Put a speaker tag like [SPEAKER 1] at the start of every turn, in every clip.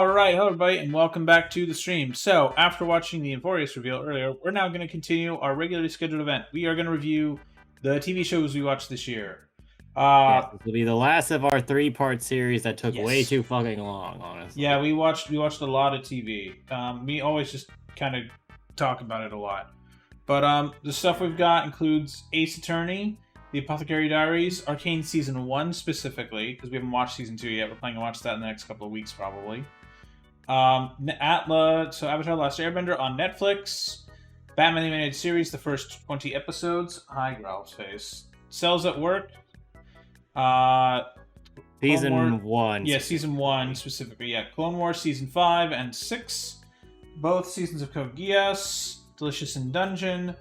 [SPEAKER 1] Alright, hello everybody, and welcome back to the stream. So, after watching the Inforious reveal earlier, we're now going to continue our regularly scheduled event. We are going to review the TV shows we watched this year.
[SPEAKER 2] Yes, this will be the last of our three-part series that took
[SPEAKER 1] Yes.
[SPEAKER 2] way too fucking long, honestly.
[SPEAKER 1] Yeah, we watched a lot of TV. We always just kind of talk about it a lot. But the stuff we've got includes Ace Attorney, The Apothecary Diaries, Arcane Season 1 specifically, because we haven't watched Season 2 yet. We're planning to watch that in the next couple of weeks, probably. Avatar: The Last Airbender on Netflix, Batman the Animated Series, the first 20 episodes. Hi, Growl's face. Cells at Work.
[SPEAKER 2] Season 1.
[SPEAKER 1] Yeah, Season 1 specifically. Yeah, Clone Wars Season 5 and 6. Both seasons of Code Geass, Delicious in Dungeon,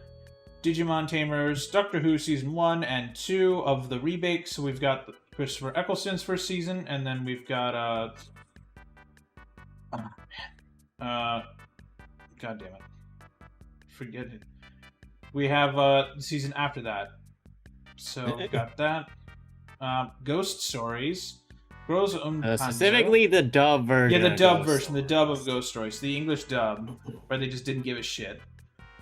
[SPEAKER 1] Digimon Tamers, Doctor Who Season 1 and 2 of the rebake. So we've got Christopher Eccleston's first season, and then we've got God damn it. Forget it. We have the season after that. So we got that. Ghost Stories. Girls
[SPEAKER 2] Specifically the dub version.
[SPEAKER 1] Yeah, the dub version. The dub of Ghost Stories. The English dub, where they just didn't give a shit.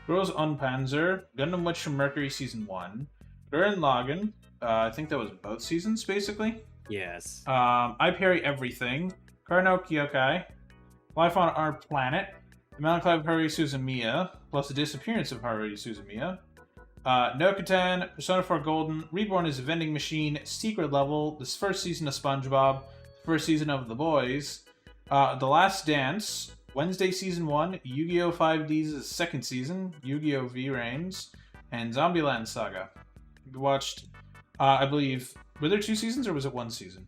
[SPEAKER 1] Girls on Panzer. Gundam Witch from Mercury Season 1. Gurren Lagann. I think that was both seasons, basically.
[SPEAKER 2] Yes.
[SPEAKER 1] I Parry Everything. Karno Kyokai. Life on Our Planet, The Melancholy of Haruhi Suzumiya, plus the disappearance of Haruhi Suzumiya, No-Katan, Persona 4 Golden, Reborn as a Vending Machine, Secret Level, this first season of SpongeBob, first season of The Boys, The Last Dance, Wednesday Season 1, Yu-Gi-Oh! 5D's second season, Yu-Gi-Oh! V-Reigns, and Zombieland Saga. We watched, I believe, were there 2 seasons or was it 1 season?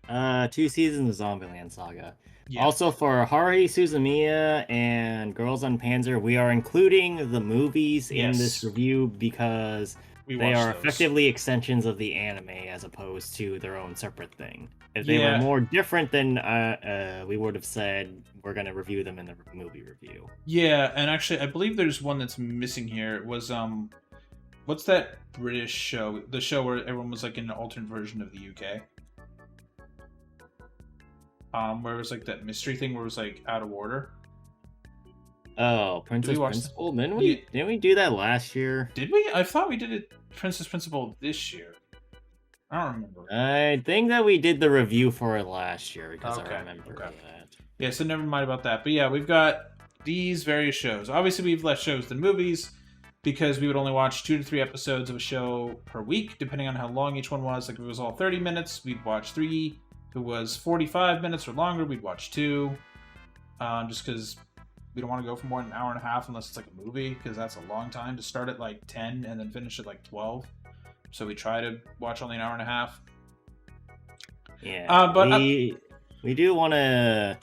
[SPEAKER 2] 2 seasons of Zombieland Saga.
[SPEAKER 1] Yeah.
[SPEAKER 2] Also, for Haruhi Suzumiya and Girls on Panzer, we are including the movies in this review because they are effectively extensions of the anime as opposed to their own separate thing. If they were more different, then we would have said we're going to review them in the movie review.
[SPEAKER 1] Yeah, and actually, I believe there's one that's missing here. It was, what's that British show? The show where everyone was, like, in an alternate version of the UK? Where it was like that mystery thing where it was like out of order.
[SPEAKER 2] Oh, Princess Principal? Didn't we do that last year?
[SPEAKER 1] Did we? I thought we did it Princess Principal this year. I don't remember.
[SPEAKER 2] I think that we did the review for it last year because I remember that.
[SPEAKER 1] Yeah, so never mind about that. But yeah, we've got these various shows. Obviously, we've less shows than movies because we would only watch 2 to 3 episodes of a show per week, depending on how long each one was. Like if it was all 30 minutes, we'd watch 3. If it was 45 minutes or longer, we'd watch 2. Just because we don't want to go for more than an hour and a half unless it's like a movie, because that's a long time to start at like 10 and then finish at like 12. So we try to watch only an hour and a half.
[SPEAKER 2] Yeah, but we do want to...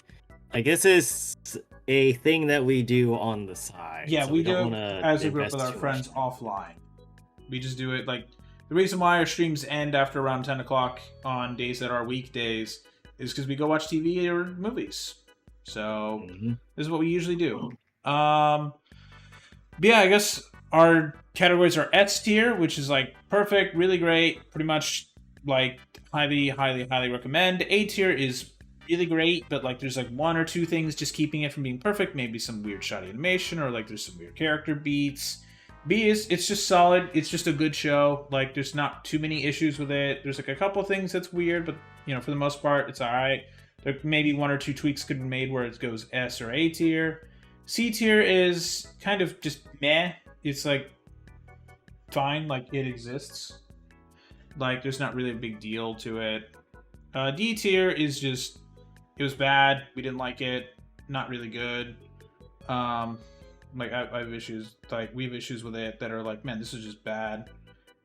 [SPEAKER 2] I guess it's a thing that we do on the side.
[SPEAKER 1] Yeah, so we do it as a group with our friends offline. We just do it like... The reason why our streams end after around 10 o'clock on days that are weekdays is because we go watch TV or movies. So this is what we usually do. But yeah, I guess our categories are S tier, which is like perfect, really great, pretty much like highly recommend. A tier is really great, but like there's like 1 or 2 things just keeping it from being perfect. Maybe some weird shoddy animation or like there's some weird character beats. B is, it's just solid. It's just a good show. Like, there's not too many issues with it. There's, like, a couple things that's weird, but, you know, for the most part, it's alright. There maybe 1 or 2 tweaks could be made where it goes S or A tier. C tier is kind of just meh. It's, like, fine. Like, it exists. Like, there's not really a big deal to it. D tier is just, it was bad. We didn't like it. Not really good. Like, I have issues, like, we have issues with it that are like, man, this is just bad.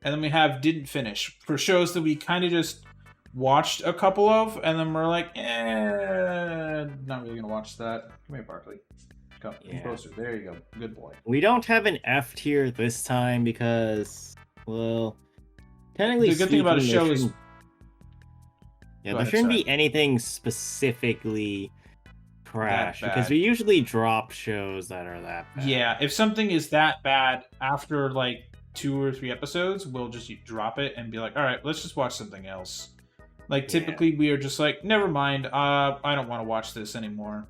[SPEAKER 1] And then we have didn't finish for shows that we kind of just watched a couple of, and then we're like, not really gonna watch that. Come here, Barkley. Come closer. There you go. Good boy.
[SPEAKER 2] We don't have an F tier this time because, well, technically
[SPEAKER 1] the good thing about a show is...
[SPEAKER 2] Yeah, there shouldn't be anything specifically... trash because we usually drop shows that are that bad.
[SPEAKER 1] Yeah, if something is that bad after like 2 or 3 episodes, we'll just drop it and be like, all right, let's just watch something else. Like, typically we are just like, never mind, I don't want to watch this anymore.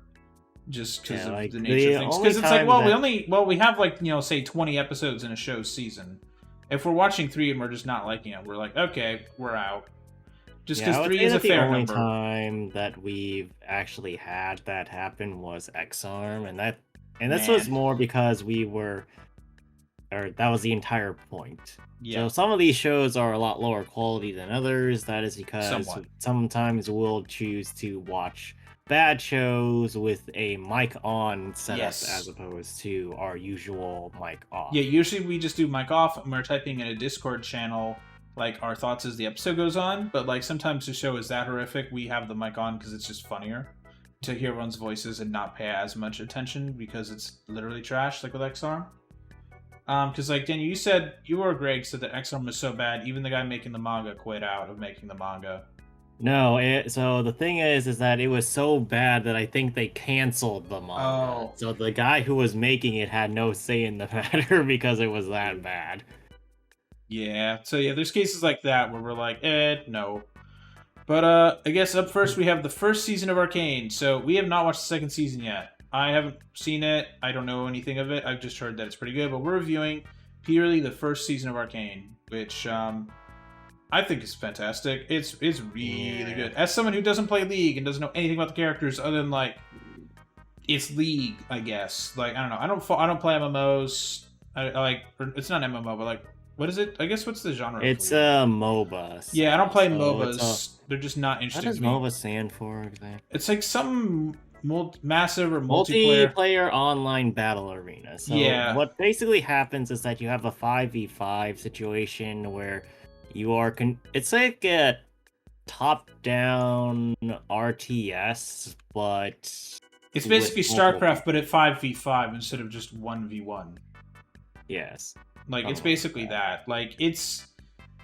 [SPEAKER 1] Just because of
[SPEAKER 2] like,
[SPEAKER 1] the nature of things. Because it's like, well, we have like, say 20 episodes in a show season. If we're watching 3 and we're just not liking it, we're like, okay, we're out. Just because 3 is a fair number.
[SPEAKER 2] The only time that we've actually had that happen was X-Arm, and this was more because that was the entire point. Yeah. So some of these shows are a lot lower quality than others. That is because sometimes we'll choose to watch bad shows with a mic on setup as opposed to our usual mic off.
[SPEAKER 1] Yeah, usually we just do mic off and we're typing in a Discord channel like our thoughts as the episode goes on, but like sometimes the show is that horrific we have the mic on because it's just funnier to hear everyone's voices and not pay as much attention because it's literally trash, like with X-Arm. Because like Daniel, you said Greg said that X-Arm was so bad even the guy making the manga quit out of making the manga.
[SPEAKER 2] No, so the thing is that it was so bad that I think they canceled the manga. So the guy who was making it had no say in the matter because it was that bad.
[SPEAKER 1] Yeah, so yeah, there's cases like that where we're like, no. But I guess up first we have the first season of Arcane. So we have not watched the second season yet. I haven't seen it. I don't know anything of it. I've just heard that it's pretty good. But we're reviewing purely the first season of Arcane, which I think is fantastic. It's really good. As someone who doesn't play League and doesn't know anything about the characters other than like it's League, I guess. Like I don't know. I don't play MMOs. It's not MMO, but like what is it? I guess what's the genre?
[SPEAKER 2] It's a MOBA.
[SPEAKER 1] Yeah, I don't play MOBAs. They're just not interesting.
[SPEAKER 2] What does MOBA stand for exactly?
[SPEAKER 1] It's like some massive or multiplayer
[SPEAKER 2] online battle arena. So what basically happens is that you have a 5v5 situation where you are it's like a top-down RTS, but
[SPEAKER 1] it's basically StarCraft, but at 5v5 instead of just 1v1.
[SPEAKER 2] Yes.
[SPEAKER 1] Like it's basically that. Like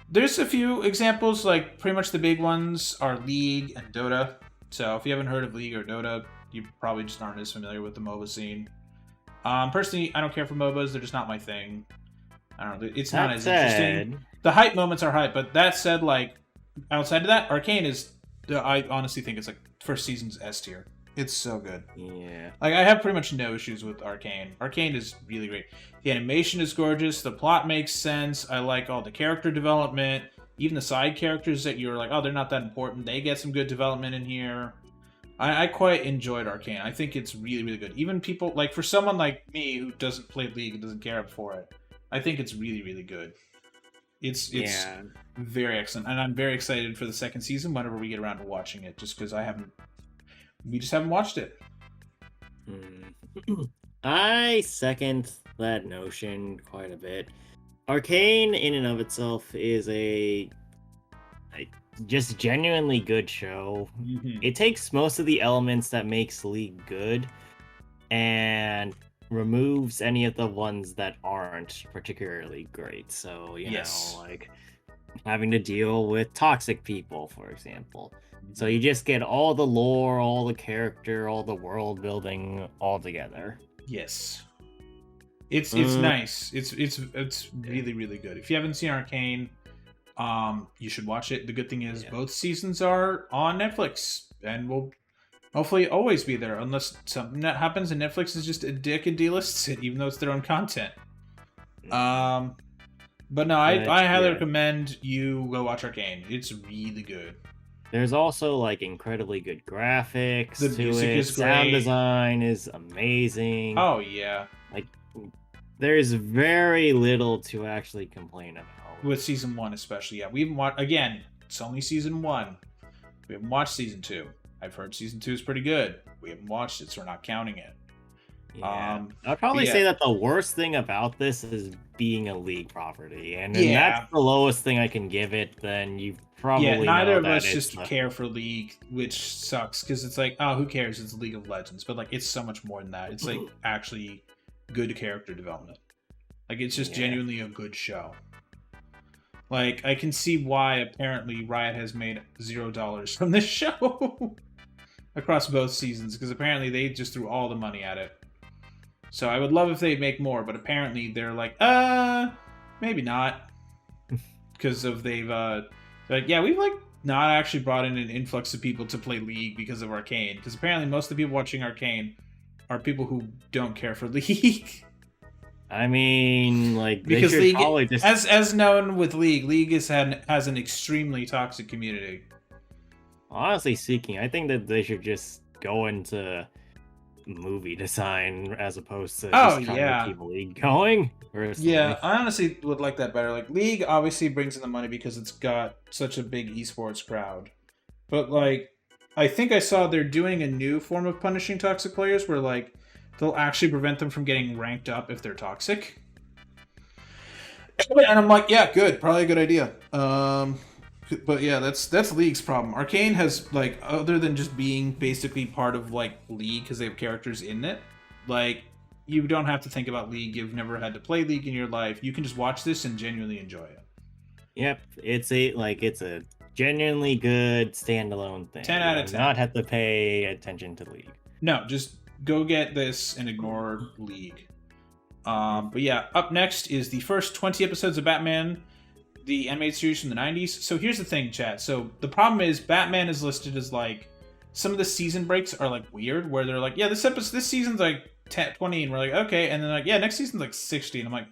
[SPEAKER 1] there's a few examples. Like pretty much the big ones are League and Dota. So if you haven't heard of League or Dota, you probably just aren't as familiar with the MOBA scene. Personally, I don't care for MOBAs. They're just not my thing. I don't know. It's not as interesting. The hype moments are hype, but that said, like outside of that, Arcane is. I honestly think it's like first season's S tier. It's so good.
[SPEAKER 2] Yeah.
[SPEAKER 1] Like I have pretty much no issues with Arcane. Arcane is really great. The animation is gorgeous. The plot makes sense. I like all the character development. Even the side characters that you're like, oh, they're not that important. They get some good development in here. I quite enjoyed Arcane. I think it's really, really good. Even people, like for someone like me who doesn't play League and doesn't care for it, I think it's really, really good. It's very excellent. And I'm very excited for the second season whenever we get around to watching it, just because we just haven't watched it.
[SPEAKER 2] I second that notion quite a bit. Arcane in and of itself is a just genuinely good show. Mm-hmm. It takes most of the elements that makes League good and removes any of the ones that aren't particularly great. So, you know, like having to deal with toxic people, for example. So you just get all the lore, all the character, all the world building all together.
[SPEAKER 1] Yes. It's nice. It's really, really good. If you haven't seen Arcane, you should watch it. The good thing is both seasons are on Netflix and will hopefully always be there unless something that happens and Netflix is just a dick and delists it, even though it's their own content. But no, I highly recommend you go watch Arcane. It's really good.
[SPEAKER 2] There's also like incredibly good graphics.
[SPEAKER 1] The music is great.
[SPEAKER 2] Sound design is amazing.
[SPEAKER 1] Oh yeah.
[SPEAKER 2] Like there's very little to actually complain about.
[SPEAKER 1] With season 1 especially, yeah. We haven't watched, again, it's only season 1. We haven't watched season 2. I've heard season 2 is pretty good. We haven't watched it, so we're not counting it.
[SPEAKER 2] Yeah. I'd probably say that the worst thing about this is being a League property. And if that's the lowest thing I can give it, then you probably
[SPEAKER 1] neither of us just care for League, which sucks, because it's like, oh, who cares? It's League of Legends. But like, it's so much more than that. It's like actually good character development. Like, it's just genuinely a good show. Like, I can see why apparently Riot has made $0 from this show across both seasons, because apparently they just threw all the money at it. So I would love if they make more, but apparently they're like, maybe not, because of they've like, yeah, we've like not actually brought in an influx of people to play League because of Arcane. Because apparently most of the people watching Arcane are people who don't care for League.
[SPEAKER 2] I mean, like,
[SPEAKER 1] because League, as known with League has an extremely toxic community.
[SPEAKER 2] Honestly speaking, I think that they should just go into movie design as opposed to just trying to keep League going.
[SPEAKER 1] Personally. Yeah, I honestly would like that better. Like, League obviously brings in the money because it's got such a big esports crowd. But, like, I think I saw they're doing a new form of punishing toxic players where, like, they'll actually prevent them from getting ranked up if they're toxic. And I'm like, yeah, good. Probably a good idea. But yeah, that's League's problem. Arcane has, like, other than just being basically part of, like, League because they have characters in it, like, you don't have to think about League. You've never had to play League in your life. You can just watch this and genuinely enjoy it.
[SPEAKER 2] Yep, it's a genuinely good standalone thing.
[SPEAKER 1] 10 out of 10.
[SPEAKER 2] Not have to pay attention to League.
[SPEAKER 1] No, just go get this and ignore League. But yeah, up next is the first 20 episodes of Batman, the animated series from the 90s. So here's the thing, chat. So the problem is Batman is listed as, like, some of the season breaks are, like, weird, where they're like, yeah, this season's, like, 20, and we're like, okay, and then, like, yeah, next season's, like, 60, and I'm like,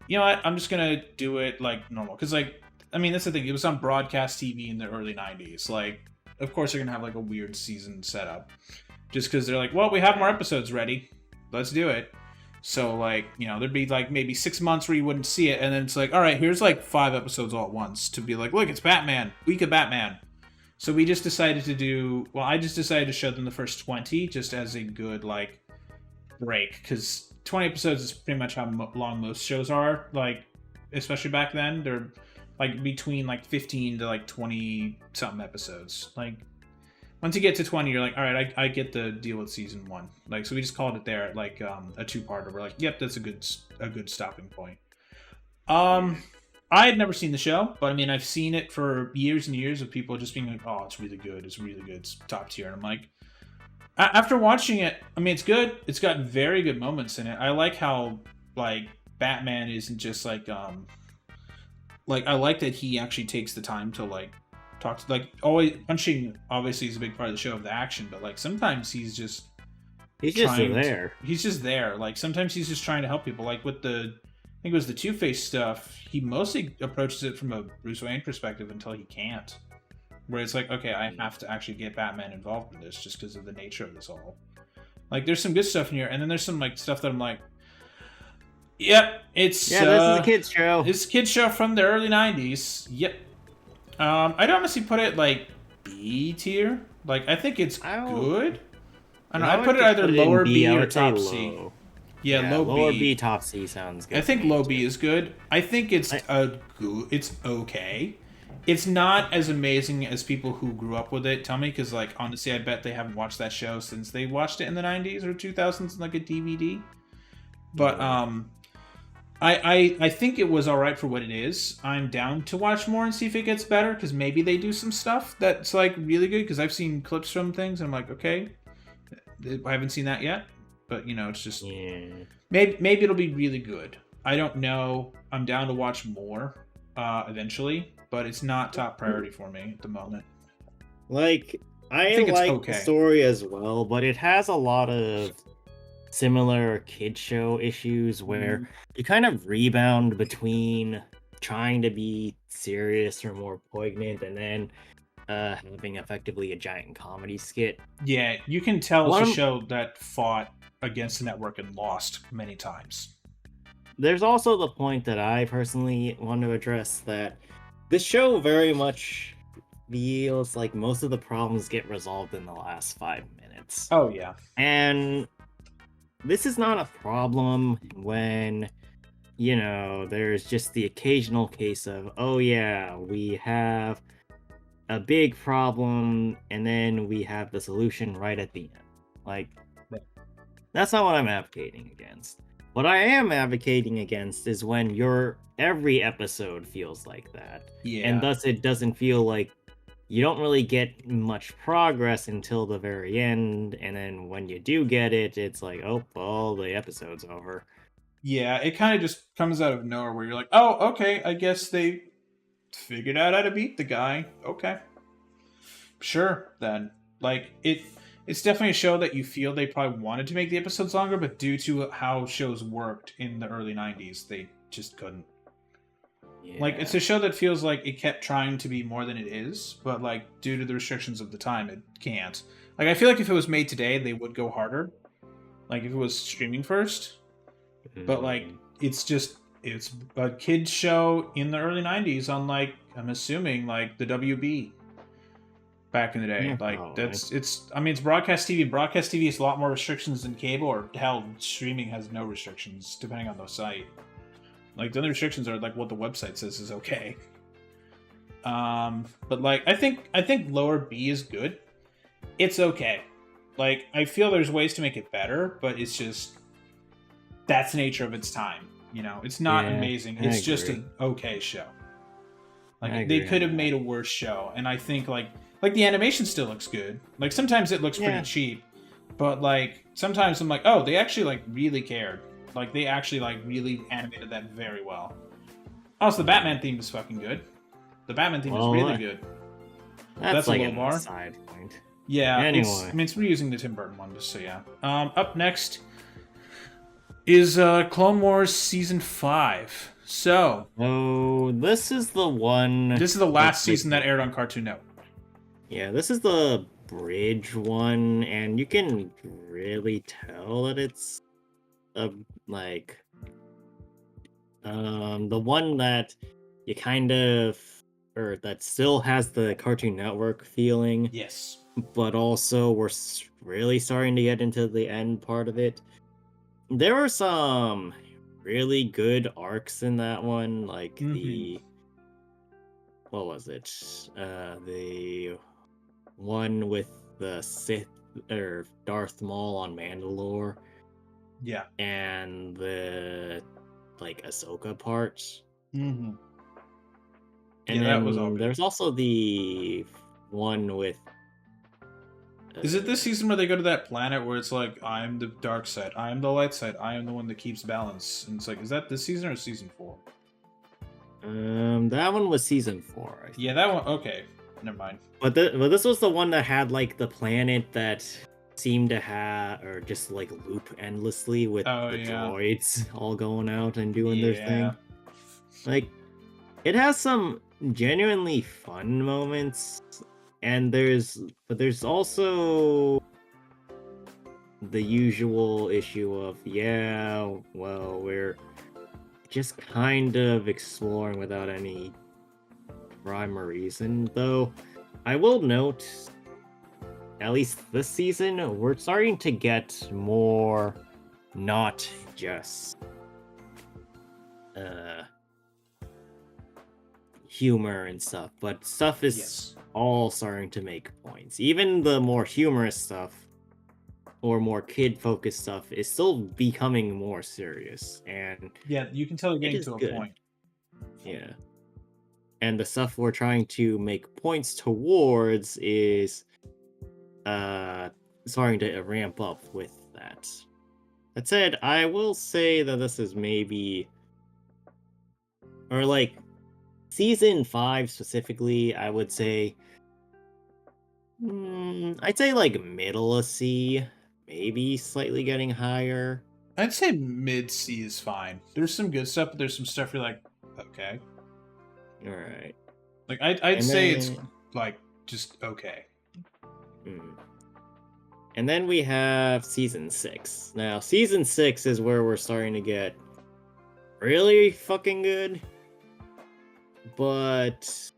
[SPEAKER 1] you know what, I'm just gonna do it, like, normal, because, like, I mean, that's the thing, it was on broadcast TV in the early 90s, like, of course they're gonna have, like, a weird season setup, just because they're like, well, we have more episodes ready, let's do it. So, like, you know, there'd be, like, maybe 6 months where you wouldn't see it, and then it's like, all right, here's, like, 5 episodes all at once to be like, look, it's Batman, week of Batman. So we just decided to do, well, I just decided to show them the first 20 just as a good, like, break, because 20 episodes is pretty much how long most shows are, like, especially back then. They're, like, between, like, 15 to, like, 20-something episodes. Like, once you get to 20, you're like, all right, I get the deal with season 1. Like, so we just called it there, like, a 2-parter. We're like, yep, that's a good stopping point. I had never seen the show, but I mean, I've seen it for years and years of people just being like, oh, it's really good, it's top tier. And I'm like, after watching it, I mean, it's good. It's got very good moments in it. I like how, like, Batman isn't just like, I like that he actually takes the time to, like, talk to, like, always punching obviously is a big part of the show of the action, but, like, sometimes he's just
[SPEAKER 2] there.
[SPEAKER 1] He's just there. Like, sometimes he's just trying to help people. Like, with the, I think it was the Two-Face stuff, he mostly approaches it from a Bruce Wayne perspective until he can't. Where it's like, okay, I have to actually get Batman involved in this just because of the nature of this all. Like, there's some good stuff in here, and then there's some, like, stuff that I'm like, yep, it's...
[SPEAKER 2] Yeah, this is a kid's show.
[SPEAKER 1] It's a kid's show from the early 90s. Yep. I'd honestly put it, like, B tier. Like, I think it's good. I don't know, I'd put it either lower B or top C. Yeah,
[SPEAKER 2] lower B, top C sounds good.
[SPEAKER 1] I think low B is good. I think it's it's okay. It's not as amazing as people who grew up with it tell me, because, like, honestly, I bet they haven't watched that show since they watched it in the 90s or 2000s in, like, a DVD. But I think it was all right for what it is. I'm down to watch more and see if it gets better, because maybe they do some stuff that's, like, really good, because I've seen clips from things and I'm like, okay, I haven't seen that yet, but, you know, it's just maybe it'll be really good. I don't know. I'm down to watch more eventually, but it's not top priority for me at the moment.
[SPEAKER 2] Like, I think like okay. The story as well, but it has a lot of similar kid show issues where you kind of rebound between trying to be serious or more poignant and then having effectively a giant comedy skit.
[SPEAKER 1] Yeah, you can tell it's a show that fought against the network and lost many times.
[SPEAKER 2] There's also the point that I personally want to address, that this show very much feels like most of the problems get resolved in the last 5 minutes.
[SPEAKER 1] Oh, yeah.
[SPEAKER 2] And this is not a problem when, you know, there's just the occasional case of, oh yeah, we have a big problem and then we have the solution right at the end. Like, that's not what I'm advocating against. What I am advocating against is when every episode feels like that.
[SPEAKER 1] Yeah.
[SPEAKER 2] And thus it doesn't feel like you don't really get much progress until the very end, and then when you do get it, it's like, oh, well, the episode's over.
[SPEAKER 1] Yeah, it kind of just comes out of nowhere where you're like, oh, okay, I guess they figured out how to beat the guy. Okay. Sure, then. Like, it's definitely a show that you feel they probably wanted to make the episodes longer, but due to how shows worked in the early 90s, they just couldn't. Yeah. Like, it's a show that feels like it kept trying to be more than it is, but, like, due to the restrictions of the time, it can't. Like, I feel like if it was made today, they would go harder. Like, if it was streaming first. But, like, it's a kid's show in the early 90s on, like, I'm assuming, like, the WB back in the day. Yeah, it's broadcast TV. Broadcast TV has a lot more restrictions than cable, or hell, streaming has no restrictions, depending on the site. Like, the only restrictions are, like, what the website says is okay. But, like, I think lower B is good. It's okay. Like, I feel there's ways to make it better, but it's just... that's the nature of its time, you know? It's not amazing. It's just an okay show. Like, they could have made a worse show, and I think, like the animation still looks good. Like, sometimes it looks pretty cheap, but, like, sometimes I'm like, oh, they actually, like, really cared. Like, they actually, like, really animated that very well. Also, the Batman theme is fucking good. The Batman theme is really good.
[SPEAKER 2] That's like a low bar. Side point.
[SPEAKER 1] Yeah, anyway. It's reusing the Tim Burton one, just so yeah. Up next is Clone Wars Season 5. So...
[SPEAKER 2] oh, this is the one...
[SPEAKER 1] this is the last season that aired on Cartoon Network.
[SPEAKER 2] Yeah, this is the bridge one, and you can really tell that it's... like the one that you kind of, or that still has the Cartoon Network feeling.
[SPEAKER 1] Yes.
[SPEAKER 2] But also we're really starting to get into the end part of it. There were some really good arcs in that one, like the what was it? The one with the Sith or Darth Maul on Mandalore.
[SPEAKER 1] Yeah.
[SPEAKER 2] And the, like, Ahsoka parts.
[SPEAKER 1] And
[SPEAKER 2] then that was all. There's also the one with...
[SPEAKER 1] is it this season where they go to that planet where it's like, I'm the dark side, I am the light side, I am the one that keeps balance? And it's like, is that this season or season 4?
[SPEAKER 2] That one was season 4, I think.
[SPEAKER 1] Yeah, that one... okay. Never mind.
[SPEAKER 2] But this was the one that had, like, the planet that... seem to have, or just like loop endlessly with the droids all going out and doing their thing. Like, it has some genuinely fun moments, and there's also the usual issue of we're just kind of exploring without any rhyme or reason. Though I will note, at least this season, we're starting to get more not just humor and stuff, but stuff is all starting to make points. Even the more humorous stuff or more kid-focused stuff is still becoming more serious. And
[SPEAKER 1] yeah, you can tell they're getting to a point.
[SPEAKER 2] Yeah. And the stuff we're trying to make points towards is starting to ramp up with that. That said, I will say that this is maybe, or like season 5 specifically, I would say I'd say like middle of C, maybe slightly getting higher.
[SPEAKER 1] I'd say mid C is fine. There's some good stuff, but there's some stuff you're like, okay.
[SPEAKER 2] All right.
[SPEAKER 1] Like I'd say it's like just okay.
[SPEAKER 2] And then we have season 6. Now, season 6 is where we're starting to get really fucking good. But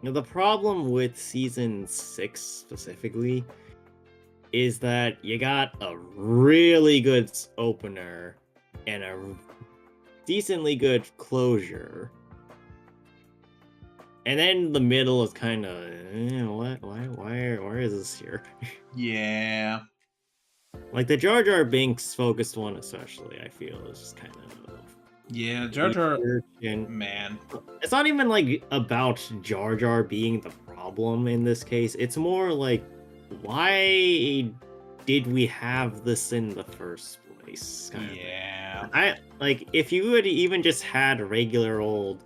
[SPEAKER 2] the problem with season 6 specifically is that you got a really good opener and a decently good closure. And then the middle is kind of, what? Why is this here?
[SPEAKER 1] Yeah.
[SPEAKER 2] Like the Jar Jar Binks focused one especially, I feel, is just kind of...
[SPEAKER 1] yeah, Jar Jar, man.
[SPEAKER 2] It's not even like about Jar Jar being the problem in this case. It's more like, why did we have this in the first place?
[SPEAKER 1] Yeah.
[SPEAKER 2] I like, if you would even just had regular old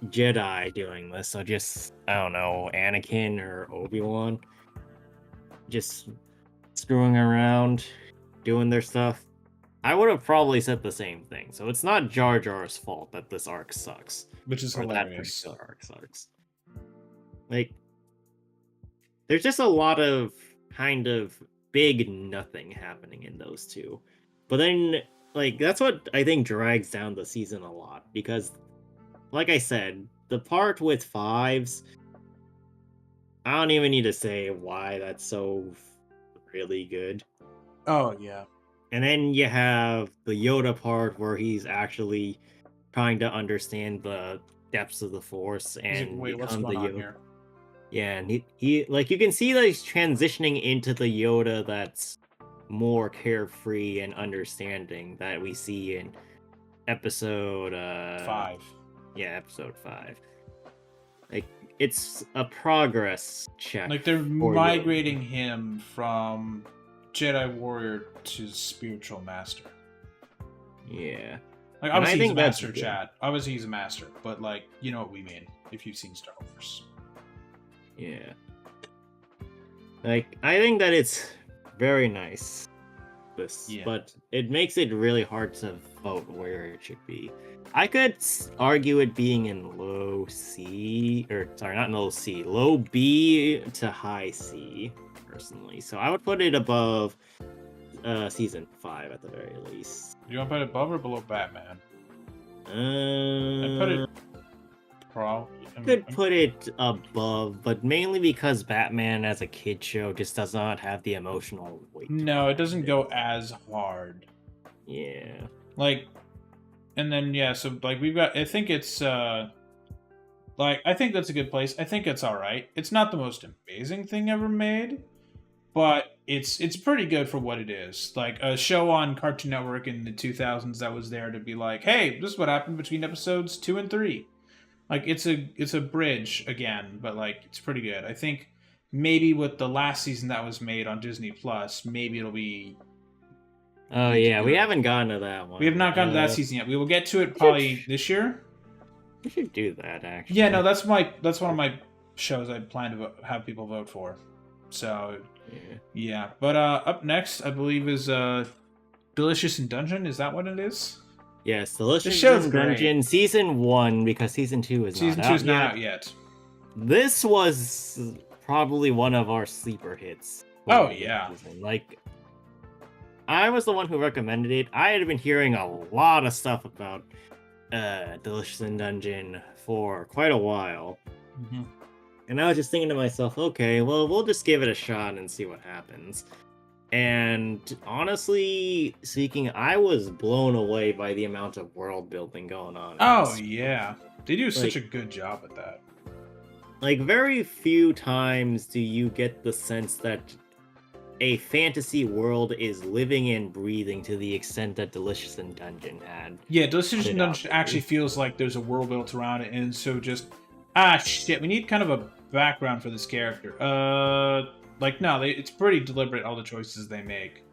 [SPEAKER 2] Jedi doing this. So just, I don't know, Anakin or Obi-Wan just screwing around, doing their stuff. I would have probably said the same thing. So it's not Jar Jar's fault that this arc sucks.
[SPEAKER 1] Which is hilarious. That
[SPEAKER 2] particular arc sucks. Like, there's just a lot of kind of big nothing happening in those two. But then, like, that's what I think drags down the season a lot. Because, like I said, the part with Fives, I don't even need to say why that's so really good.
[SPEAKER 1] Oh, yeah.
[SPEAKER 2] And then you have the Yoda part where he's actually trying to understand the depths of the Force and
[SPEAKER 1] wait, what's going on here?
[SPEAKER 2] Yeah, and he like, you can see that he's transitioning into the Yoda that's more carefree and understanding that we see in episode
[SPEAKER 1] 5.
[SPEAKER 2] Yeah, episode 5. Like, it's a progress check.
[SPEAKER 1] Like, they're migrating him from Jedi Warrior to Spiritual Master.
[SPEAKER 2] Yeah.
[SPEAKER 1] Like, obviously he's a master, chat. Obviously he's a master, but, like, you know what we mean if you've seen Star Wars.
[SPEAKER 2] Yeah. Like, I think that it's very nice, but it makes it really hard to vote where it should be. I could argue it being in low C, or sorry, not in low C, low B to high C, personally. So I would put it above season 5 at the very least.
[SPEAKER 1] Do you want to put it above or below Batman?
[SPEAKER 2] I
[SPEAKER 1] put it
[SPEAKER 2] could put it above, but mainly because Batman as a kid show just does not have the emotional weight.
[SPEAKER 1] No, it doesn't go as hard.
[SPEAKER 2] Yeah.
[SPEAKER 1] Like, and then so like we've got, I think it's like, I think that's a good place. I think it's all right. It's not the most amazing thing ever made, but it's pretty good for what it is. Like a show on Cartoon Network in the 2000s that was there to be like, hey, this is what happened between episodes 2 and 3. Like, it's a bridge again, but like, it's pretty good. I think maybe with the last season that was made on Disney Plus, maybe it'll be.
[SPEAKER 2] Oh yeah, we haven't gotten to that one.
[SPEAKER 1] We have not gotten to that season yet. We will get to it probably this year.
[SPEAKER 2] We should do that, actually.
[SPEAKER 1] Yeah, no, that's one of my shows I plan to have people vote for. So yeah. But up next, I believe, is Delicious in Dungeon. Is that what it is?
[SPEAKER 2] Yes, Delicious in Dungeon season 1, because season 2 is
[SPEAKER 1] not out yet.
[SPEAKER 2] This was probably one of our sleeper hits.
[SPEAKER 1] Oh yeah.
[SPEAKER 2] Like, I was the one who recommended it. I had been hearing a lot of stuff about Delicious in Dungeon for quite a while.
[SPEAKER 1] Mm-hmm.
[SPEAKER 2] And I was just thinking to myself, okay, well, we'll just give it a shot and see what happens. And honestly speaking, I was blown away by the amount of world building going on.
[SPEAKER 1] Oh, yeah. They do such a good job at that.
[SPEAKER 2] Like, very few times do you get the sense that a fantasy world is living and breathing to the extent that Delicious in Dungeon had. Yeah,
[SPEAKER 1] Delicious in Dungeon actually feels like there's a world built around it, and so just, shit, we need kind of a background for this character. Like, no, it's pretty deliberate, all the choices they make.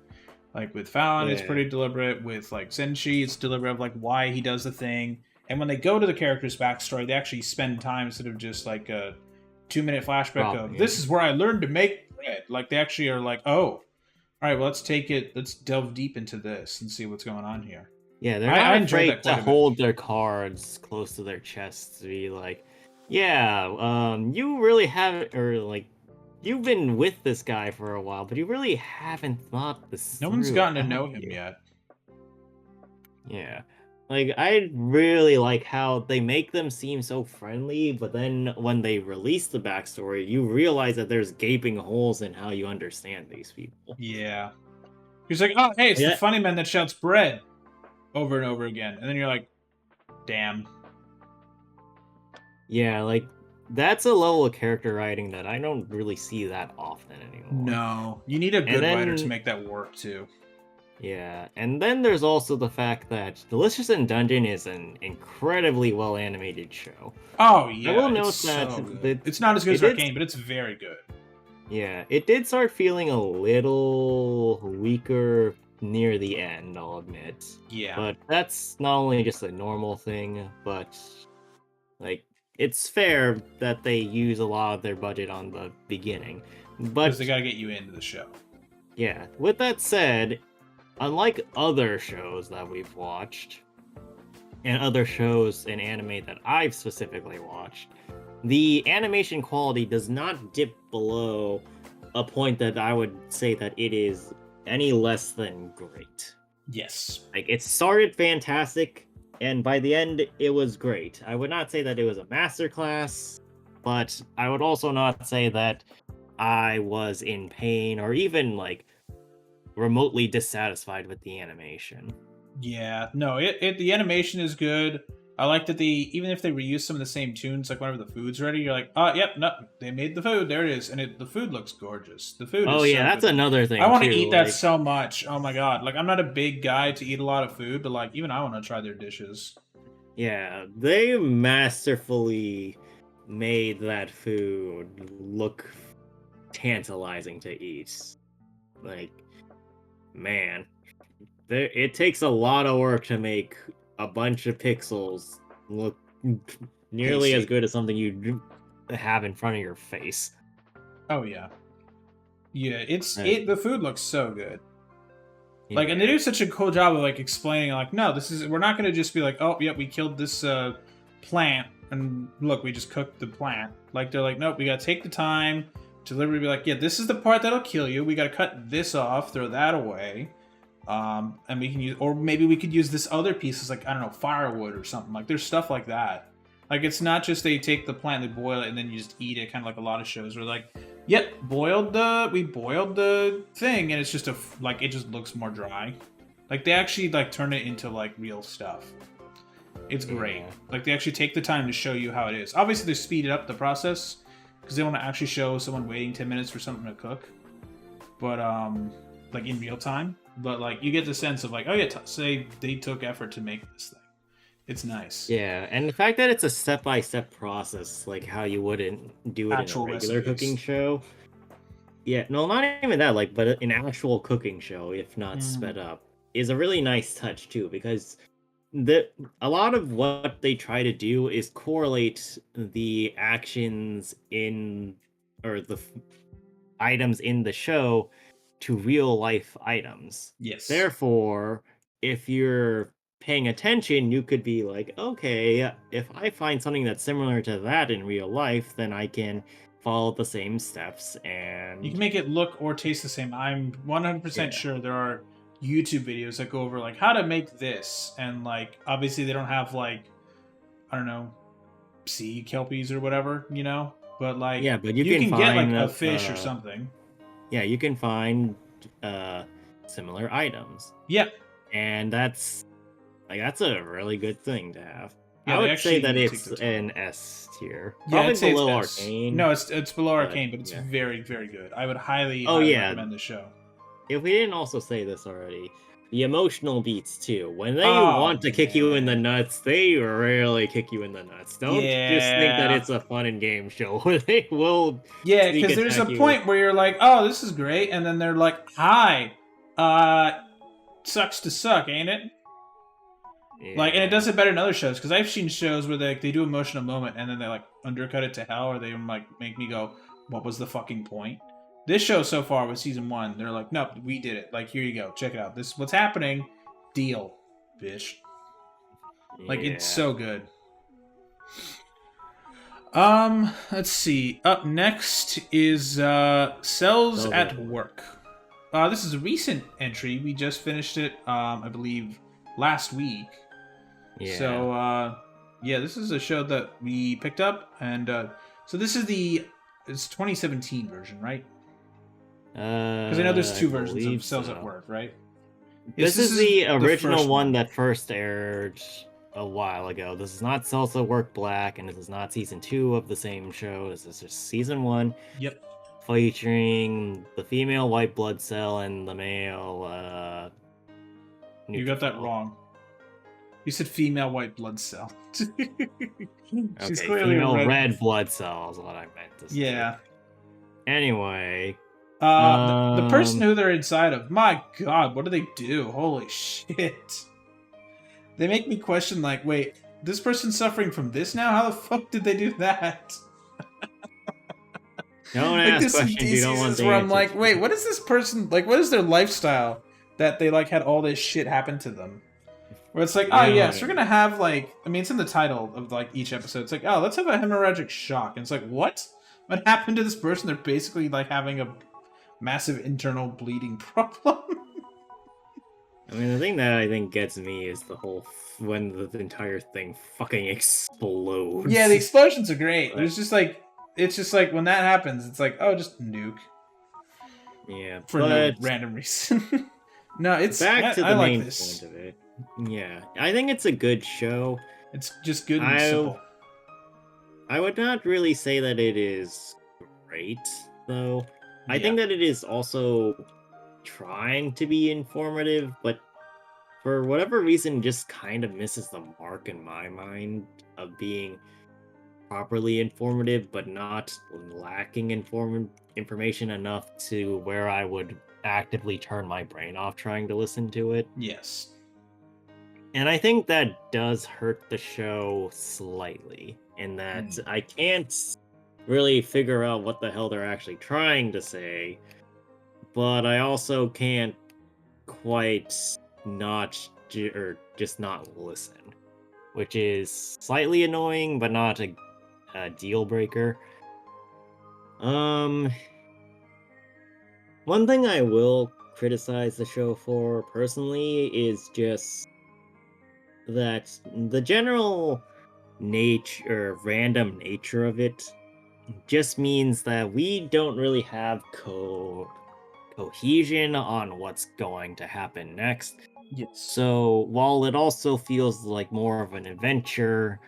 [SPEAKER 1] Like, with Fallon, it's pretty deliberate. With, like, Senshi, it's deliberate of, like, why he does the thing. And when they go to the character's backstory, they actually spend time instead of just, like, a 2-minute flashback of, this is where I learned to make bread. Like, they actually are like, oh, all right, well, let's delve deep into this and see what's going on here.
[SPEAKER 2] Yeah, they're not afraid to hold their cards close to their chests to be like, yeah, you really haven't, or, like, you've been with this guy for a while, but you really haven't thought this through.
[SPEAKER 1] No one's gotten to know him yet.
[SPEAKER 2] Yeah. Like, I really like how they make them seem so friendly, but then when they release the backstory, you realize that there's gaping holes in how you understand these people.
[SPEAKER 1] Yeah. He's like, oh, hey, it's the funny man that shouts bread over and over again. And then you're like, damn.
[SPEAKER 2] Yeah, like, that's a level of character writing that I don't really see that often anymore.
[SPEAKER 1] No, you need a good writer to make that work too.
[SPEAKER 2] Yeah, and then there's also the fact that Delicious in Dungeon is an incredibly well animated show.
[SPEAKER 1] Oh yeah,
[SPEAKER 2] I will note that
[SPEAKER 1] it's not as good as Arcane, but it's very good.
[SPEAKER 2] Yeah, it did start feeling a little weaker near the end, I'll admit.
[SPEAKER 1] Yeah,
[SPEAKER 2] but that's not only just a normal thing, but like, it's fair that they use a lot of their budget on the beginning. But
[SPEAKER 1] because they gotta get you into the show.
[SPEAKER 2] Yeah, with that said, unlike other shows that we've watched, and other shows in anime that I've specifically watched, the animation quality does not dip below a point that I would say that it is any less than great.
[SPEAKER 1] Yes.
[SPEAKER 2] Like, it started fantastic, and by the end, it was great. I would not say that it was a masterclass, but I would also not say that I was in pain or even, like, remotely dissatisfied with the animation.
[SPEAKER 1] Yeah, no, the animation is good. I like that even if they reuse some of the same tunes, like whenever the food's ready, you're like, oh, yep, no, they made the food. There it is, and the food looks gorgeous. The food.
[SPEAKER 2] Oh
[SPEAKER 1] is
[SPEAKER 2] yeah,
[SPEAKER 1] so
[SPEAKER 2] that's
[SPEAKER 1] good.
[SPEAKER 2] another thing.
[SPEAKER 1] I want to
[SPEAKER 2] too,
[SPEAKER 1] eat that so much. Oh my god, like I'm not a big guy to eat a lot of food, but like even I want to try their dishes.
[SPEAKER 2] Yeah, they masterfully made that food look tantalizing to eat. Like, man, it takes a lot of work to make a bunch of pixels look nearly as good as something you have in front of your face.
[SPEAKER 1] Oh yeah, yeah. The food looks so good. Like,
[SPEAKER 2] yeah.
[SPEAKER 1] And they do such a cool job of like explaining, like, no, we're not going to just be like, oh, yeah, we killed this plant, and look, we just cooked the plant. Like, they're like, nope, we got to take the time to literally be like, yeah, this is the part that'll kill you. We got to cut this off, throw that away. And we can use, or maybe we could use this other piece as like, I don't know, firewood or something. Like, there's stuff like that. Like, it's not just they take the plant, they boil it, and then you just eat it, kind of like a lot of shows where like, yep, we boiled the thing, and it's just it just looks more dry. Like, they actually like turn it into like real stuff. It's great. Yeah. Like, they actually take the time to show you how it is. Obviously, they speed up the process because they want to actually show someone waiting 10 minutes for something to cook, but like in real time. But like, you get the sense of like, oh yeah, say they took effort to make this thing. It's nice.
[SPEAKER 2] Yeah, and the fact that it's a step-by-step process, like how you wouldn't do it
[SPEAKER 1] actual
[SPEAKER 2] in a regular
[SPEAKER 1] recipes.
[SPEAKER 2] cooking show. Yeah, no, not even that, like, but an actual cooking show, if not sped up, is a really nice touch too, because a lot of what they try to do is correlate the actions or the items in the show to real life items.
[SPEAKER 1] Yes.
[SPEAKER 2] Therefore, if you're paying attention, you could be like, okay, if I find something that's similar to that in real life, then I can follow the same steps, and
[SPEAKER 1] you can make it look or taste the same. I'm 100% sure there are YouTube videos that go over like how to make this, and like obviously they don't have like, I don't know, sea kelpies or whatever, you know, but like,
[SPEAKER 2] yeah, but
[SPEAKER 1] you can get like a fish or something.
[SPEAKER 2] Yeah, you can find similar items.
[SPEAKER 1] Yeah,
[SPEAKER 2] and that's a really good thing to have. Yeah, I would say that it's an S tier.
[SPEAKER 1] Probably below Arcane. No, it's below Arcane, but it's very, very good. I would highly recommend the show.
[SPEAKER 2] If we didn't also say this already, the emotional beats too. When they want to kick you in the nuts, they really kick you in the nuts. Don't just think that it's a fun and game show where they will.
[SPEAKER 1] Yeah, because there's a point where you're like, oh, this is great, and then they're like, hi, sucks to suck, ain't it? Yeah. Like, and it does it better in other shows, because I've seen shows where they do emotional moment and then they like undercut it to hell, or they like make me go, what was the fucking point? This show so far with season 1, they're like, nope, we did it. Like, here you go, check it out. This is what's happening. Deal, bitch. Like, it's so good. Let's see. Up next is Cells at Work. This is a recent entry. We just finished it, I believe, last week. Yeah. So, this is a show that we picked up, and so this is it's 2017 version, right? Because I know there's 2 versions of Cells at Work, right?
[SPEAKER 2] This is the original one that first aired a while ago. This is not Cells at Work Black, and this is not season 2 of the same show. This is just season 1.
[SPEAKER 1] Yep.
[SPEAKER 2] Featuring the female white blood cell and the male
[SPEAKER 1] You got that wrong. You said female white blood cell. She's clearly
[SPEAKER 2] female red blood cell is what I meant to say.
[SPEAKER 1] Yeah.
[SPEAKER 2] Anyway.
[SPEAKER 1] The person who they're inside of, my god, what do they do? Holy shit. They make me question, like, wait, this person's suffering from this now? How the fuck did they do that?
[SPEAKER 2] Don't ask questions you don't want to
[SPEAKER 1] where I'm like, wait, what is this person, like, what is their lifestyle that they, like, had all this shit happen to them? Where it's like, oh, yes, we're gonna have, like, I mean, it's in the title of, like, each episode. It's like, oh, let's have a hemorrhagic shock. And it's like, what? What happened to this person? They're basically, like, having a massive internal bleeding problem.
[SPEAKER 2] I mean, the thing that I think gets me is the whole when the entire thing fucking explodes.
[SPEAKER 1] Yeah, the explosions are great. There's just like, it's just like when that happens, it's like, oh, just nuke.
[SPEAKER 2] Yeah,
[SPEAKER 1] for no random reason. No, it's
[SPEAKER 2] back to the main point of it. Yeah, I think it's a good show.
[SPEAKER 1] It's just good and simple.
[SPEAKER 2] I would not really say that it is great, though. I think that it is also trying to be informative, but for whatever reason just kind of misses the mark in my mind of being properly informative, but not lacking information enough to where I would actively turn my brain off trying to listen to it.
[SPEAKER 1] Yes.
[SPEAKER 2] And I think that does hurt the show slightly, in that I can't really figure out what the hell they're actually trying to say, but I also can't quite just not listen, which is slightly annoying, but not a deal breaker. One thing I will criticize the show for personally is just that the general random nature of it just means that we don't really have cohesion on what's going to happen next.
[SPEAKER 1] Yes.
[SPEAKER 2] So while it also feels like more of an adventure,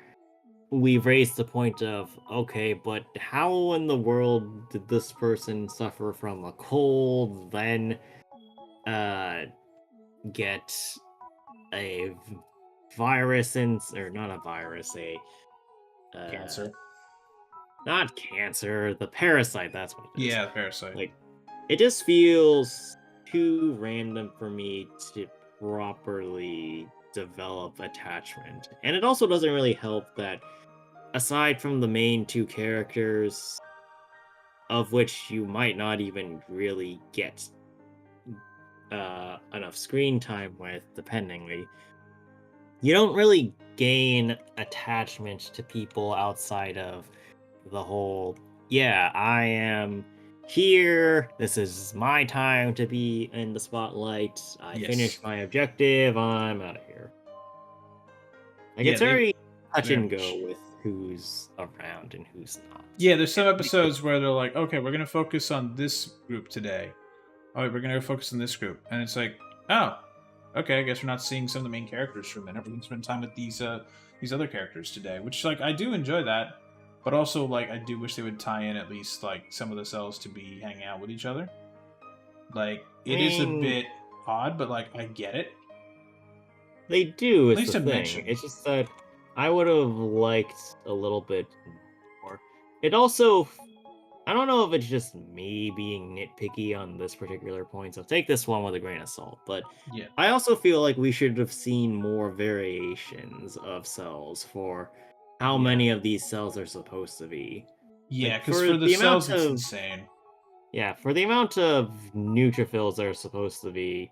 [SPEAKER 2] we've raised the point of, okay, but how in the world did this person suffer from a cold, then get a virus, or not a virus,
[SPEAKER 1] cancer.
[SPEAKER 2] Not cancer, the parasite, that's what it is.
[SPEAKER 1] Yeah, the parasite.
[SPEAKER 2] Like, it just feels too random for me to properly develop attachment. And it also doesn't really help that, aside from the main two characters, of which you might not even really get enough screen time with, dependingly, you don't really gain attachment to people outside of the whole, yeah, I am here, this is my time to be in the spotlight, I finished my objective, I'm out of here. Like, it's very touch and go with who's around and who's not.
[SPEAKER 1] Yeah, there's some episodes where they're like, okay, we're going to focus on this group today. All right, we're going to focus on this group. And it's like, oh, okay, I guess we're not seeing some of the main characters for a minute. We're going to spend time with these other characters today, which, like, I do enjoy that. But also, like, I do wish they would tie in at least, like, some of the cells to be hanging out with each other. Like, it is a bit odd, but, like, I get it.
[SPEAKER 2] They do, at least the thing. It's just that I would have liked a little bit more. It also, I don't know if it's just me being nitpicky on this particular point, so take this one with a grain of salt, but
[SPEAKER 1] yeah.
[SPEAKER 2] I also feel like we should have seen more variations of cells for how many of these cells are supposed to be.
[SPEAKER 1] Yeah, because for the cells, it's insane.
[SPEAKER 2] Yeah, for the amount of neutrophils there are supposed to be,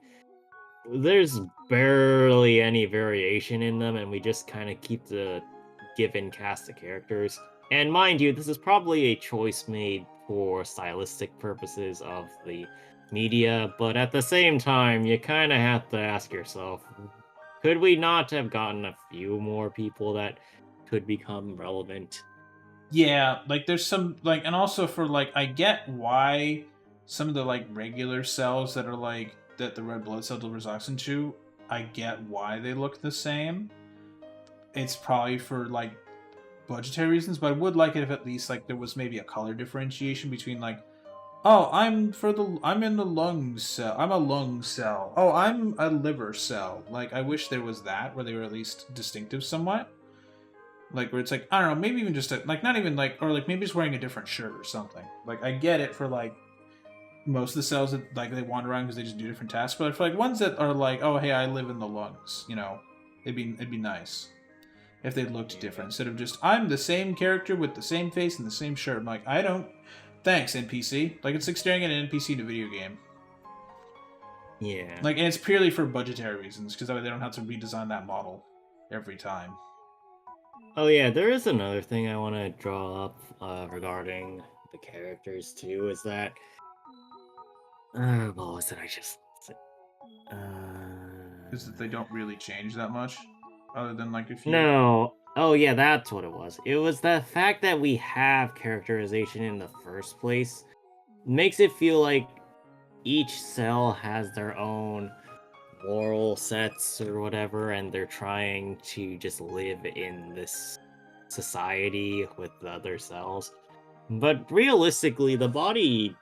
[SPEAKER 2] there's barely any variation in them, and we just kind of keep the given cast of characters. And mind you, this is probably a choice made for stylistic purposes of the media, but at the same time, you kind of have to ask yourself, could we not have gotten a few more people that could become relevant?
[SPEAKER 1] Yeah, like there's some, like, and also for, like, I get why some of the, like, regular cells that are, like, that the red blood cell delivers oxygen to, I get why they look the same. It's probably for, like, budgetary reasons, but I would like it if at least, like, there was maybe a color differentiation between, like, oh, I'm in the lung cell, I'm a lung cell, oh, I'm a liver cell. Like, I wish there was that, where they were at least distinctive somewhat. Like, where it's like, I don't know, maybe even just, like, not even, like, or, like, maybe just wearing a different shirt or something. Like, I get it for, like, most of the cells that, like, they wander around because they just do different tasks, but for, like, ones that are like, oh, hey, I live in the lungs, you know, it'd be nice. if they looked different instead of just I'm the same character with the same face and the same shirt. I'm like, I don't. Thanks, NPC. Like, it's like staring at an NPC in a video game.
[SPEAKER 2] Yeah.
[SPEAKER 1] Like, and it's purely for budgetary reasons because that way they don't have to redesign that model every time.
[SPEAKER 2] Oh yeah, there is another thing I want to draw up regarding the characters too. Is that what was it? I just
[SPEAKER 1] is that they don't really change that much, other than like a few.
[SPEAKER 2] No. Oh yeah, that's what it was. It was the fact that we have characterization in the first place makes it feel like each cell has their own moral sets or whatever, and they're trying to just live in this society with the other cells. But realistically, the body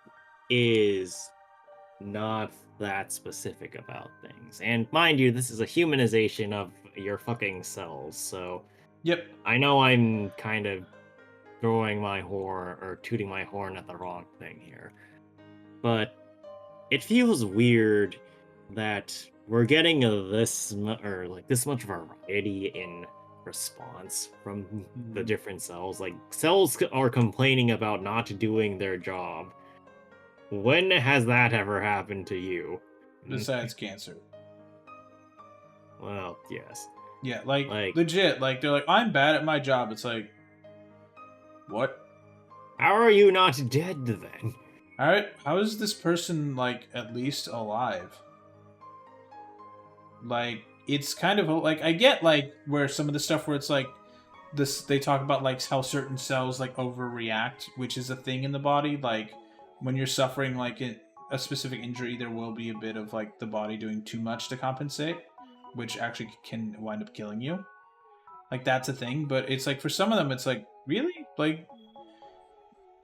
[SPEAKER 2] is not that specific about things. And mind you, this is a humanization of your fucking cells, so
[SPEAKER 1] Yep.
[SPEAKER 2] I know I'm kind of throwing my horn or tooting my horn at the wrong thing here. But it feels weird that we're getting this much variety in response from the different cells. Like, cells are complaining about not doing their job. When has that ever happened to you?
[SPEAKER 1] Besides cancer.
[SPEAKER 2] Well, yes.
[SPEAKER 1] Yeah, like legit. Like, they're like, I'm bad at my job. It's like, what?
[SPEAKER 2] How are you not dead then?
[SPEAKER 1] How is this person, like, at least alive? Like, it's kind of like, I get like where some of the stuff where it's like this, they talk about like how certain cells like overreact, which is a thing in the body. Like, when you're suffering like a specific injury, there will be a bit of like the body doing too much to compensate, which actually can wind up killing you. Like, that's a thing. But it's like for some of them, it's like, really? Like,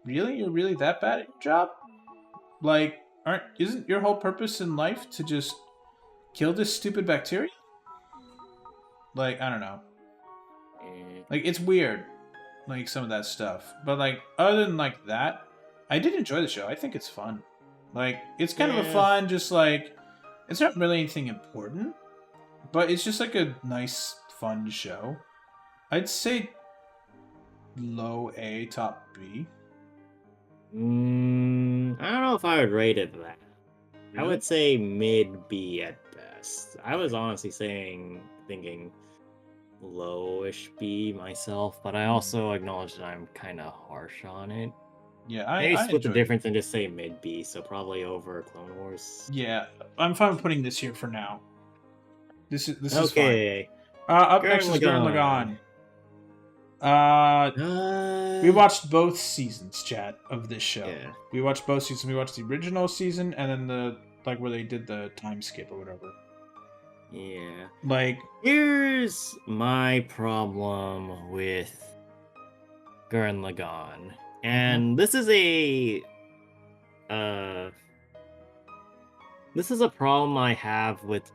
[SPEAKER 1] really? You're really that bad at your job? Like, isn't your whole purpose in life to just kill this stupid bacteria? Like, I don't know. Like, it's weird. Like, some of that stuff. But, like, other than, like, that, I did enjoy the show. I think it's fun. Like, it's kind of a fun, just, like, it's not really anything important, but it's just, like, a nice, fun show. I'd say low A, top B.
[SPEAKER 2] I don't know if I would rate it that. Really? I would say mid B at best. I was honestly thinking lowish B myself, but I also acknowledge that I'm kind of harsh on it.
[SPEAKER 1] Yeah,
[SPEAKER 2] I split the difference and just say mid B, so probably over Clone Wars.
[SPEAKER 1] Yeah, I'm fine with putting this here for now. This is
[SPEAKER 2] okay.
[SPEAKER 1] Fine. Up next is Gurren Lagann. We watched both seasons, chat, of this show.
[SPEAKER 2] Yeah.
[SPEAKER 1] We watched both seasons. We watched the original season and then the like where they did the time skip or whatever.
[SPEAKER 2] Yeah.
[SPEAKER 1] Like,
[SPEAKER 2] here's my problem with Gurren Lagann. And this is a problem I have with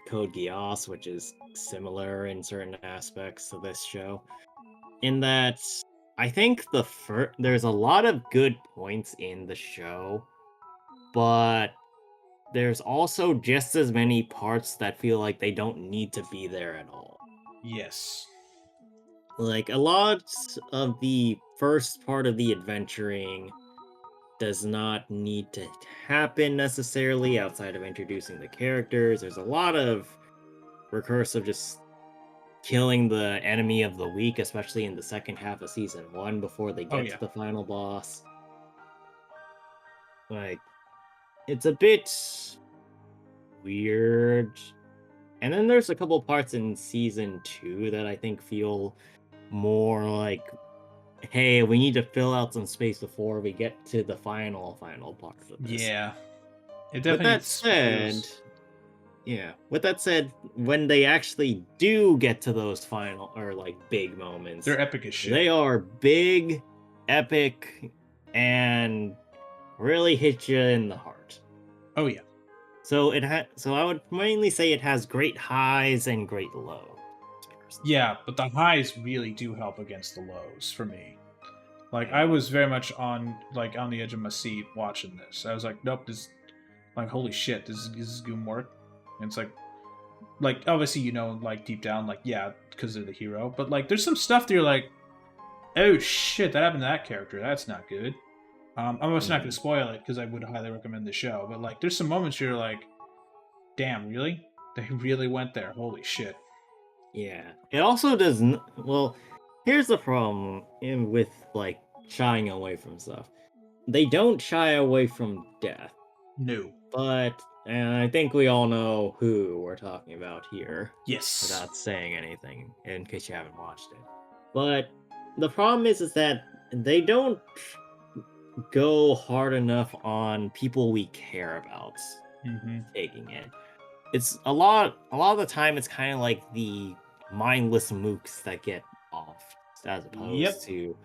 [SPEAKER 2] Code Geass, which is similar in certain aspects of this show. In that, I think there's a lot of good points in the show, but there's also just as many parts that feel like they don't need to be there at all.
[SPEAKER 1] Yes.
[SPEAKER 2] Like, a lot of the first part of the adventuring does not need to happen necessarily outside of introducing the characters. There's a lot of recursive just killing the enemy of the week, especially in the second half of season 1 before they get to the final boss. Like, it's a bit weird. And then there's a couple parts in season 2 that I think feel more like, hey, we need to fill out some space before we get to the final part of this.
[SPEAKER 1] Yeah. It definitely
[SPEAKER 2] with that said, when they actually do get to those final or like big moments,
[SPEAKER 1] they're epic as shit.
[SPEAKER 2] They are big, epic, and really hit you in the heart.
[SPEAKER 1] Oh yeah.
[SPEAKER 2] So I would mainly say it has great highs and great lows.
[SPEAKER 1] Yeah, but the highs really do help against the lows for me. Like, I was very much on the edge of my seat watching this. I was like, nope, this, like, holy shit, this is gonna work. And it's like, like obviously like deep down like yeah because they're the hero, but like there's some stuff that you're like, oh shit, that happened to that character. That's not good. I'm also not going to spoil it because I would highly recommend the show. But like, there's some moments where you're like, damn, really? They really went there. Holy shit.
[SPEAKER 2] Yeah. It also doesn't. Well, here's the problem with like shying away from stuff. They don't shy away from death.
[SPEAKER 1] No.
[SPEAKER 2] But, and I think we all know who we're talking about here.
[SPEAKER 1] Yes.
[SPEAKER 2] Without saying anything, in case you haven't watched it. But the problem is that they don't go hard enough on people we care about taking it. It's a lot of the time it's kind of like the mindless mooks that get off as opposed to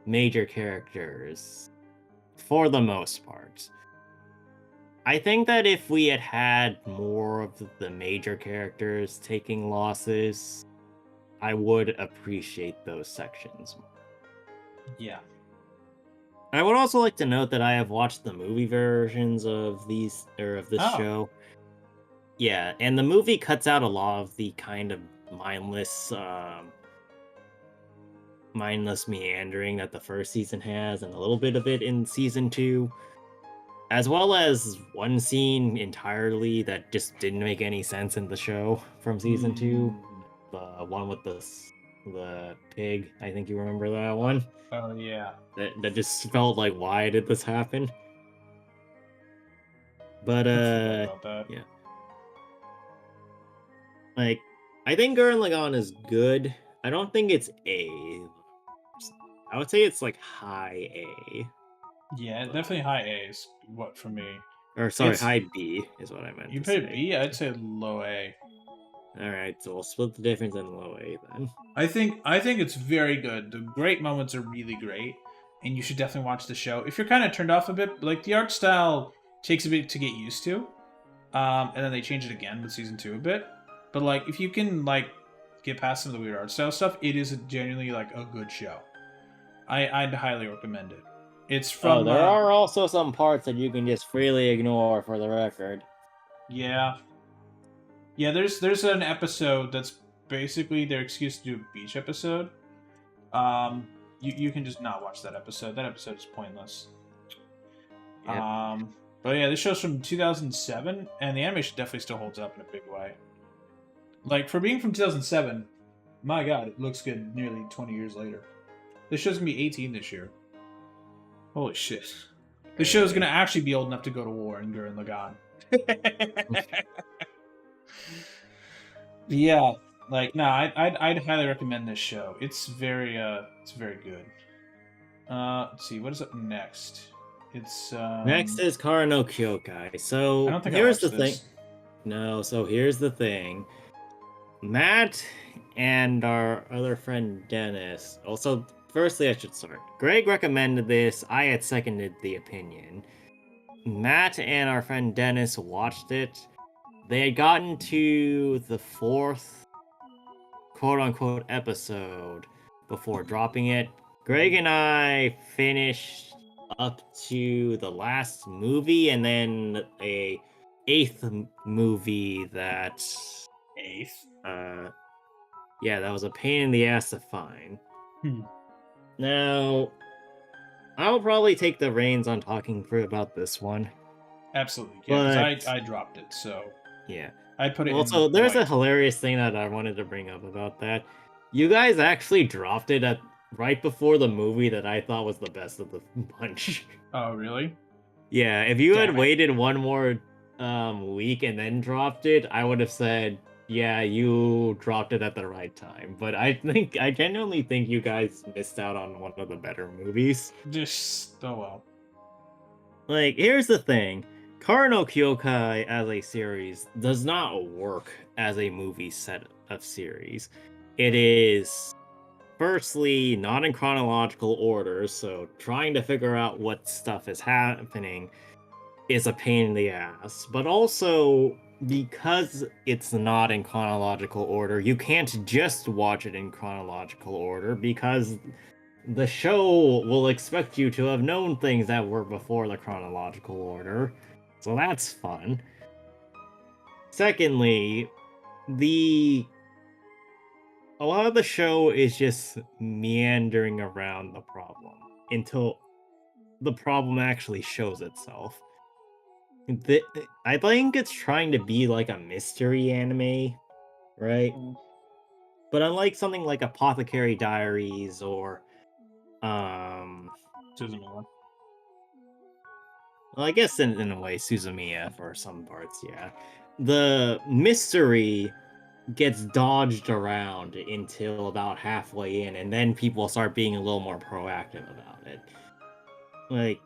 [SPEAKER 2] major characters for the most part. I think that if we had more of the major characters taking losses, I would appreciate those sections more.
[SPEAKER 1] Yeah.
[SPEAKER 2] I would also like to note that I have watched the movie versions of this show. Yeah, and the movie cuts out a lot of the kind of mindless meandering that the first season has, and a little bit of it in season 2, as well as one scene entirely that just didn't make any sense in the show from season 2. The one with the pig. I think you remember that one.
[SPEAKER 1] Oh yeah.
[SPEAKER 2] That just felt like, why did this happen? But yeah. Like, I think Gurren Lagann is good. I don't think it's A. I would say it's like high A.
[SPEAKER 1] Yeah, definitely high A is what for me.
[SPEAKER 2] Or sorry, high B is what I meant.
[SPEAKER 1] You put B? I'd say low A.
[SPEAKER 2] Alright, so we'll split the difference in low A then.
[SPEAKER 1] I think it's very good. The great moments are really great, and you should definitely watch the show. If you're kind of turned off a bit, like the art style takes a bit to get used to, and then they change it again with season 2 a bit. But like, if you can like get past some of the weird art style stuff, it is genuinely like a good show. I'd highly recommend it. It's from.
[SPEAKER 2] There are also some parts that you can just freely ignore, for the record.
[SPEAKER 1] Yeah. Yeah, there's an episode that's basically their excuse to do a beach episode. You can just not watch that episode. That episode is pointless. Yep. But yeah, this show's from 2007, and the animation definitely still holds up in a big way. Like, for being from 2007, my god, it looks good nearly 20 years later. This show's gonna be 18 this year. Holy shit. This show's gonna actually be old enough to go to war in Gurren Lagann. Yeah, like, no, I'd highly recommend this show. It's very good. Let's see, what is up next? It's
[SPEAKER 2] next is Kara no Kyokai. So
[SPEAKER 1] I don't think
[SPEAKER 2] here's the thing. No, so here's the thing. Matt and our other friend Dennis. Also, firstly, I should start. Greg recommended this. I had seconded the opinion. Matt and our friend Dennis watched it. They had gotten to the 4th quote-unquote episode before dropping it. Greg and I finished up to the last movie, and then a 8th movie that...
[SPEAKER 1] 8th?
[SPEAKER 2] Yeah, that was a pain in the ass to find. Now, I'll probably take the reins on talking about this one.
[SPEAKER 1] Absolutely, yeah, because I dropped it, so...
[SPEAKER 2] Yeah.
[SPEAKER 1] I put it
[SPEAKER 2] also, there's a hilarious thing that I wanted to bring up about that. You guys actually dropped it right before the movie that I thought was the best of the bunch.
[SPEAKER 1] Oh, really?
[SPEAKER 2] Yeah, if you had waited one more week and then dropped it, I would have said, yeah, you dropped it at the right time. But I genuinely think you guys missed out on one of the better movies.
[SPEAKER 1] Just, oh well.
[SPEAKER 2] Like, here's the thing. Kara no Kyokai as a series does not work as a movie set of series. It is, firstly, not in chronological order, so trying to figure out what stuff is happening is a pain in the ass. But also, because it's not in chronological order, you can't just watch it in chronological order, because the show will expect you to have known things that were before the chronological order. So that's fun. Secondly, a lot of the show is just meandering around the problem until the problem actually shows itself. I think it's trying to be like a mystery anime, right? But unlike something like Apothecary Diaries or
[SPEAKER 1] Suzumiya.
[SPEAKER 2] Well, I guess in a way Suzumiya for some parts, yeah. The mystery gets dodged around until about halfway in, and then people start being a little more proactive about it. Like,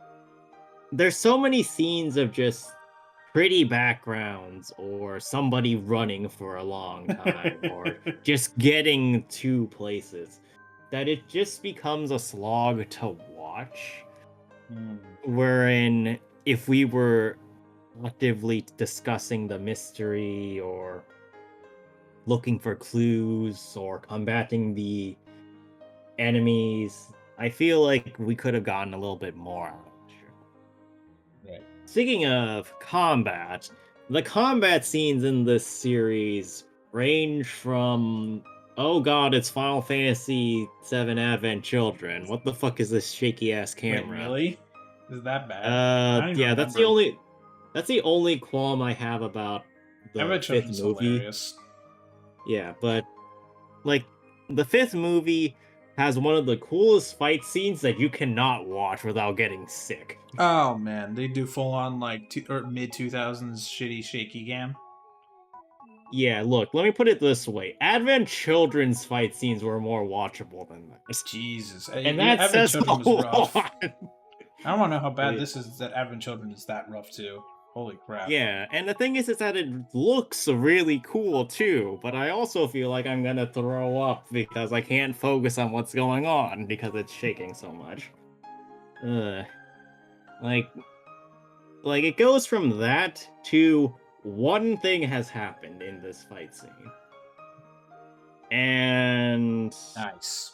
[SPEAKER 2] there's so many scenes of just pretty backgrounds or somebody running for a long time or just getting to places that it just becomes a slog to watch. Wherein if we were actively discussing the mystery or looking for clues or combating the enemies, I feel like we could have gotten a little bit more out of it.
[SPEAKER 1] Right.
[SPEAKER 2] Speaking of combat, the combat scenes in this series range from oh god, it's Final Fantasy VII Advent Children. What the fuck is this shaky ass camera?
[SPEAKER 1] Wait, really? Is that bad?
[SPEAKER 2] Yeah, that's the only qualm I have about the fifth movie.
[SPEAKER 1] Hilarious.
[SPEAKER 2] Yeah, but like the fifth movie has one of the coolest fight scenes that you cannot watch without getting sick.
[SPEAKER 1] Oh man, they do full on like mid 2000s shitty shaky cam.
[SPEAKER 2] Yeah, look, let me put it this way. Advent Children's fight scenes were more watchable than this.
[SPEAKER 1] Jesus.
[SPEAKER 2] And that says a lot.
[SPEAKER 1] I don't want to know how bad this is that Advent Children is that rough too. Holy crap.
[SPEAKER 2] Yeah, and the thing is that it looks really cool too, but I also feel like I'm gonna throw up because I can't focus on what's going on because it's shaking so much. Like it goes from that to one thing has happened in this fight scene. And
[SPEAKER 1] nice.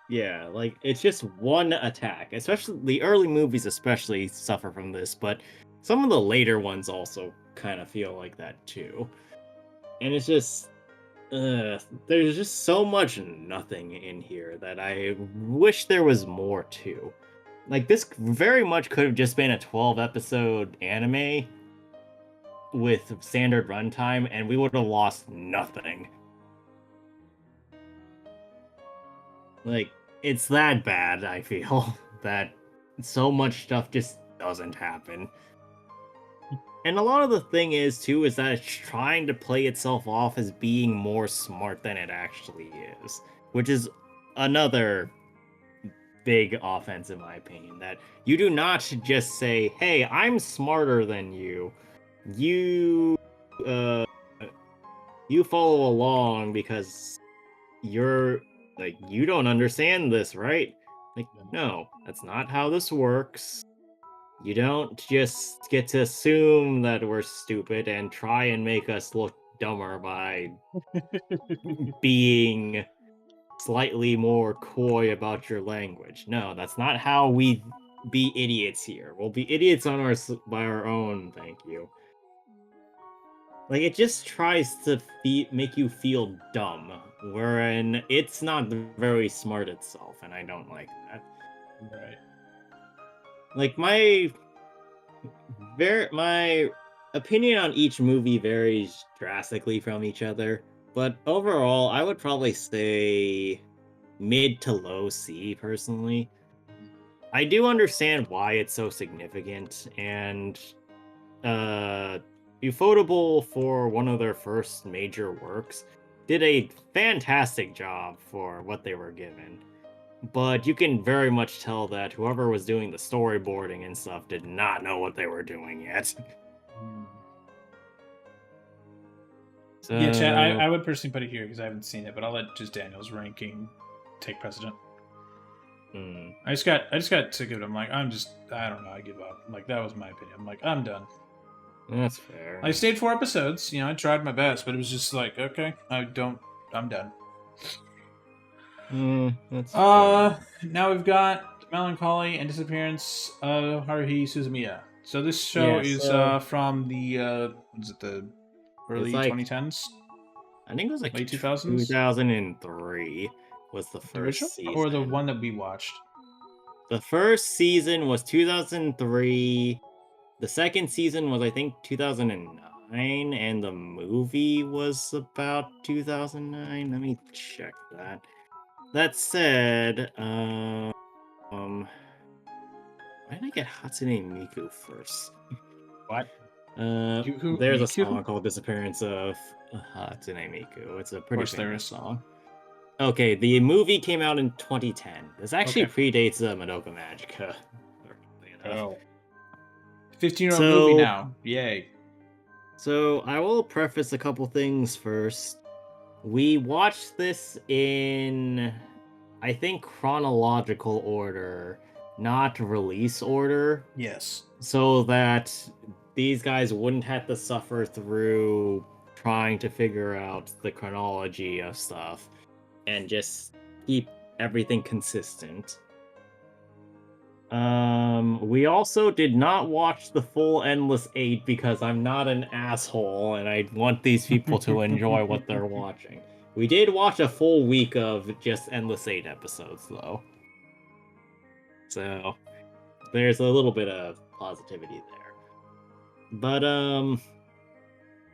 [SPEAKER 2] Yeah, like it's just one attack. Especially the early movies especially suffer from this, but some of the later ones also kind of feel like that too. And it's just there's just so much nothing in here that I wish there was more to. Like this very much could have just been a 12-episode anime with standard runtime and we would have lost nothing. Like, it's that bad, I feel, that so much stuff just doesn't happen. And a lot of the thing is, too, is that it's trying to play itself off as being more smart than it actually is. Which is another big offense, in my opinion. That you do not just say, hey, I'm smarter than you. You follow along because you're... like, you don't understand this, right? Like, no, that's not how this works. You don't just get to assume that we're stupid and try and make us look dumber by being slightly more coy about your language. No, that's not how we be idiots here. We'll be idiots on by our own, thank you. Like, it just tries to make you feel dumb, wherein it's not very smart itself, and I don't like that.
[SPEAKER 1] Right.
[SPEAKER 2] Like, my opinion on each movie varies drastically from each other, but overall, I would probably say mid to low C, personally. I do understand why it's so significant, and, Ufotable, for one of their first major works, did a fantastic job for what they were given. But you can very much tell that whoever was doing the storyboarding and stuff did not know what they were doing yet.
[SPEAKER 1] So... yeah, chat, I would personally put it here because I haven't seen it, but I'll let just Daniel's ranking take precedent. I just got sick of it. I'm like, I don't know, I give up. Like, that was my opinion. I'm like, I'm done.
[SPEAKER 2] That's fair.
[SPEAKER 1] I stayed 4 episodes. You know, I tried my best, but it was just like, okay, I'm done.
[SPEAKER 2] That's
[SPEAKER 1] now we've got Melancholy and Disappearance of Haruhi Suzumiya. So this show is from the early 2010s.
[SPEAKER 2] I think it was like
[SPEAKER 1] late
[SPEAKER 2] 2000s. 2003 was the first season,
[SPEAKER 1] or the one that we watched.
[SPEAKER 2] The first season was 2003. The second season was, I think, 2009, and the movie was about 2009. Let me check that. That said, why did I get Hatsune Miku first?
[SPEAKER 1] What?
[SPEAKER 2] There's a song called "Disappearance of Hatsune Miku." It's a pretty famous song. Okay, the movie came out in 2010. This actually predates Madoka Magica.
[SPEAKER 1] Oh. 15-year-old movie now. Yay.
[SPEAKER 2] So I will preface a couple things first. We watched this in, I think, chronological order, not release order.
[SPEAKER 1] Yes.
[SPEAKER 2] So that these guys wouldn't have to suffer through trying to figure out the chronology of stuff and just keep everything consistent. We also did not watch the full Endless 8 because I'm not an asshole and I want these people to enjoy what they're watching. We did watch a full week of just Endless 8 episodes, though. So, there's a little bit of positivity there. But,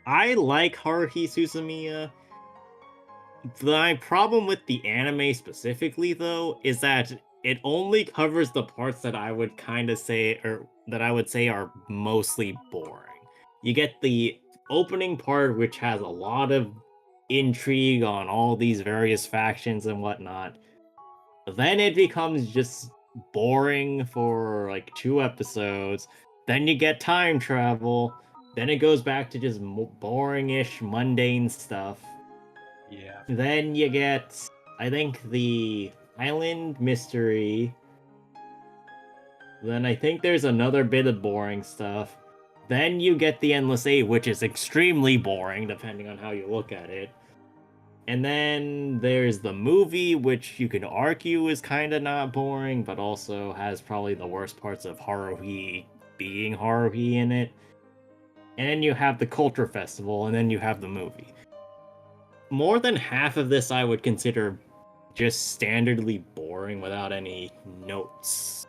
[SPEAKER 2] I like Haruhi Suzumiya. My problem with the anime specifically, though, is that it only covers the parts that I would kind of say, or that I would say are mostly boring. You get the opening part, which has a lot of intrigue on all these various factions and whatnot. Then it becomes just boring for like 2 episodes. Then you get time travel. Then it goes back to just boring-ish, mundane stuff.
[SPEAKER 1] Yeah.
[SPEAKER 2] Then you get, I think, the Island Mystery. Then I think there's another bit of boring stuff. Then you get the Endless 8, which is extremely boring, depending on how you look at it. And then there's the movie, which you could argue is kind of not boring, but also has probably the worst parts of Haruhi being Haruhi in it. And then you have the Culture Festival, and then you have the movie. More than half of this I would consider just standardly boring without any notes,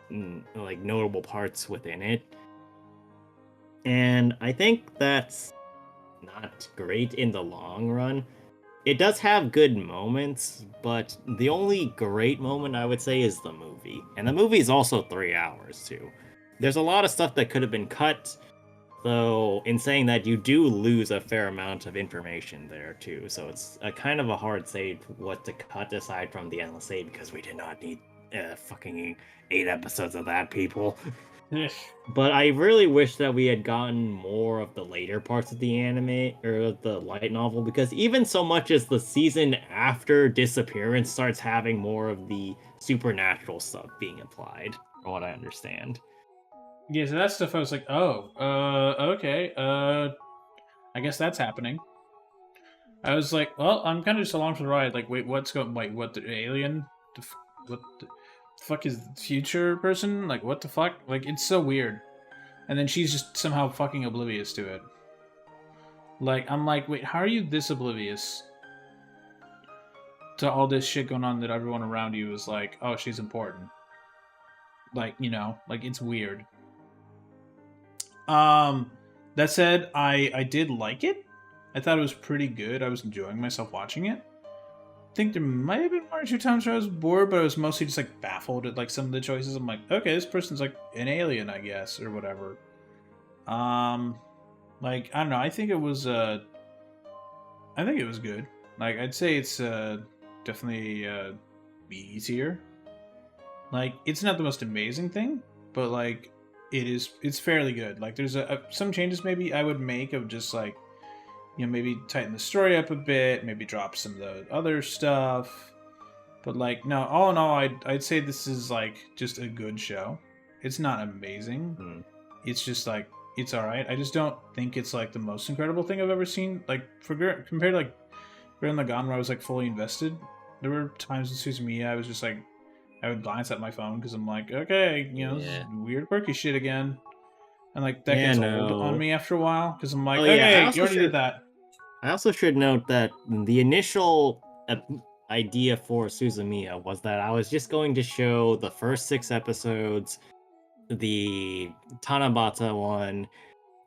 [SPEAKER 2] like notable parts within it. And I think that's not great in the long run. It does have good moments, but the only great moment I would say is the movie. And the movie is also 3 hours too. There's a lot of stuff that could have been cut, though in saying that you do lose a fair amount of information there too. So it's a kind of a hard say what to cut aside from the Endless 8 because we did not need fucking 8 episodes of that, people. But I really wish that we had gotten more of the later parts of the anime or the light novel, because even so much as the season after Disappearance starts having more of the supernatural stuff being applied, from what I understand.
[SPEAKER 1] Yeah, so that stuff I was like, okay, I guess that's happening. I was like, well, I'm kind of just along for the ride. Like, wait, what's going? Wait, what? The alien? What the fuck is the future person? Like, what the fuck? Like, it's so weird. And then she's just somehow fucking oblivious to it. Like, I'm like, wait, how are you this oblivious to all this shit going on that everyone around you is like, oh, she's important? Like, you know, like, it's weird. That said, I did like it. I thought it was pretty good. I was enjoying myself watching it. I think there might have been 1 or 2 times where I was bored, but I was mostly just like baffled at like some of the choices. I'm like, okay, this person's like an alien, I guess, or whatever. Like, I don't know. I think it was good. Like, I'd say it's definitely B tier. Like, it's not the most amazing thing, but like it's fairly good. Like, there's some changes maybe I would make of just like, you know, maybe tighten the story up a bit, maybe drop some of the other stuff. But like, no, all in all, I'd say this is like just a good show. It's not amazing. It's just like, it's all right. I just don't think it's like the most incredible thing I've ever seen. Like, compared to like Gurren Lagann, where I was like fully invested, there were times in Suzumiya I was just like, I would glance at my phone because I'm like, okay, you know, this is weird quirky shit again. And like that gets old on me after a while because I'm like, okay, you already did that.
[SPEAKER 2] I also should note that the initial idea for Suzumiya was that I was just going to show the first 6 episodes, the Tanabata one,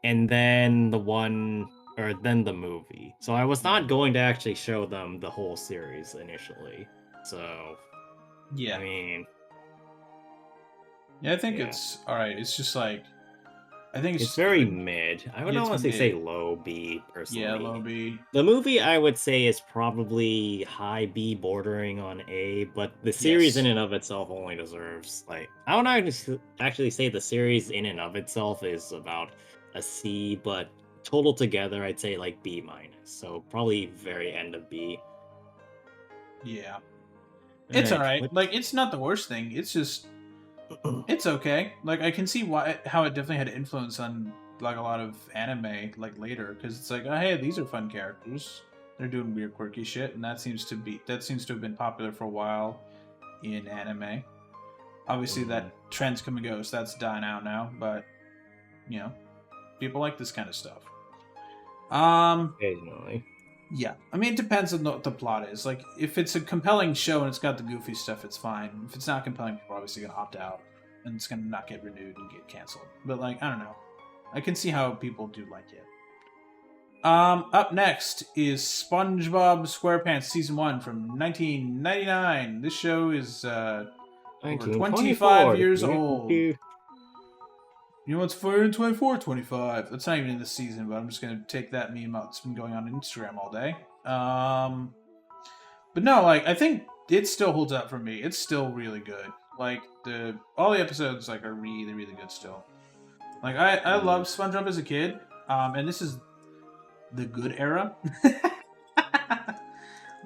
[SPEAKER 2] and then then the movie. So I was not going to actually show them the whole series initially. So,
[SPEAKER 1] yeah,
[SPEAKER 2] I mean,
[SPEAKER 1] yeah, I think it's all right. It's just like, I think
[SPEAKER 2] it's very mid. I would honestly say low B personally.
[SPEAKER 1] Yeah, low B.
[SPEAKER 2] The movie I would say is probably high B, bordering on A, but the series in and of itself only deserves like, I would actually say the series in and of itself is about a C, but total together I'd say like B minus. So probably very end of B.
[SPEAKER 1] Yeah. It's all right. Like, it's not the worst thing. It's just, it's okay. Like, I can see how it definitely had influence on like a lot of anime like later, because it's like, oh hey, these are fun characters. They're doing weird, quirky shit, and that seems to have been popular for a while in anime. Obviously, that trend's come and goes. That's dying out now, but you know, people like this kind of stuff.
[SPEAKER 2] Occasionally.
[SPEAKER 1] Yeah, I mean, it depends on what the plot is. Like, if it's a compelling show and it's got the goofy stuff, it's fine. If it's not compelling, people are obviously gonna opt out, and it's gonna not get renewed and get canceled. But like, I don't know. I can see how people do like it. Up next is SpongeBob SquarePants Season 1 from 1999. This show is over 25 years old. You know what's funny in 24? 25. That's not even in this season, but I'm just going to take that meme out. It's been going on Instagram all day. But no, like, I think it still holds up for me. It's still really good. Like, all the episodes like are really, really good still. Like, I loved SpongeBob as a kid, and this is the good era.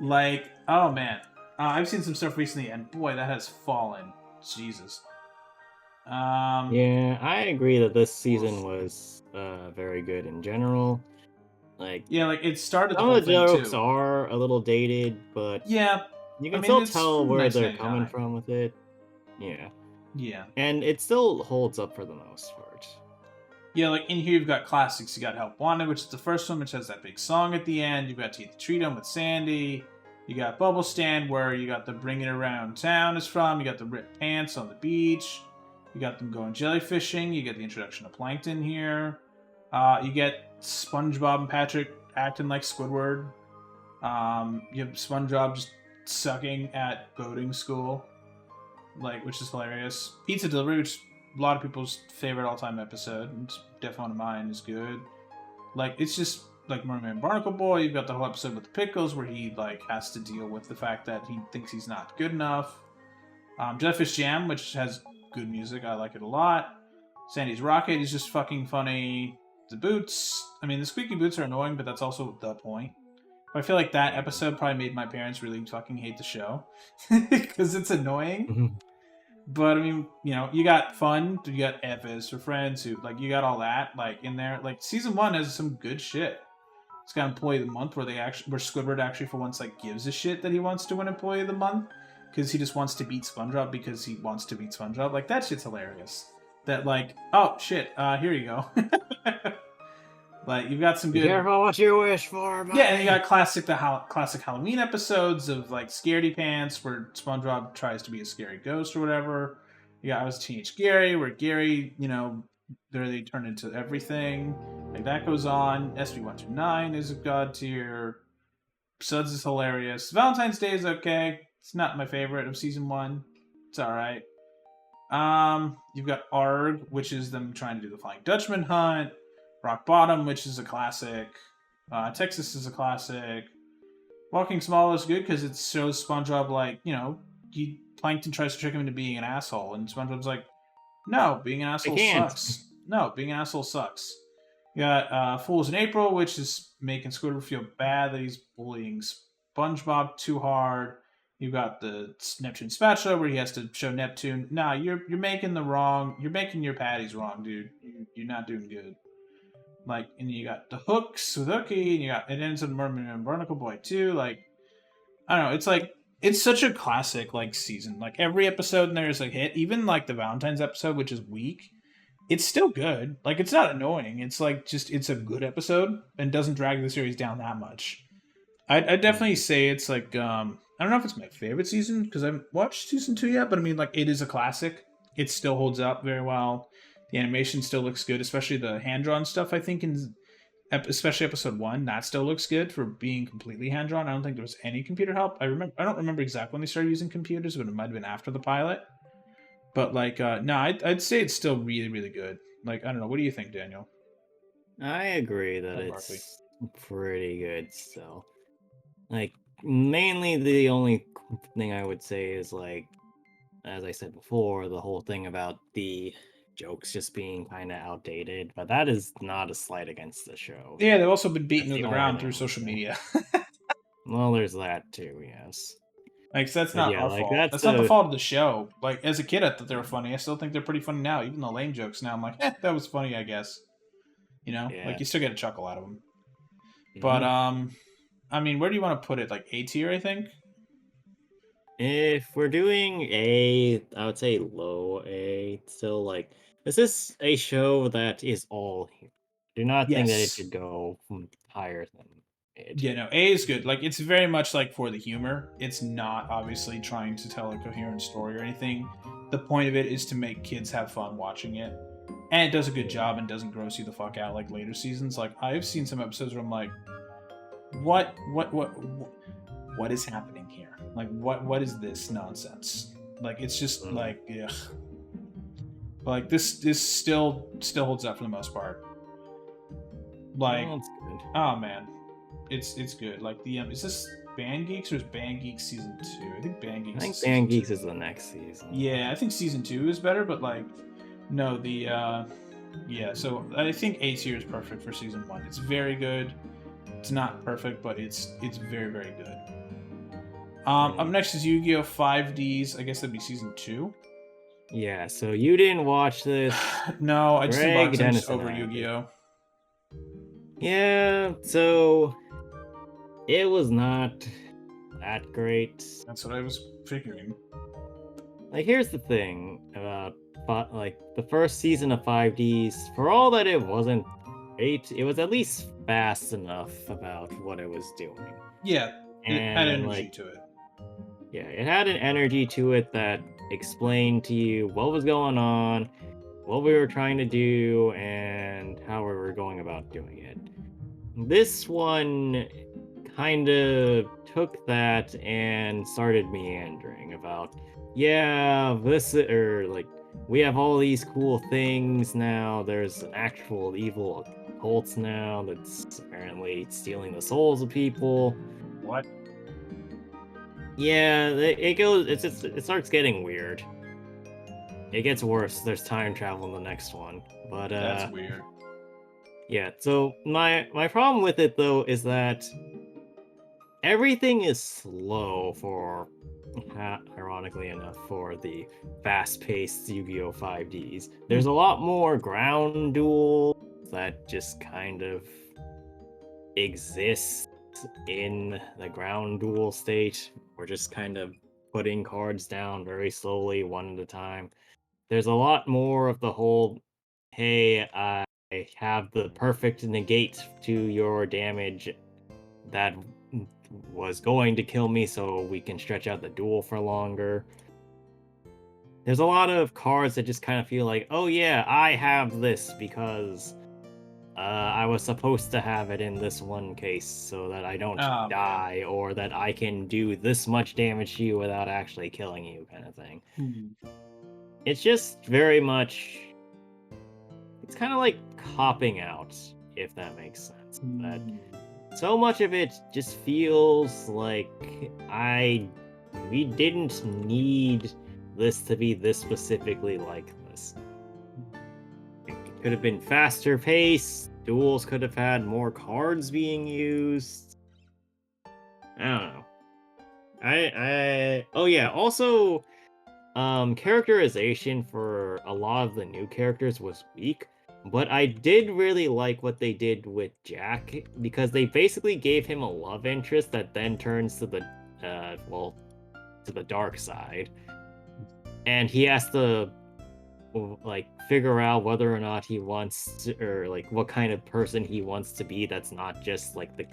[SPEAKER 1] Like, oh man, I've seen some stuff recently, and boy, that has fallen. Jesus.
[SPEAKER 2] Yeah, I agree that this season was very good in general. Like,
[SPEAKER 1] yeah, like it started.
[SPEAKER 2] Some of the jokes are a little dated, but
[SPEAKER 1] yeah,
[SPEAKER 2] you can still tell where they're coming from with it. Yeah.
[SPEAKER 1] Yeah.
[SPEAKER 2] And it still holds up for the most part.
[SPEAKER 1] Yeah, like in here you've got classics. You got Help Wanted, which is the first one, which has that big song at the end. You've got Teeth Treat 'em with Sandy. You got Bubble Stand, where you got the Bring It Around Town is from. You got the Ripped Pants on the beach. You got them going jellyfishing. You get the introduction of Plankton here. You get SpongeBob and Patrick acting like Squidward. You have SpongeBob just sucking at boating school, like, which is hilarious. Pizza Delivery, which is a lot of people's favorite all-time episode. It's definitely one of mine. Is good. Like, it's just like Merman Barnacle Boy. You've got the whole episode with the pickles, where he like has to deal with the fact that he thinks he's not good enough. Jellyfish Jam, which has good music. I like it a lot. Sandy's Rocket is just fucking funny. The boots. I mean, the squeaky boots are annoying, but that's also the point. But I feel like that episode probably made my parents really fucking hate the show because it's annoying.
[SPEAKER 2] Mm-hmm.
[SPEAKER 1] But I mean, you know, you got fun. You got F's for friends who like, you got all that like in there. Like season 1 has some good shit. It's got Employee of the Month where Squidward actually for once like gives a shit that he wants to win Employee of the Month because he just wants to beat SpongeBob because he wants to beat SpongeBob. Like that shit's hilarious. That like, oh shit, here you go. Like you've got some good.
[SPEAKER 2] Be careful what you wish for. Buddy.
[SPEAKER 1] Yeah, and you got classic Halloween episodes of like Scaredy Pants where SpongeBob tries to be a scary ghost or whatever. You got I Was Teenage Gary where Gary, you know, they turn into everything. Like that goes on. SB129 is a god tier. Suds is hilarious. Valentine's Day is okay. It's not my favorite of season 1. It's all right. You've got Arg, which is them trying to do the Flying Dutchman hunt. Rock Bottom, which is a classic. Texas is a classic. Walking Small is good because it shows SpongeBob like, you know, Plankton tries to trick him into being an asshole, and SpongeBob's like, no, being an asshole sucks. No, being an asshole sucks. You got Fools in April, which is making Squidward feel bad that he's bullying SpongeBob too hard. You got the Neptune Spatula where he has to show Neptune, nah, you're making your patties wrong, dude. You're not doing good. Like, and you got the hooks with Hooky, and it ends with Merman and Barnacle Boy too. Like, I don't know. It's like it's such a classic like season. Like every episode in there is a hit. Even like the Valentine's episode, which is weak, it's still good. Like, it's not annoying. It's like just it's a good episode and doesn't drag the series down that much. I'd definitely say it's like I don't know if it's my favorite season because I haven't watched season 2 yet, but I mean like it is a classic. It still holds up very well. The animation still looks good, especially the hand drawn stuff. I think in especially episode 1, that still looks good for being completely hand drawn. I don't think there was any computer help. I don't remember exactly when they started using computers, but it might have been after the pilot. But like, no, I'd say it's still really, really good. Like, I don't know. What do you think, Daniel?
[SPEAKER 2] I agree that it's pretty good still. Like, mainly the only thing I would say is, like, as I said before, the whole thing about the jokes just being kind of outdated, but that is not a slight against the show.
[SPEAKER 1] Yeah, they've also been beaten to the ground through social media.
[SPEAKER 2] Well, there's that too, yes.
[SPEAKER 1] Like, so that's not our fault. That's not the fault of the show. Like, as a kid, I thought they were funny. I still think they're pretty funny now. Even the lame jokes now, I'm like, that was funny, I guess. You know?
[SPEAKER 2] Yeah.
[SPEAKER 1] Like, you still get a chuckle out of them. Mm-hmm. But, I mean, where do you want to put it? Like, A tier, I think?
[SPEAKER 2] If we're doing A, I would say low A. Still, like, this is a show that is all here. Do not think that it should go higher than it.
[SPEAKER 1] Yeah, no, A is good. Like, it's very much like for the humor. It's not obviously trying to tell a coherent story or anything. The point of it is to make kids have fun watching it. And it does a good job and doesn't gross you the fuck out like later seasons. Like, I've seen some episodes where I'm like, what is happening here? Like, what is this nonsense? Like, it's just like, ugh. But like, this still holds up for the most part. Like, oh man, it's good. Like, the is this Band Geeks or is Band Geeks season 2? I think Band Geeks.
[SPEAKER 2] I think Band Geeks is the next season.
[SPEAKER 1] Yeah, I think season 2 is better, but like, no, the yeah. So I think A tier is perfect for season 1. It's very good. It's not perfect, but it's very, very good. Up next is Yu-Gi-Oh! 5Ds. I guess that'd be season 2.
[SPEAKER 2] Yeah, so you didn't watch this.
[SPEAKER 1] No, I just didn't watch over Yu-Gi-Oh!
[SPEAKER 2] Yeah, so it was not that great.
[SPEAKER 1] That's what I was figuring.
[SPEAKER 2] Like, here's the thing about like the first season of 5Ds. For all that it wasn't great, it was at least fast enough about what it was doing.
[SPEAKER 1] Yeah, it had energy to it.
[SPEAKER 2] Yeah, it had an energy to it that explained to you what was going on, what we were trying to do, and how we were going about doing it. This one kind of took that and started meandering about, yeah, like, we have all these cool things now. There's an actual evil cult now that's apparently stealing the souls of people.
[SPEAKER 1] What?
[SPEAKER 2] Yeah, it starts getting weird. It gets worse. There's time travel in the next one, but
[SPEAKER 1] that's weird.
[SPEAKER 2] Yeah. So my problem with it though is that everything is slow for, ironically enough, for the fast-paced Yu-Gi-Oh! 5Ds. There's a lot more ground duels that just kind of exist in the ground duel state. We're just kind of putting cards down very slowly, one at a time. There's a lot more of the whole, hey, I have the perfect negate to your damage that was going to kill me, so we can stretch out the duel for longer. There's a lot of cards that just kind of feel like, oh yeah, I have this because I was supposed to have it in this one case so that I don't die, or that I can do this much damage to you without actually killing you, kind of thing. It's just very much, it's kind of like copping out, if that makes sense. That so much of it just feels like we didn't need this to be this specifically like this. It could have been faster paced. Duels could have had more cards being used. I don't know. Oh yeah, also characterization for a lot of the new characters was weak, but I did really like what they did with Jack, because they basically gave him a love interest that then turns to the to the dark side. And he has to like figure out whether or not he wants to, or like what kind of person he wants to be that's not just like the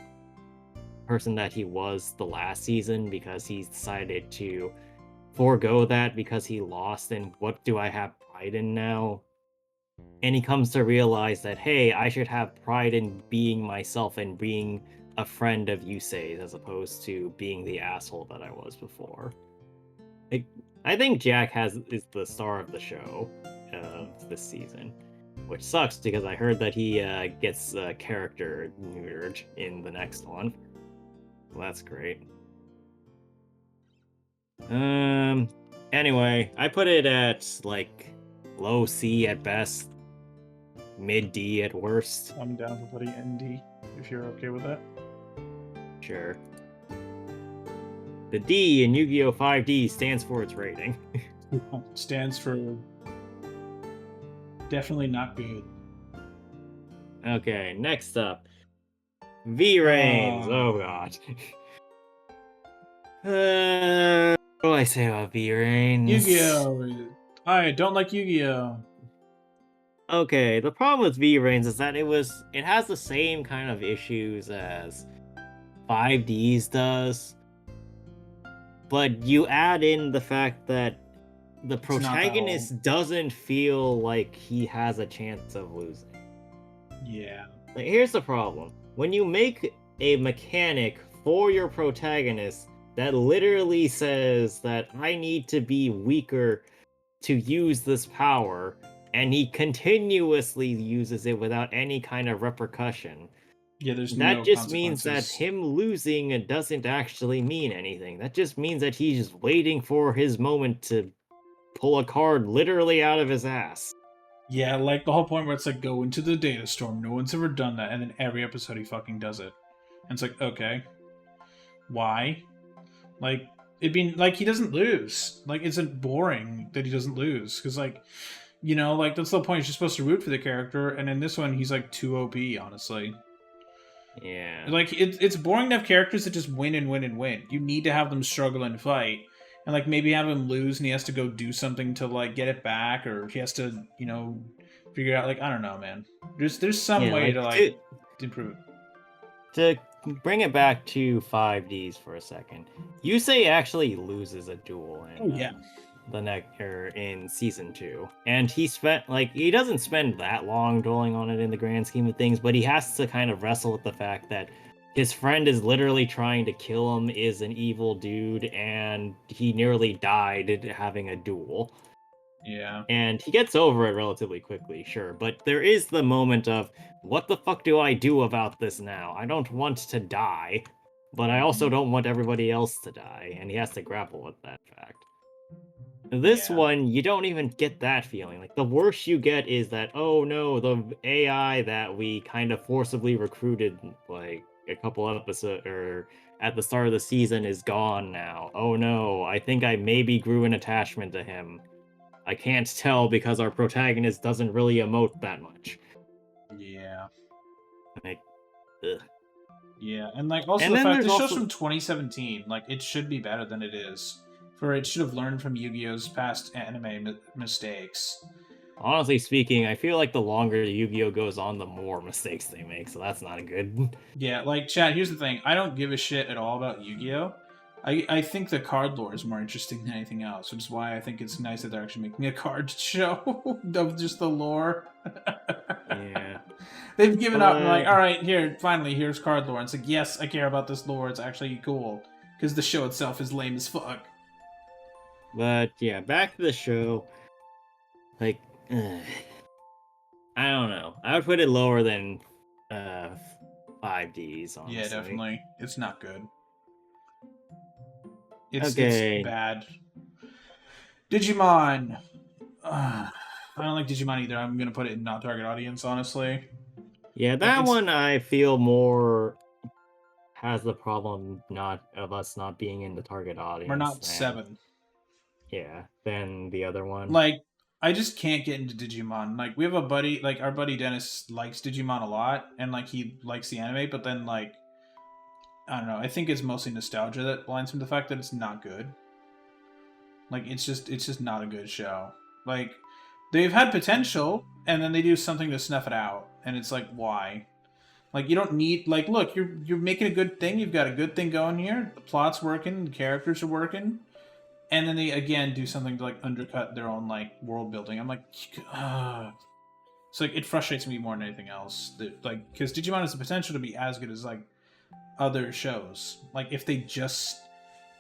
[SPEAKER 2] person that he was the last season, because he's decided to forego that because he lost, and what do I have pride in now? And he comes to realize that, hey, I should have pride in being myself and being a friend of Yusei's as opposed to being the asshole that I was before. I think Jack is the star of the show this season, which sucks because I heard that he gets character neutered in the next one. Well, that's great. Anyway, I put it at like low C at best, mid D at worst.
[SPEAKER 1] I'm down for putting ND if you're okay with that.
[SPEAKER 2] Sure. The D in Yu-Gi-Oh! 5D stands for its rating.
[SPEAKER 1] Stands for definitely not good.
[SPEAKER 2] Okay, next up. V-Rains. Oh god. What do I say about V-Rains?
[SPEAKER 1] Yu-Gi-Oh! I don't like Yu-Gi-Oh!
[SPEAKER 2] Okay, the problem with V-Rains is that it has the same kind of issues as 5Ds does, but you add in the fact that the protagonist doesn't feel like he has a chance of losing.
[SPEAKER 1] Yeah.
[SPEAKER 2] Like, here's the problem. When you make a mechanic for your protagonist that literally says that I need to be weaker to use this power, and he continuously uses it without any kind of repercussion.
[SPEAKER 1] Yeah,
[SPEAKER 2] that just means that him losing doesn't actually mean anything. That just means that he's just waiting for his moment to pull a card literally out of his ass.
[SPEAKER 1] Yeah, like the whole point where it's like, go into the data storm. No one's ever done that, and then every episode he fucking does it. And it's like, okay, why? Like, it'd be like he doesn't lose. Like, it's boring that he doesn't lose because, like, you know, like that's the point. You're supposed to root for the character, and in this one, he's like too OP, honestly.
[SPEAKER 2] Yeah.
[SPEAKER 1] Like, it's boring to have characters that just win and win and win. You need to have them struggle and fight. And, like, maybe have him lose and he has to go do something to, like, get it back. Or he has to, you know, figure out, like, I don't know, man. There's some way to improve
[SPEAKER 2] it. To bring it back to 5Ds for a second, Yusei actually loses a duel in season 2, and he doesn't spend that long dueling on it in the grand scheme of things, but he has to kind of wrestle with the fact that his friend is literally trying to kill him, is an evil dude, and he nearly died having a duel.
[SPEAKER 1] Yeah.
[SPEAKER 2] And he gets over it relatively quickly, sure, but there is the moment of, what the fuck do I do about this now? I don't want to die, but I also don't want everybody else to die, and he has to grapple with that fact. This one, you don't even get that feeling. Like, the worst you get is that, oh no, the AI that we kind of forcibly recruited, like, a couple episodes, or at the start of the season is gone now. Oh no, I think I maybe grew an attachment to him. I can't tell because our protagonist doesn't really emote that much.
[SPEAKER 1] Yeah.
[SPEAKER 2] Like, ugh.
[SPEAKER 1] Yeah, and like also the fact this show's from 2017, like it should be better than it is. For it should have learned from Yu-Gi-Oh's past anime mistakes.
[SPEAKER 2] Honestly speaking, I feel like the longer Yu-Gi-Oh goes on, the more mistakes they make, so that's not good.
[SPEAKER 1] Yeah, like, Chad, here's the thing. I don't give a shit at all about Yu-Gi-Oh! I think the card lore is more interesting than anything else, which is why I think it's nice that they're actually making a card show of just the lore.
[SPEAKER 2] Yeah.
[SPEAKER 1] They've given up and like, alright, finally, here's card lore. And it's like, yes, I care about this lore, it's actually cool. Because the show itself is lame as fuck.
[SPEAKER 2] But, yeah, back to the show. Like, I don't know. I would put it lower than 5Ds, honestly.
[SPEAKER 1] Yeah, definitely. It's not good. It's bad. Digimon. I don't like Digimon either. I'm going to put it in not target audience, honestly.
[SPEAKER 2] Yeah, that one I feel more has the problem of us not being in the target audience.
[SPEAKER 1] We're not 7.
[SPEAKER 2] Yeah, than the other one.
[SPEAKER 1] Like, I just can't get into Digimon. Like, we have a buddy, like, our buddy Dennis likes Digimon a lot, and, like, he likes the anime, but then, like, I don't know, I think it's mostly nostalgia that blinds him to the fact that it's not good. Like, it's just not a good show. Like, They've had potential, and then they do something to snuff it out, and it's like, why? Like, you don't need, like, look, you're making a good thing. You've got a good thing going here. The plot's working. The characters are working. And then they, again, do something to, like, undercut their own, like, world building. I'm like, it's like, it frustrates me more than anything else. Like, because Digimon has the potential to be as good as, like, other shows. Like, if they just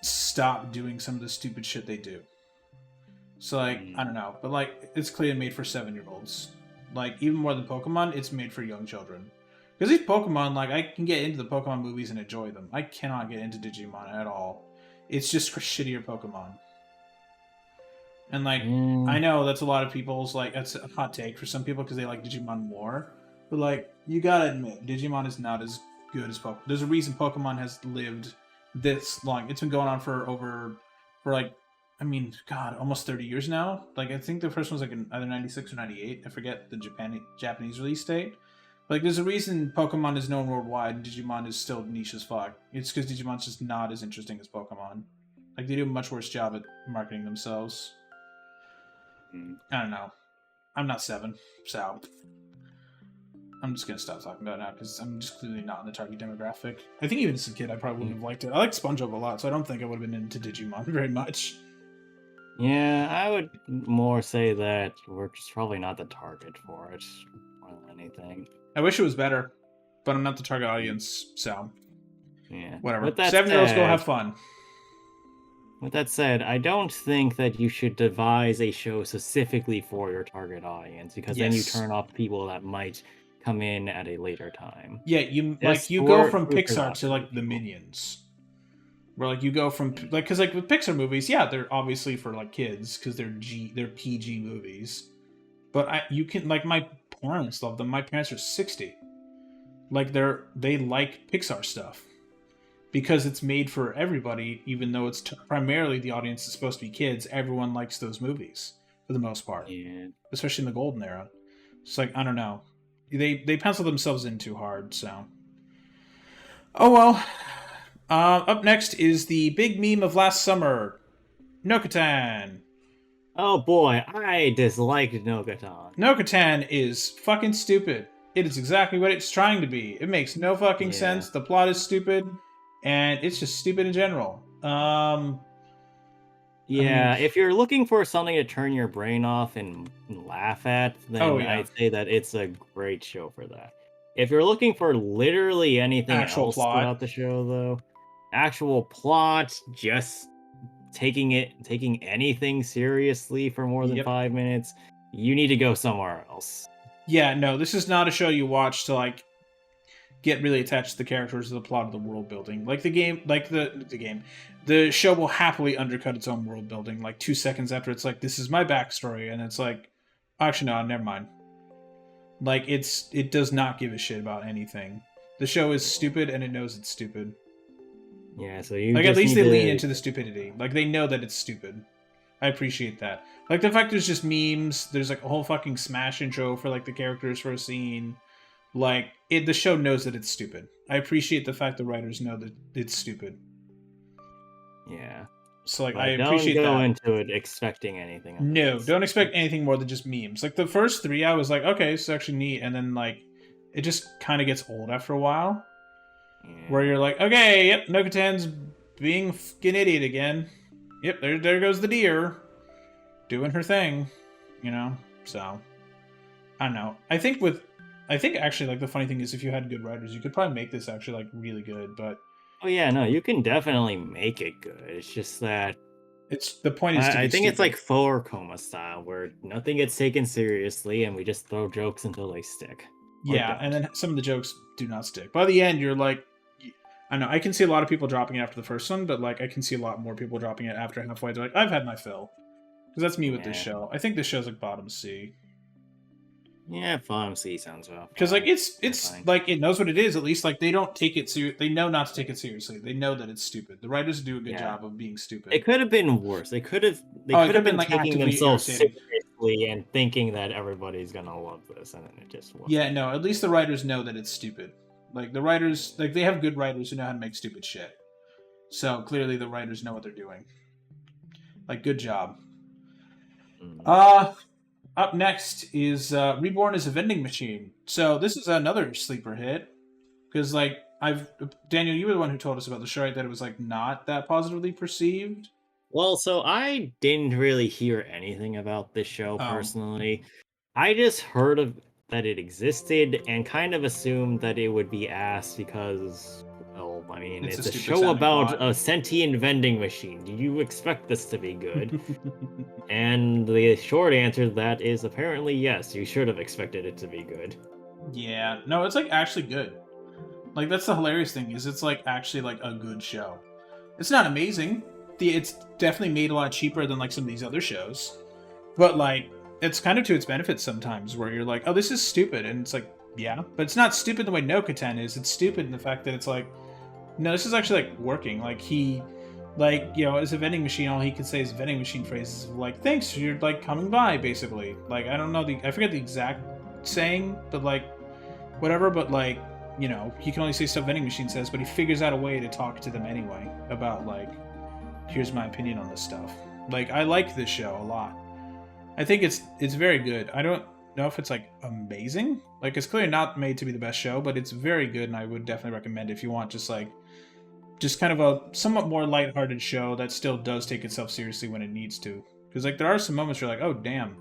[SPEAKER 1] stop doing some of the stupid shit they do. So, like, I don't know. But, like, it's clearly made for 7-year-olds. Like, even more than Pokemon, it's made for young children. Because these Pokemon, like, I can get into the Pokemon movies and enjoy them. I cannot get into Digimon at all. It's just for shittier Pokemon. And, like, I know that's a lot of people's, like, that's a hot take for some people because they like Digimon more. But, like, you gotta admit, Digimon is not as good as Pokemon. There's a reason Pokemon has lived this long. It's been going on for like, I mean, God, almost 30 years now. Like, I think the first one was, like, in either 96 or 98. I forget the Japanese release date. Like, there's a reason Pokemon is known worldwide and Digimon is still niche as fuck. It's because Digimon's just not as interesting as Pokemon. Like, they do a much worse job at marketing themselves. I don't know. I'm not 7, so I'm just gonna stop talking about it now because I'm just clearly not in the target demographic. I think even as a kid, I probably wouldn't have liked it. I like SpongeBob a lot, so I don't think I would have been into Digimon very much.
[SPEAKER 2] Yeah, I would more say that we're just probably not the target for it more than anything.
[SPEAKER 1] I wish it was better, but I'm not the target audience, so
[SPEAKER 2] yeah,
[SPEAKER 1] whatever. 7-year-olds go have fun.
[SPEAKER 2] With that said, I don't think that you should devise a show specifically for your target audience because then you turn off people that might come in at a later time.
[SPEAKER 1] Yeah, you go from Pixar to like the Minions, where like you go from like because like with Pixar movies, yeah, they're obviously for like kids because they're PG movies, but you can like my parents love them. My parents are 60, like they like Pixar stuff. Because it's made for everybody, even though it's primarily the audience is supposed to be kids, everyone likes those movies for the most part.
[SPEAKER 2] Yeah.
[SPEAKER 1] Especially in the golden era. It's like, I don't know. They pencil themselves in too hard, so. Oh well. Up next is the big meme of last summer. Nokatan.
[SPEAKER 2] Oh boy, I disliked Nokatan.
[SPEAKER 1] Nokatan is fucking stupid. It is exactly what it's trying to be. It makes no fucking sense. The plot is stupid. And it's just stupid in general.
[SPEAKER 2] If you're looking for something to turn your brain off and laugh at, then I'd say that it's a great show for that. If you're looking for literally anything else throughout the show, though, actual plot, just taking anything seriously for more than 5 minutes, you need to go somewhere else.
[SPEAKER 1] Yeah, no, this is not a show you watch to like get really attached to the characters, the plot of the world building. Like the game, like the show will happily undercut its own world building. Like 2 seconds after it's like, this is my backstory, and it's like, actually no, never mind. Like it does not give a shit about anything. The show is stupid, and it knows it's stupid.
[SPEAKER 2] Yeah, so you
[SPEAKER 1] like at least they lean into the stupidity. Like they know that it's stupid. I appreciate that. Like the fact there's just memes. There's like a whole fucking Smash intro for like the characters for a scene. Like, the show knows that it's stupid. I appreciate the fact the writers know that it's stupid.
[SPEAKER 2] Yeah.
[SPEAKER 1] So, like, I appreciate that.
[SPEAKER 2] Don't go into it expecting anything.
[SPEAKER 1] No, don't expect anything more than just memes. Like, the first 3, I was like, okay, it's actually neat. And then, like, it just kind of gets old after a while. Yeah. Where you're like, okay, yep, Nokotan's being fucking idiot again. Yep, there goes the deer. Doing her thing. You know? So, I don't know. I think actually, like, the funny thing is if you had good writers, you could probably make this actually, like, really good, but...
[SPEAKER 2] Oh, yeah, no, you can definitely make it good. It's just that...
[SPEAKER 1] The point is to be
[SPEAKER 2] I think
[SPEAKER 1] stupid.
[SPEAKER 2] it's like Four Coma style, where nothing gets taken seriously, and we just throw jokes until they stick.
[SPEAKER 1] Yeah, and then some of the jokes do not stick. By the end, you're like... I know, I can see a lot of people dropping it after the first one, but, like, I can see a lot more people dropping it after halfway. They're like, I've had my fill. Because that's me with this show. I think this show's, like, bottom C.
[SPEAKER 2] Yeah, bottom C sounds well.
[SPEAKER 1] Because like it's like it knows what it is. At least like they don't take it they know not to take it seriously. They know that it's stupid. The writers do a good job of being stupid.
[SPEAKER 2] It could have been worse. They could have been like taking themselves seriously and thinking that everybody's gonna love this, and then it just wasn't.
[SPEAKER 1] Yeah, no. At least the writers know that it's stupid. Like the writers, like they have good writers who know how to make stupid shit. So clearly the writers know what they're doing. Like good job. Up next is Reborn as a Vending Machine. So this is another sleeper hit because like Daniel, you were the one who told us about the show, right? That it was like not that positively perceived.
[SPEAKER 2] Well, so I didn't really hear anything about this show personally. I just heard of that it existed and kind of assumed that it would be ass because, well, I mean, it's a show about a sentient vending machine. Do you expect this to be good? And the short answer to that is apparently yes, you should have expected it to be good.
[SPEAKER 1] Yeah, no, it's like actually good. Like that's the hilarious thing is it's like actually like a good show. It's not amazing. It's definitely made a lot cheaper than like some of these other shows, but like it's kind of to its benefit sometimes where you're like, oh, this is stupid, and it's like, yeah, but it's not stupid the way No-Katan is. It's stupid in the fact that it's like, no, this is actually like working. Like he, like, you know, as a vending machine, all he could say is vending machine phrases like, thanks, you're like coming by, basically. Like I don't know I forget the exact saying, but like whatever, but like, you know, he can only say stuff vending machine says, but he figures out a way to talk to them anyway about like, here's my opinion on this stuff. Like I like this show a lot. I think it's very good. I don't know if it's like amazing. Like it's clearly not made to be the best show, but it's very good, and I would definitely recommend it if you want just kind of a somewhat more lighthearted show that still does take itself seriously when it needs to. Because like there are some moments where you're like, oh damn.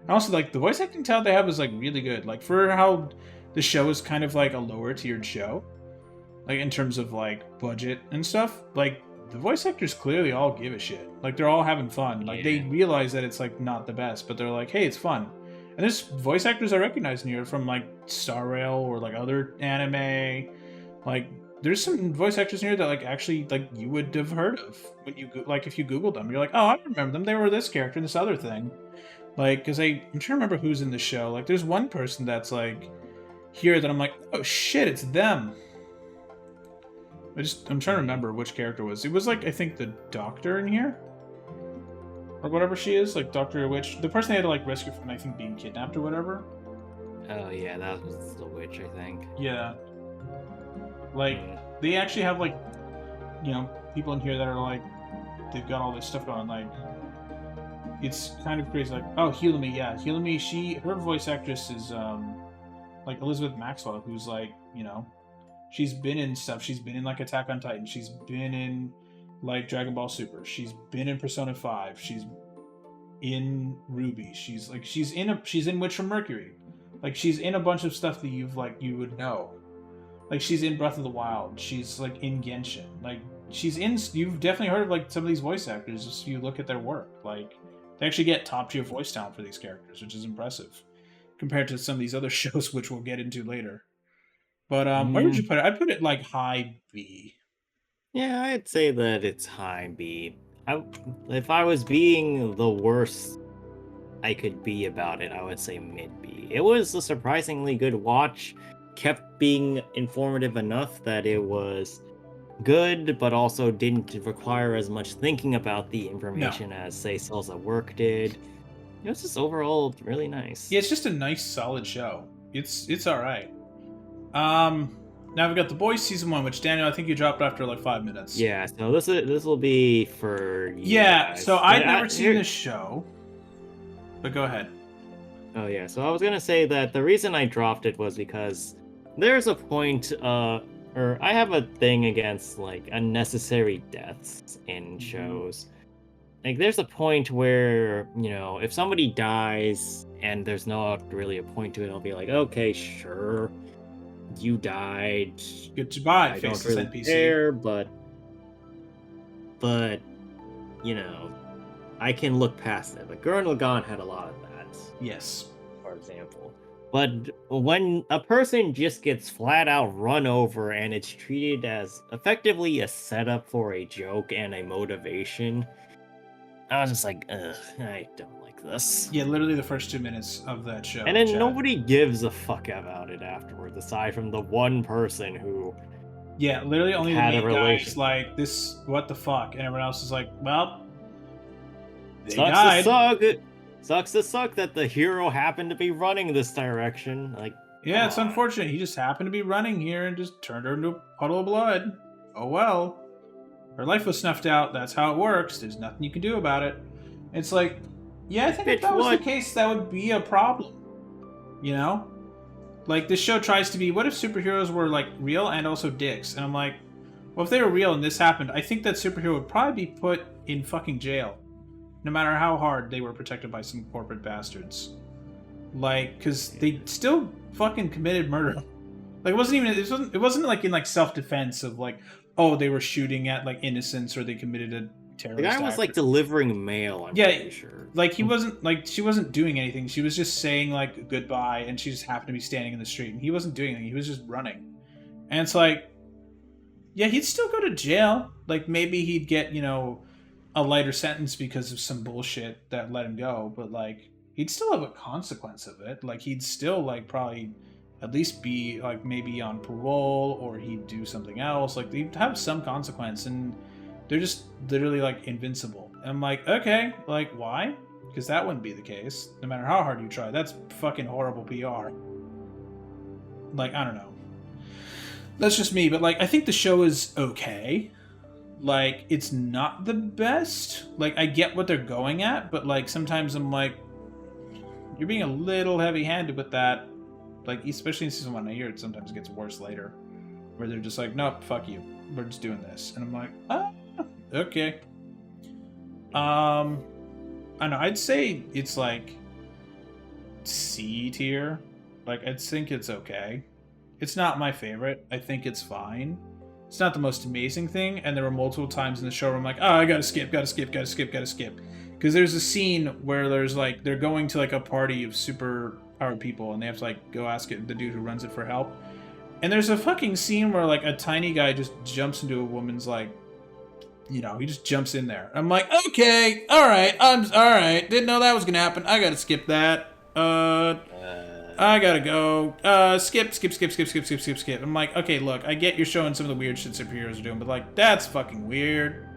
[SPEAKER 1] And also like the voice acting talent they have is like really good. Like for how the show is kind of like a lower tiered show, like in terms of like budget and stuff, like the voice actors clearly all give a shit. Like they're all having fun. Like they realize that it's like not the best, but they're like, hey, it's fun. And there's voice actors I recognize in here from like Star Rail or like other anime. Like there's some voice actors in here that like actually like you would have heard of when you like if you Googled them. You're like, oh, I remember them. They were this character and this other thing. Like, because I'm trying to remember who's in the show. Like there's one person that's like here that I'm like, oh shit, it's them. I'm trying to remember which character it was. It was like, I think the doctor in here? Or whatever she is, like Dr. Witch. The person they had to like rescue from, I think, being kidnapped or whatever.
[SPEAKER 2] Oh yeah, that was the witch, I think.
[SPEAKER 1] Yeah. Like, they actually have like, you know, people in here that are like, they've got all this stuff going, like, it's kind of crazy, like, oh, Hilumi, yeah. Hilumi, her voice actress is, like Elizabeth Maxwell, who's like, you know, she's been in stuff. She's been in like Attack on Titan. She's been in like Dragon Ball Super. She's been in Persona 5. She's in Ruby. She's in Witch from Mercury. Like she's in a bunch of stuff that you would know. Like she's in Breath of the Wild. She's like in Genshin. Like you've definitely heard of like some of these voice actors if you look at their work. Like they actually get top tier voice talent for these characters, which is impressive compared to some of these other shows, which we'll get into later. But where would you put it? I'd put it like high B.
[SPEAKER 2] Yeah, I'd say that it's high B. If I was being the worst I could be about it, I would say mid B. It was a surprisingly good watch, kept being informative enough that it was good, but also didn't require as much thinking about the information as, say, Cells at Work did. It was just overall really nice.
[SPEAKER 1] Yeah, it's just a nice, solid show. It's all right. Now we've got The Boys season 1, which Daniel, I think you dropped after like 5 minutes.
[SPEAKER 2] Yeah, so this will be for you guys.
[SPEAKER 1] So I've never seen this show, but go ahead.
[SPEAKER 2] Oh yeah, so I was gonna say that the reason I dropped it was because there's a point, or I have a thing against like unnecessary deaths in shows. Like there's a point where, you know, if somebody dies and there's not really a point to it, I'll be like, okay, sure. You died.
[SPEAKER 1] Goodbye,
[SPEAKER 2] I don't really NPC. Care, but you know, I can look past it. But Gurren Lagann had a lot of that.
[SPEAKER 1] Yes.
[SPEAKER 2] For example. But when a person just gets flat out run over and it's treated as effectively a setup for a joke and a motivation, I was just like, ugh, I don't like this.
[SPEAKER 1] Yeah, literally the first 2 minutes of that show.
[SPEAKER 2] And then nobody gives a fuck about it afterwards, aside from the one person who...
[SPEAKER 1] Yeah, literally only the main guy's like, this, what the fuck? And everyone else is like, well, they died.
[SPEAKER 2] Sucks to suck that the hero happened to be running this direction. Like,
[SPEAKER 1] yeah, it's unfortunate. He just happened to be running here and just turned her into a puddle of blood. Oh well. Her life was snuffed out. That's how it works. There's nothing you can do about it. It's like, Yeah, I think if that was the case, that would be a problem. You know? Like, this show tries to be, what if superheroes were, like, real and also dicks? And I'm like, well, if they were real and this happened, I think that superhero would probably be put in fucking jail. No matter how hard they were protected by some corporate bastards. Like, because they still fucking committed murder. Like, it wasn't like in, like, self-defense of, like, oh, they were shooting at, like, innocents or they committed a terrorist
[SPEAKER 2] The guy was, like, delivering mail, I'm pretty sure.
[SPEAKER 1] Like, he wasn't, like, she wasn't doing anything. She was just saying, like, goodbye, and she just happened to be standing in the street, and he wasn't doing anything. He was just running. And it's like, yeah, he'd still go to jail. Like, maybe he'd get, you know, a lighter sentence because of some bullshit that let him go, but, like, he'd still have a consequence of it. Like, he'd still, like, probably at least be, like, maybe on parole, or he'd do something else. Like, they'd have some consequence, and they're just literally, like, invincible. And I'm like, okay, like, why? Because that wouldn't be the case. No matter how hard you try. That's fucking horrible PR. Like, I don't know. That's just me, but, like, I think the show is okay. Like, it's not the best. Like, I get what they're going at, but, like, sometimes I'm like, you're being a little heavy-handed with that. Like, especially in season 1, I hear it sometimes gets worse later. Where they're just like, nope, fuck you. We're just doing this. And I'm like, okay. I don't know, I'd say it's like C tier. Like, I think it's okay. It's not my favorite. I think it's fine. It's not the most amazing thing, and there were multiple times in the show where I'm like, oh, I gotta skip. Because there's a scene where there's like, they're going to like a party of super powered people, and they have to like go ask the dude who runs it for help. And there's a fucking scene where like a tiny guy just jumps into a woman's like, you know, he just jumps in there. I'm like, okay, alright, didn't know that was gonna happen. I gotta skip that. I gotta go. Skip. I'm like, okay, look, I get you're showing some of the weird shit superheroes are doing, but like, that's fucking weird.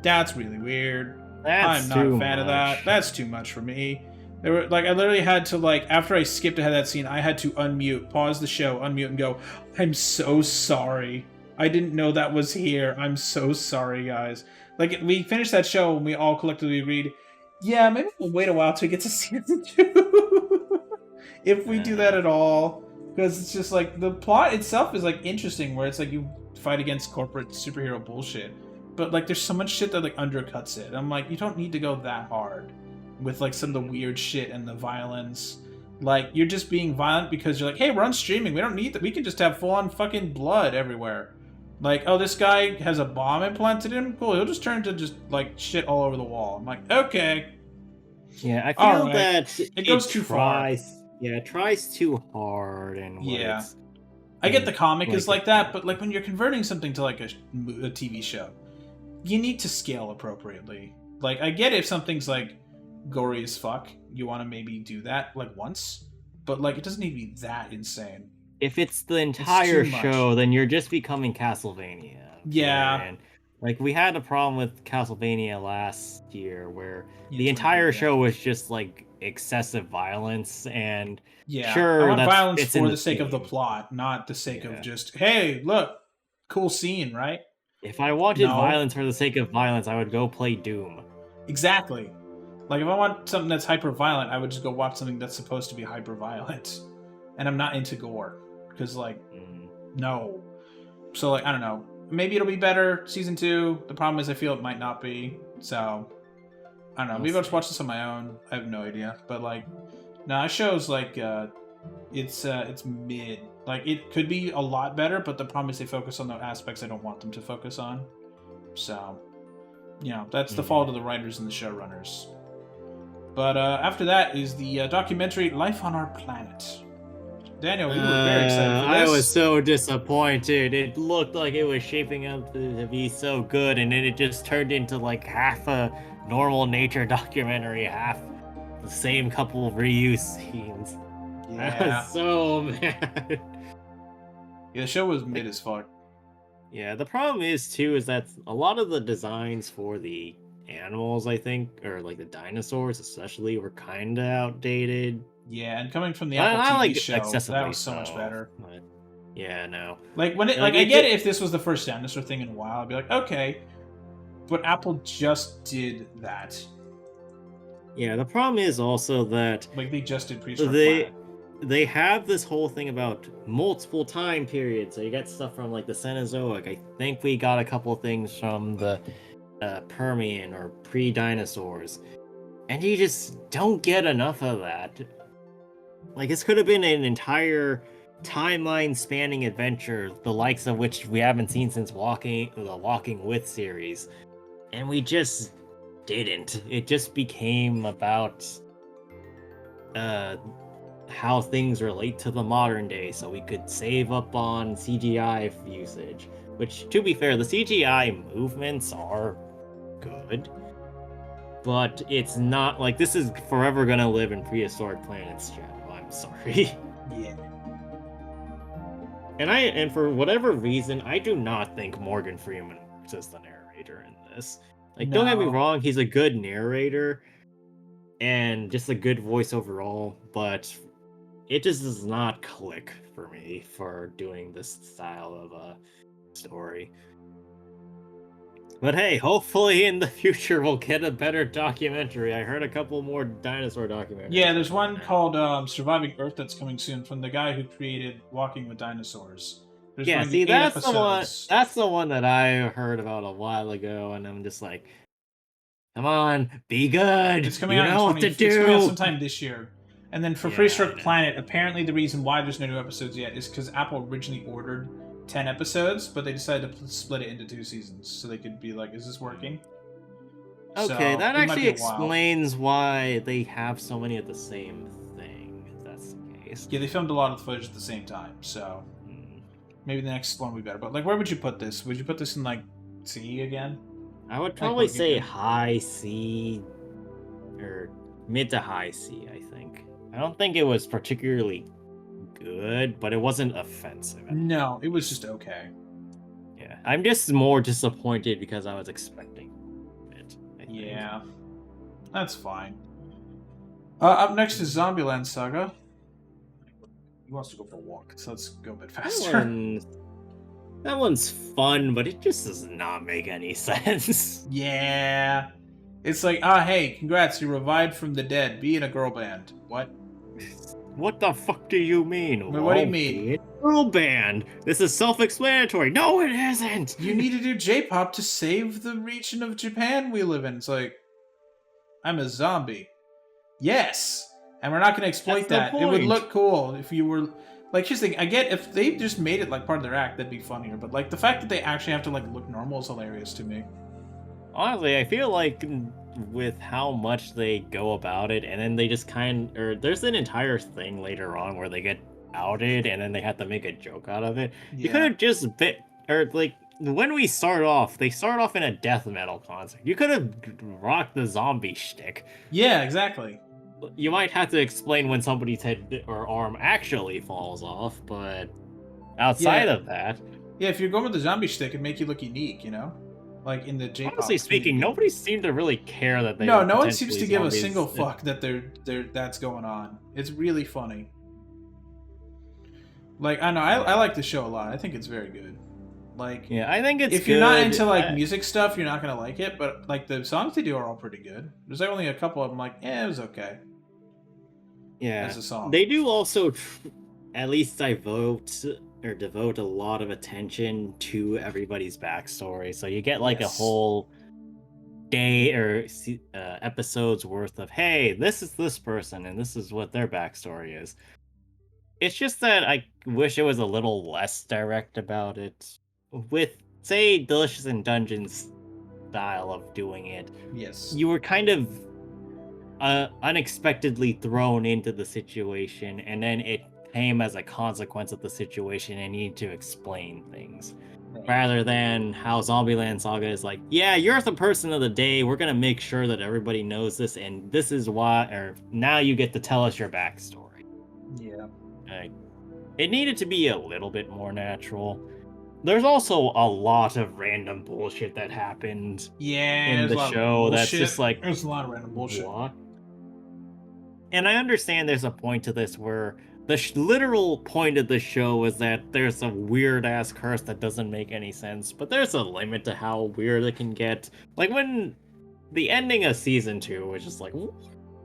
[SPEAKER 1] That's really weird. I'm not a fan of that. That's too much for me. There were like, I literally had to like, after I skipped ahead of that scene, I had to unmute, pause the show, unmute, and go, I'm so sorry. I didn't know that was here. I'm so sorry, guys. Like, we finished that show and we all collectively agreed, yeah, maybe we'll wait a while till we get to season 2. If we do that at all. Because it's just like, the plot itself is like interesting, where it's like you fight against corporate superhero bullshit. But like, there's so much shit that like undercuts it. I'm like, you don't need to go that hard with like some of the weird shit and the violence. Like, you're just being violent because you're like, hey, we're on streaming. We don't need that. We can just have full-on fucking blood everywhere. Like, oh, this guy has a bomb implanted in him? Cool, he'll just turn to just, like, shit all over the wall. I'm like, okay.
[SPEAKER 2] Yeah, I feel that
[SPEAKER 1] it goes too far.
[SPEAKER 2] Yeah, it tries too hard. And
[SPEAKER 1] yeah. I get the comic is like that, but, like, when you're converting something to, like, a TV show, you need to scale appropriately. Like, I get if something's, like, gory as fuck, you want to maybe do that, like, once. But, like, it doesn't need to be that insane.
[SPEAKER 2] If it's the entire show, then you're just becoming Castlevania.
[SPEAKER 1] Yeah.
[SPEAKER 2] And, like, we had a problem with Castlevania last year where the entire show was just, like, excessive violence, and sure,
[SPEAKER 1] I want violence for the sake of the plot, not the sake of just, hey, look, cool scene, right?
[SPEAKER 2] If I wanted violence for the sake of violence, I would go play Doom.
[SPEAKER 1] Exactly. Like, if I want something that's hyper-violent, I would just go watch something that's supposed to be hyper-violent. And I'm not into gore. Because, like, no. So, like, I don't know. Maybe it'll be better, season 2. The problem is I feel it might not be. So, I don't know. Maybe I'll just watch this on my own. I have no idea. But, like, no, it shows, like, it's mid. Like, it could be a lot better, but the problem is they focus on the aspects I don't want them to focus on. So, you know, that's the fault of the writers and the showrunners. But after that is the documentary Life on Our Planet. Daniel, we were very excited for this.
[SPEAKER 2] I was so disappointed. It looked like it was shaping up to be so good, and then it just turned into like half a normal nature documentary, half the same couple of reuse scenes.
[SPEAKER 1] Yeah.
[SPEAKER 2] I was so mad.
[SPEAKER 1] Yeah, the show was mid as fuck.
[SPEAKER 2] Yeah, the problem is too is that a lot of the designs for the animals, I think, or like the dinosaurs especially, were kind of outdated.
[SPEAKER 1] Yeah, and coming from the Apple TV show, that was so much better.
[SPEAKER 2] But yeah, no.
[SPEAKER 1] Like, when it, like, I get it if this was the first dinosaur thing in a while, I'd be like, okay. But Apple just did that.
[SPEAKER 2] Yeah, the problem is also that
[SPEAKER 1] like they just did Prehistoric Planet.
[SPEAKER 2] They have this whole thing about multiple time periods. So you get stuff from like the Cenozoic. I think we got a couple things from the Permian or pre-dinosaurs, and you just don't get enough of that. Like this could have been an entire timeline spanning adventure, the likes of which we haven't seen since the Walking With series, and we just didn't. It just became about how things relate to the modern day, so we could save up on CGI usage. Which, to be fair, the CGI movements are good, but it's not like this is forever gonna live in Prehistoric Planet's shadow. I'm sorry.
[SPEAKER 1] Yeah.
[SPEAKER 2] And for whatever reason, I do not think Morgan Freeman works as the narrator in this. Like, don't get me wrong, he's a good narrator and just a good voice overall, but it just does not click for me for doing this style of a story. But hey, hopefully in the future we'll get a better documentary. I heard a couple more dinosaur documentaries.
[SPEAKER 1] Yeah, there's one called Surviving Earth that's coming soon from the guy who created Walking with Dinosaurs.
[SPEAKER 2] There's see, that's episodes. The one. That's the one that I heard about a while ago, and I'm just like, come on, be good.
[SPEAKER 1] It's coming out what to do. It's coming out sometime this year. And then for Prehistoric Planet, apparently the reason why there's no new episodes yet is because Apple originally ordered 10 episodes, but they decided to split it into 2 seasons, so they could be like, is this working?
[SPEAKER 2] Okay, so that actually explains why they have so many of the same thing, if that's the case.
[SPEAKER 1] Yeah, they filmed a lot of the footage at the same time, so maybe the next one will be better. But like, where would you put this? Would you put this in like C again?
[SPEAKER 2] I would probably say high C, or mid to high C, I think. I don't think it was particularly good, but it wasn't offensive.
[SPEAKER 1] No, it was just okay.
[SPEAKER 2] Yeah, I'm just more disappointed because I was expecting it.
[SPEAKER 1] Yeah, that's fine. Up next is Zombieland Saga. He wants to go for a walk, so let's go a bit faster.
[SPEAKER 2] That one's fun, but it just does not make any sense.
[SPEAKER 1] Yeah. It's like, hey, congrats, you revived from the dead. Be in a girl band. What?
[SPEAKER 2] What the fuck do you mean?
[SPEAKER 1] What do you mean?
[SPEAKER 2] Girl band. This is self-explanatory. No, it isn't.
[SPEAKER 1] You need to do J-pop to save the region of Japan we live in. It's like, I'm a zombie. Yes. And we're not going to exploit that. It would look cool if you were... Like, here's the thing. I get if they just made it like part of their act, that'd be funnier. But like the fact that they actually have to like look normal is hilarious to me.
[SPEAKER 2] Honestly, I feel like with how much they go about it, and then they just there's an entire thing later on where they get outed, and then they have to make a joke out of it. Yeah. You could have just when we start off, they start off in a death metal concert. You could have rocked the zombie shtick.
[SPEAKER 1] Yeah, exactly.
[SPEAKER 2] You might have to explain when somebody's head or arm actually falls off, but outside of that...
[SPEAKER 1] Yeah, if you're going with the zombie shtick, it'd make you look unique, you know? Like in the J-pop
[SPEAKER 2] Honestly speaking, nobody seemed to really care that they
[SPEAKER 1] no one seems to give a single fuck that that's going on. It's really funny. Like, I know, I like the show a lot. I think it's very good. Like,
[SPEAKER 2] yeah, I think it's
[SPEAKER 1] if you're not into like music stuff, you're not gonna like it. But like the songs they do are all pretty good. There's like only a couple of them like, it was okay.
[SPEAKER 2] Yeah, as a song. They do also at least devote a lot of attention to everybody's backstory. So you get like a whole day or episodes worth of, hey, this is this person and this is what their backstory is. It's just that I wish it was a little less direct about it. With, say, Delicious in Dungeons style of doing it.
[SPEAKER 1] Yes.
[SPEAKER 2] You were kind of unexpectedly thrown into the situation, and then it came as a consequence of the situation and you need to explain things. Right. Rather than how Zombieland Saga is like, yeah, you're the person of the day, we're gonna make sure that everybody knows this, and this is why, or now you get to tell us your backstory.
[SPEAKER 1] Yeah.
[SPEAKER 2] It needed to be a little bit more natural. There's also a lot of random bullshit that happened in the show that's just like...
[SPEAKER 1] There's a lot of random bullshit.
[SPEAKER 2] What? And I understand there's a point to this where the literal point of the show is that there's a weird-ass curse that doesn't make any sense, but there's a limit to how weird it can get. Like when the ending of Season 2 was just like,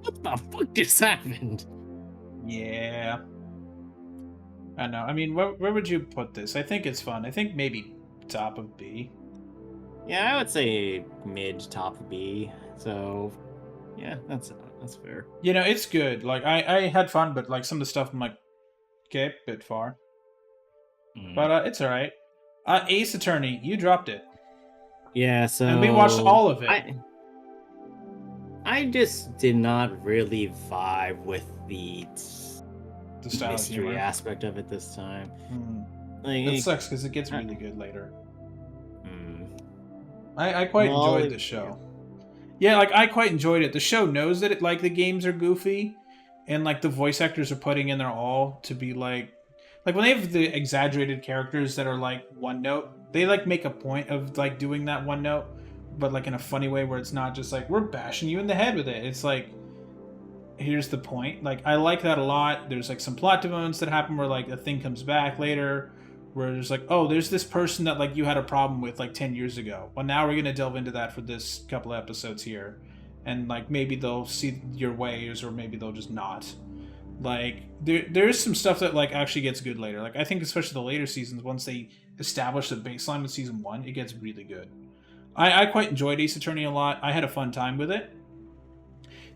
[SPEAKER 2] What the fuck just happened?
[SPEAKER 1] Yeah. I know. I mean, where would you put this? I think it's fun. I think maybe top of B.
[SPEAKER 2] Yeah, I would say mid top B. So, yeah, that's fair.
[SPEAKER 1] You know, it's good. Like I had fun, but like some of the stuff I'm like, okay, bit far. But it's all right. Ace Attorney, you dropped it.
[SPEAKER 2] Yeah, so
[SPEAKER 1] and we watched all of it.
[SPEAKER 2] I just did not really vibe with the mystery aspect of it this time.
[SPEAKER 1] Like, it sucks because it gets really good later. I quite enjoyed the show. Yeah, like I quite enjoyed it. The show knows that it, like the games are goofy, and like the voice actors are putting in their all to be like when they have the exaggerated characters that are like one note, they like make a point of like doing that one note, but like in a funny way where it's not just like we're bashing you in the head with it. It's like, here's the point. Like I like that a lot. There's like some plot developments that happen where like a thing comes back later where there's like, oh, there's this person that like you had a problem with like 10 years ago. Well, now we're gonna delve into that for this couple of episodes here, and like maybe they'll see your ways or maybe they'll just not. Like there's some stuff that like actually gets good later. Like I think especially the later seasons, once they establish the baseline with season 1, it gets really good. I quite enjoyed Ace Attorney a lot. I had a fun time with it.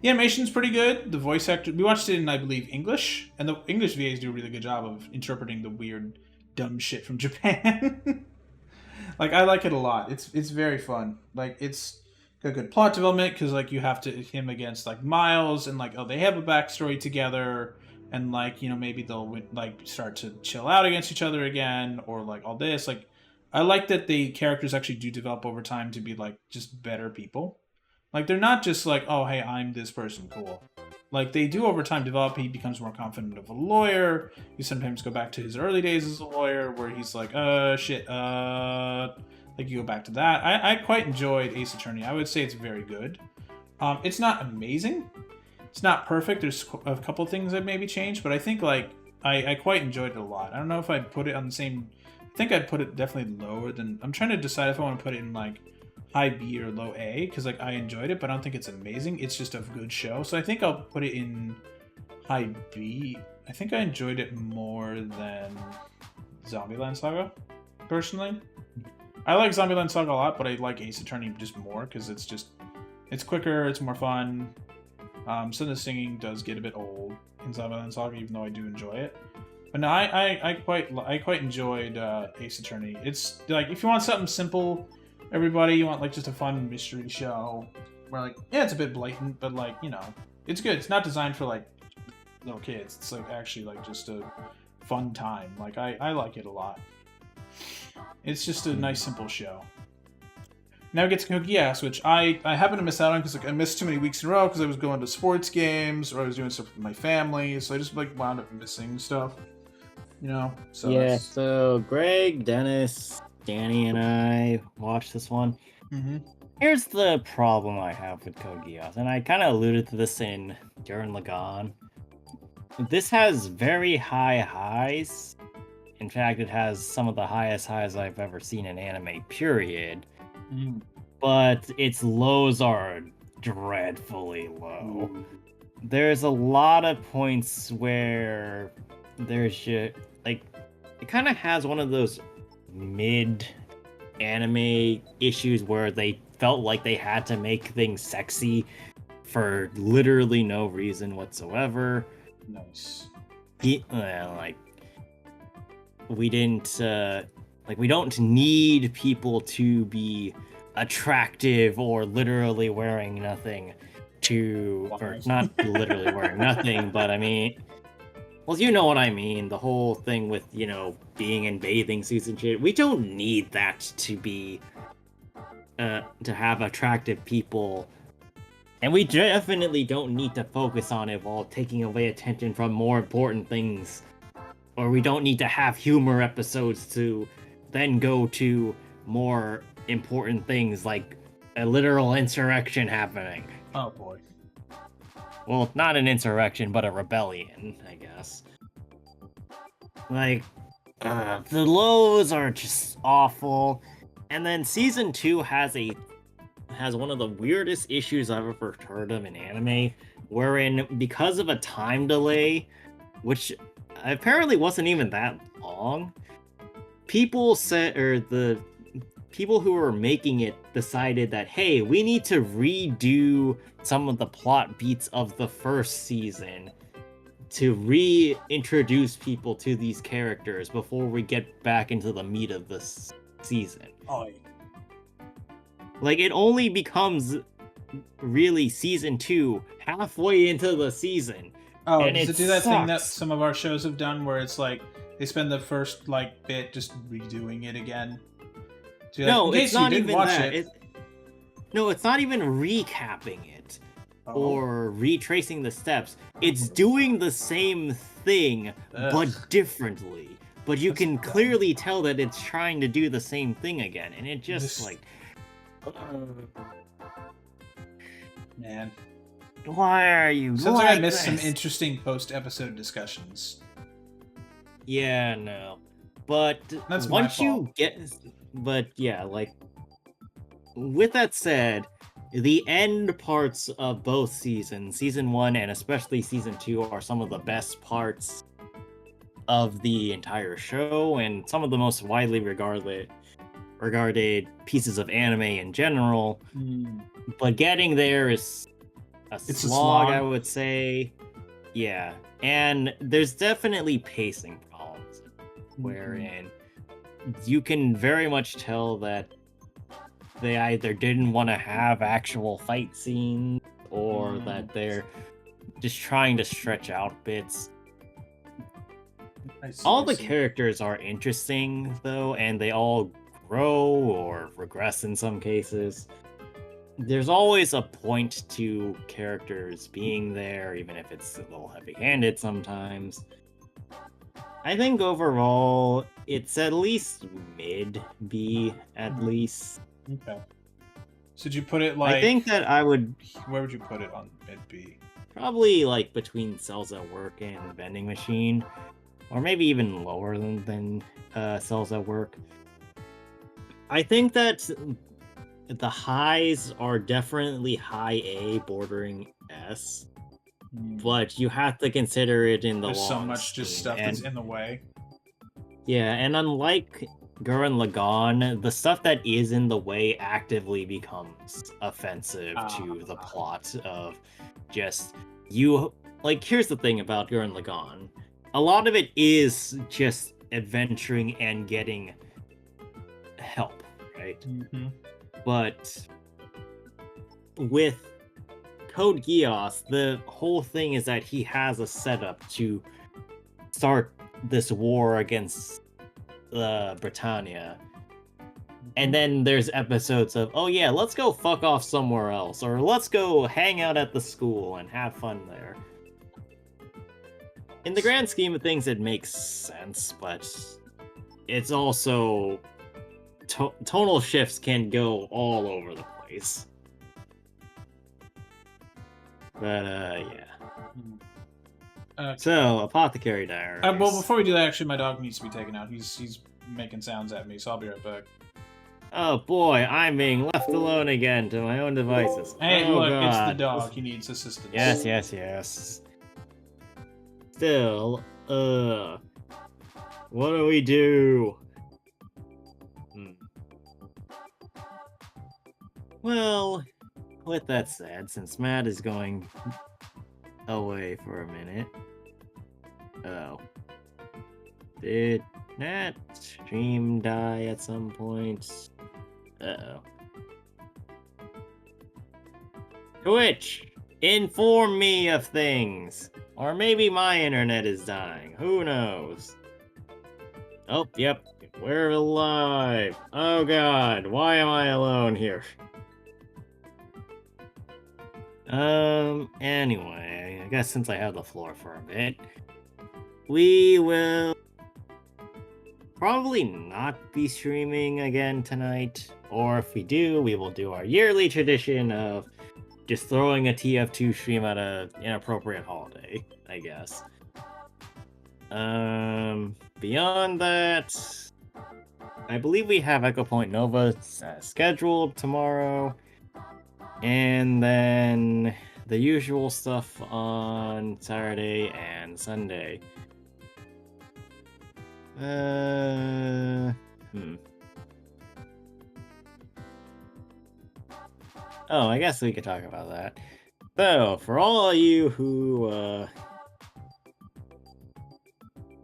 [SPEAKER 1] The animation's pretty good. The voice actor, we watched it in, I believe, English, and the English VAs do a really good job of interpreting the weird, dumb shit from Japan. Like I like it a lot. It's very fun. Like it's got good plot development because like you have to him against like Miles and like, oh, they have a backstory together, and like, you know, maybe they'll like start to chill out against each other again, or like all this. Like I like that the characters actually do develop over time to be like just better people. Like they're not just like, oh hey, I'm this person, cool. Like they do over time develop. He becomes more confident of a lawyer. You sometimes go back to his early days as a lawyer where he's like, shit, like you go back to that. I quite enjoyed Ace Attorney. I would say it's very good. It's not amazing. It's not perfect. There's a couple things that maybe changed, but I think like I quite enjoyed it a lot. I don't know if I'd put it on the same. I think I'd put it definitely lower than. I'm trying to decide if I want to put it in like high B or low A, because like I enjoyed it, but I don't think it's amazing. It's just a good show, so I think I'll put it in high B. I think I enjoyed it more than Zombieland Saga, personally. I like Zombieland Saga a lot, but I like Ace Attorney just more because it's quicker, it's more fun. Some of the singing does get a bit old in Zombieland Saga, even though I do enjoy it. But no, I quite enjoyed Ace Attorney. It's like if you want something simple, everybody, you want like just a fun mystery show where like, yeah, it's a bit blatant, but like, you know, it's good. It's not designed for like little kids. It's like actually like just a fun time. Like I like it a lot. It's just a nice simple show. Now we get to Cookie Ass, which I happen to miss out on because like I missed too many weeks in a row because I was going to sports games or I was doing stuff with my family, so I just like wound up missing stuff. You know. So
[SPEAKER 2] yeah. So Greg, Dennis, Danny, and I watched this one.
[SPEAKER 1] Mm-hmm.
[SPEAKER 2] Here's the problem I have with Code Geass, and I kind of alluded to this in Gurren Lagann. This has very high highs. In fact, it has some of the highest highs I've ever seen in anime, period.
[SPEAKER 1] Mm.
[SPEAKER 2] But its lows are dreadfully low. There's a lot of points where there's shit, like, it kind of has one of those mid anime issues where they felt like they had to make things sexy for literally no reason whatsoever.
[SPEAKER 1] Nice.
[SPEAKER 2] Like, we didn't, we don't need people to be attractive or literally wearing nothing or not literally wearing nothing, but I mean, well, you know what I mean. The whole thing with, you know, being in bathing suits and shit. We don't need that to be, to have attractive people. And we definitely don't need to focus on it while taking away attention from more important things. Or we don't need to have humor episodes to then go to more important things like a literal insurrection happening.
[SPEAKER 1] Oh boy.
[SPEAKER 2] Well, not an insurrection, but a rebellion, I guess. Like, the lows are just awful. And then season 2 has one of the weirdest issues I've ever heard of in anime. wherein because of a time delay, which apparently wasn't even that long, the people who were making it decided that, hey, we need to redo some of the plot beats of the first season to reintroduce people to these characters before we get back into the meat of this season.
[SPEAKER 1] Oh,
[SPEAKER 2] like, it only becomes really season 2 halfway into the season.
[SPEAKER 1] Oh, and does it do that thing that some of our shows have done where it's like they spend the first like bit just redoing it again?
[SPEAKER 2] No, it's not even that. No, it's not even recapping it or retracing the steps. It's doing the same thing, but differently. But you can clearly tell that it's trying to do the same thing again, and it just like...
[SPEAKER 1] Man.
[SPEAKER 2] Why are you
[SPEAKER 1] Sounds like I missed some interesting post-episode discussions.
[SPEAKER 2] Yeah, no. But
[SPEAKER 1] that's
[SPEAKER 2] once you get... But yeah, like... With that said, the end parts of both seasons, Season 1 and especially Season 2, are some of the best parts of the entire show, and some of the most widely regarded pieces of anime in general. But getting there is a slog, I would say. Yeah, and there's definitely pacing problems, wherein you can very much tell that they either didn't want to have actual fight scenes, or that they're just trying to stretch out bits. All the characters are interesting, though, and they all grow or regress in some cases. There's always a point to characters being there, even if it's a little heavy-handed sometimes. I think overall, it's at least mid-B, at least.
[SPEAKER 1] Okay. So did you put it like...
[SPEAKER 2] I think that I would...
[SPEAKER 1] Where would you put it on mid-B?
[SPEAKER 2] Probably like between Cells at Work and Vending Machine. Or maybe even lower than Cells at Work. I think that the highs are definitely high A, bordering S. But you have to consider it in the
[SPEAKER 1] There's
[SPEAKER 2] long
[SPEAKER 1] so much
[SPEAKER 2] scheme.
[SPEAKER 1] just stuff that's in the way.
[SPEAKER 2] Yeah, and unlike Gurren Lagann, the stuff that is in the way actively becomes offensive to the plot of just you. Like, here's the thing about Gurren Lagann. A lot of it is just adventuring and getting help, right? But with Code Geass, the whole thing is that he has a setup to start this war against Britannia. And then there's episodes of, oh yeah, let's go fuck off somewhere else, or let's go hang out at the school and have fun there. In the grand scheme of things, it makes sense, but it's also... tonal shifts can go all over the place. But, yeah. So, Apothecary Diaries.
[SPEAKER 1] Well, before we do that, actually, my dog needs to be taken out. He's making sounds at me, so I'll be right back.
[SPEAKER 2] Oh boy, I'm being left alone again to my own devices.
[SPEAKER 1] Hey, look,
[SPEAKER 2] God.
[SPEAKER 1] It's the dog. He needs assistance.
[SPEAKER 2] Yes. Still, what do we do? Well, with that said, since Matt is going away for a minute... Oh. Did that stream die at some point? Uh-oh. Twitch! Inform me of things! Or maybe my internet is dying. Who knows? Oh, yep. We're alive. Oh god, why am I alone here? Anyway, I guess since I have the floor for a bit, we will probably not be streaming again tonight, or if we do, we will do our yearly tradition of just throwing a TF2 stream at an inappropriate holiday, I guess. Beyond that, I believe we have Echo Point Nova scheduled tomorrow. And then the usual stuff on Saturday and Sunday. Oh, I guess we could talk about that. So, for all of you who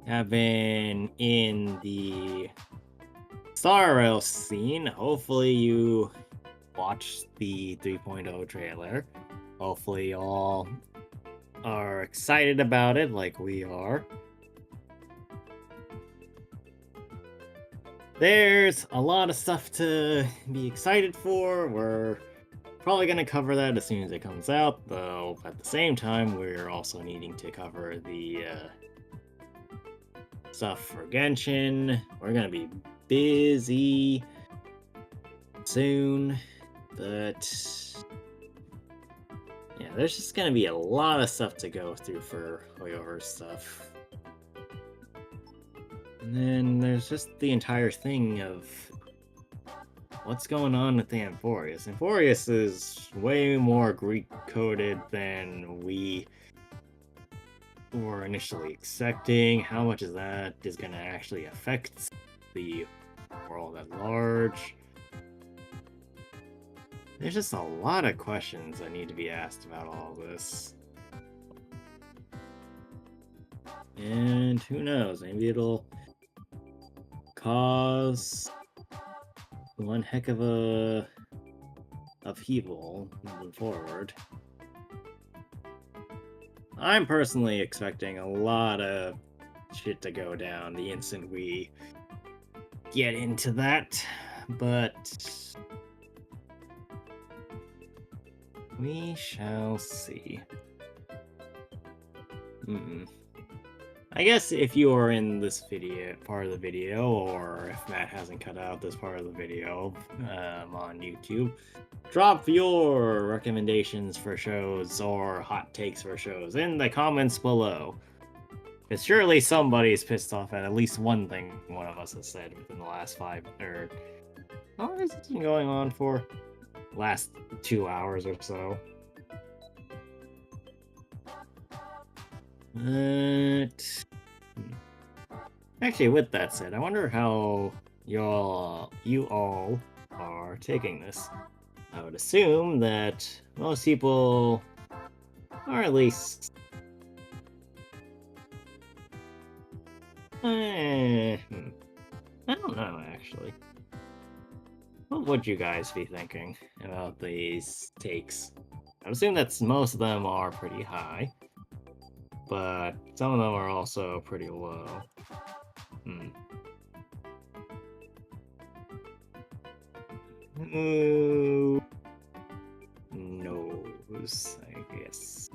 [SPEAKER 2] have been in the Star Rail scene, hopefully you watched the 3.0 trailer. Hopefully y'all are excited about it like we are. There's a lot of stuff to be excited for. We're probably going to cover that as soon as it comes out, though at the same time, we're also needing to cover the stuff for Genshin. We're going to be busy soon, but yeah, there's just going to be a lot of stuff to go through for Hoyoverse stuff. And then there's just the entire thing of what's going on with the Amphoreus. Amphoreus is way more Greek-coded than we were initially expecting. How much of that is going to actually affect the world at large? There's just a lot of questions that need to be asked about all this. And who knows, maybe it'll cause one heck of a upheaval moving forward. I'm personally expecting a lot of shit to go down the instant we get into that, but we shall see. I guess if you are in this part of the video, or if Matt hasn't cut out this part of the video on YouTube, drop your recommendations for shows or hot takes for shows in the comments below. Because surely somebody's pissed off at least one thing one of us has said within the last how long has this been going on for? Last 2 hours or so. But actually, with that said, I wonder how you all are taking this. I would assume that most people are at least I don't know, actually. What would you guys be thinking about these takes? I would assume that most of them are pretty high, but some of them are also pretty low. Who knows, I guess.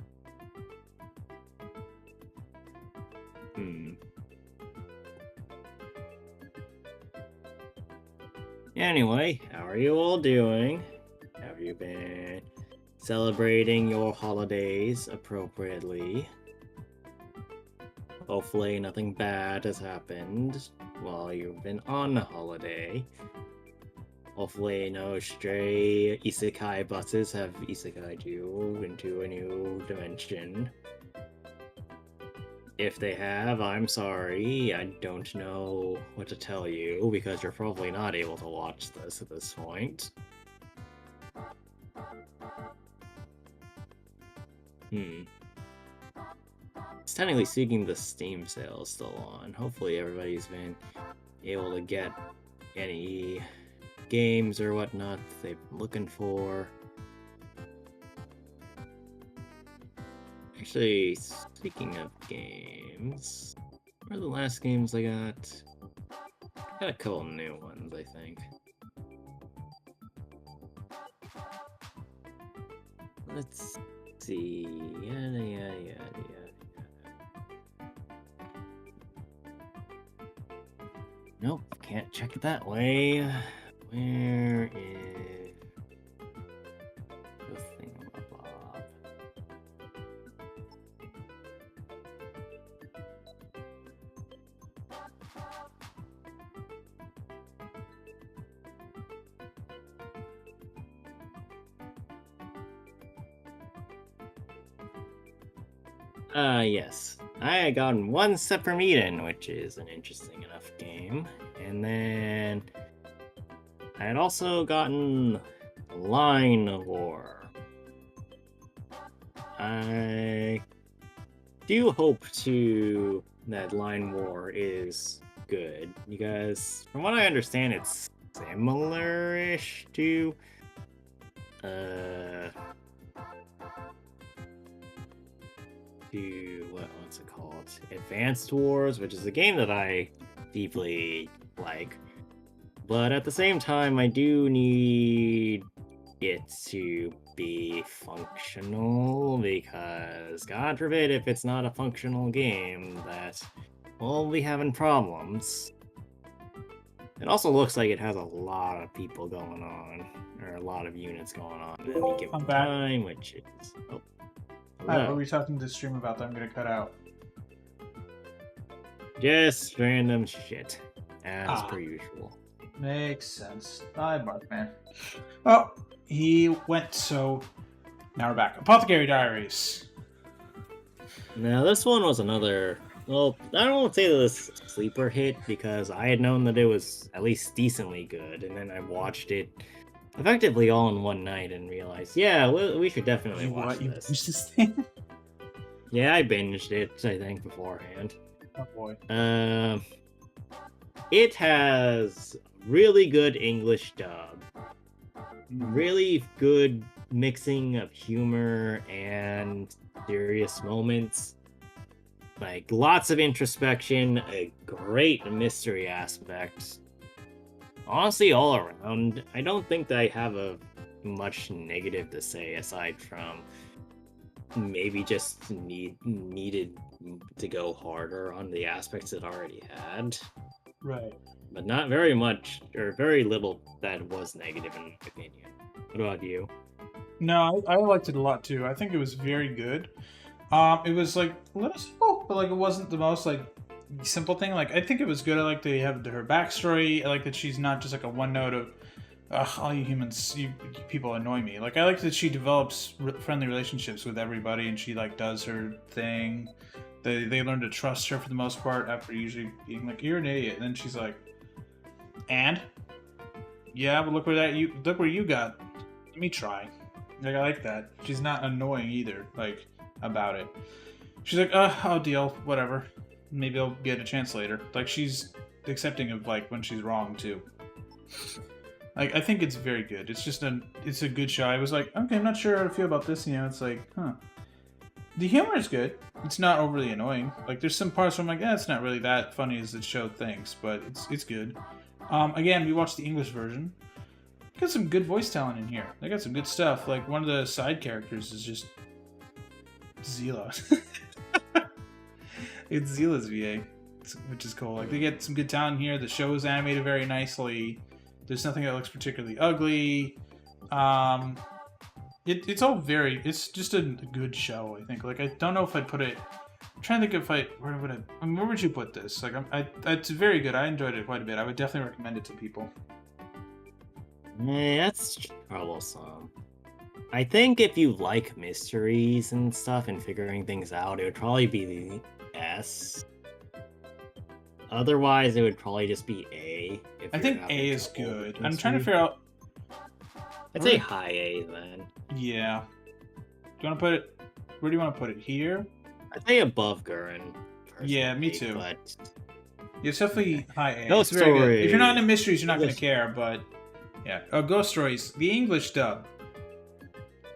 [SPEAKER 2] Anyway, how are you all doing? Have you been celebrating your holidays appropriately? Hopefully nothing bad has happened while you've been on holiday. Hopefully no stray isekai buses have isekai'd you into a new dimension. If they have, I'm sorry. I don't know what to tell you, because you're probably not able to watch this at this point. It's technically speaking, the Steam sale is still on. Hopefully everybody's been able to get any games or whatnot they've been looking for. Actually, speaking of games, what are the last games I got? I got a couple new ones, I think. Let's see. Yada, yada, yada, yada. Nope, can't check it that way. Where is the thingamabob? Yes. I had gotten one Step from Eden, which is an interesting enough game. And then I had also gotten Line War. I do hope that Line War is good, because from what I understand, it's similar-ish to what's it called? Advanced Wars, which is a game that I deeply like. But at the same time, I do need it to be functional, because God forbid if it's not a functional game, that we'll be having problems. It also looks like it has a lot of people going on, or a lot of units going on at any given time, which is... Oh.
[SPEAKER 1] What were we talking to the stream about that I'm gonna cut out?
[SPEAKER 2] Just random shit, as per usual.
[SPEAKER 1] Makes sense. Bye, Markman. Well, he went, so now we're back. Apothecary Diaries.
[SPEAKER 2] Now, this one was another... Well, I don't want to say this sleeper hit, because I had known that it was at least decently good, and then I watched it effectively all in one night and realized, yeah, we should definitely watch this.
[SPEAKER 1] You binged this thing?
[SPEAKER 2] Yeah, I binged it, I think, beforehand.
[SPEAKER 1] Oh boy.
[SPEAKER 2] It has really good English dub. Really good mixing of humor and serious moments. Like, lots of introspection, a great mystery aspect. Honestly, all around, I don't think that I have much negative to say, aside from maybe just needed to go harder on the aspects it already had.
[SPEAKER 1] Right.
[SPEAKER 2] But not very much, or very little that was negative in my opinion. What about you?
[SPEAKER 1] No, I liked it a lot too. I think it was very good. It was like a little simple, but like it wasn't the most like simple thing. Like I think it was good. I like they have her backstory. I like that she's not just like a one note of all you humans, you people annoy me. Like I like that she develops friendly relationships with everybody, and she like does her thing. They learn to trust her for the most part after usually being like, you're an idiot, and then she's like, and yeah, but look where you got. Let me try. Like I like that. She's not annoying either. Like about it. She's like, I'll deal, whatever. Maybe I'll get a chance later. Like she's accepting of like when she's wrong too. Like I think it's very good. It's a good show. I was like, okay, I'm not sure how to feel about this. You know, it's like, The humor is good. It's not overly annoying. Like there's some parts where I'm like, it's not really that funny as the show thinks, but it's good. Again, we watched the English version. Got some good voice talent in here. They got some good stuff. Like one of the side characters is just Zila. It's Zila's VA, which is cool. Like they get some good talent here. The show is animated very nicely. There's nothing that looks particularly ugly. It's all it's just a good show, I think. Like I don't know if I'd put it. I'm trying to think where would you put this? Like it's very good. I enjoyed it quite a bit. I would definitely recommend it to people.
[SPEAKER 2] That's troublesome. I think if you like mysteries and stuff and figuring things out, it would probably be the S. Otherwise, it would probably just be A.
[SPEAKER 1] I think A is good. I'm trying to figure out.
[SPEAKER 2] I'd say high A then.
[SPEAKER 1] Yeah. Do you want to put it? Where do you want to put it? Here?
[SPEAKER 2] I'd say above Gurren.
[SPEAKER 1] Yeah, me too.
[SPEAKER 2] But
[SPEAKER 1] it's definitely high A.
[SPEAKER 2] Ghost Stories.
[SPEAKER 1] If you're not into mysteries, you're not going to care. But yeah, Ghost Stories, the English dub.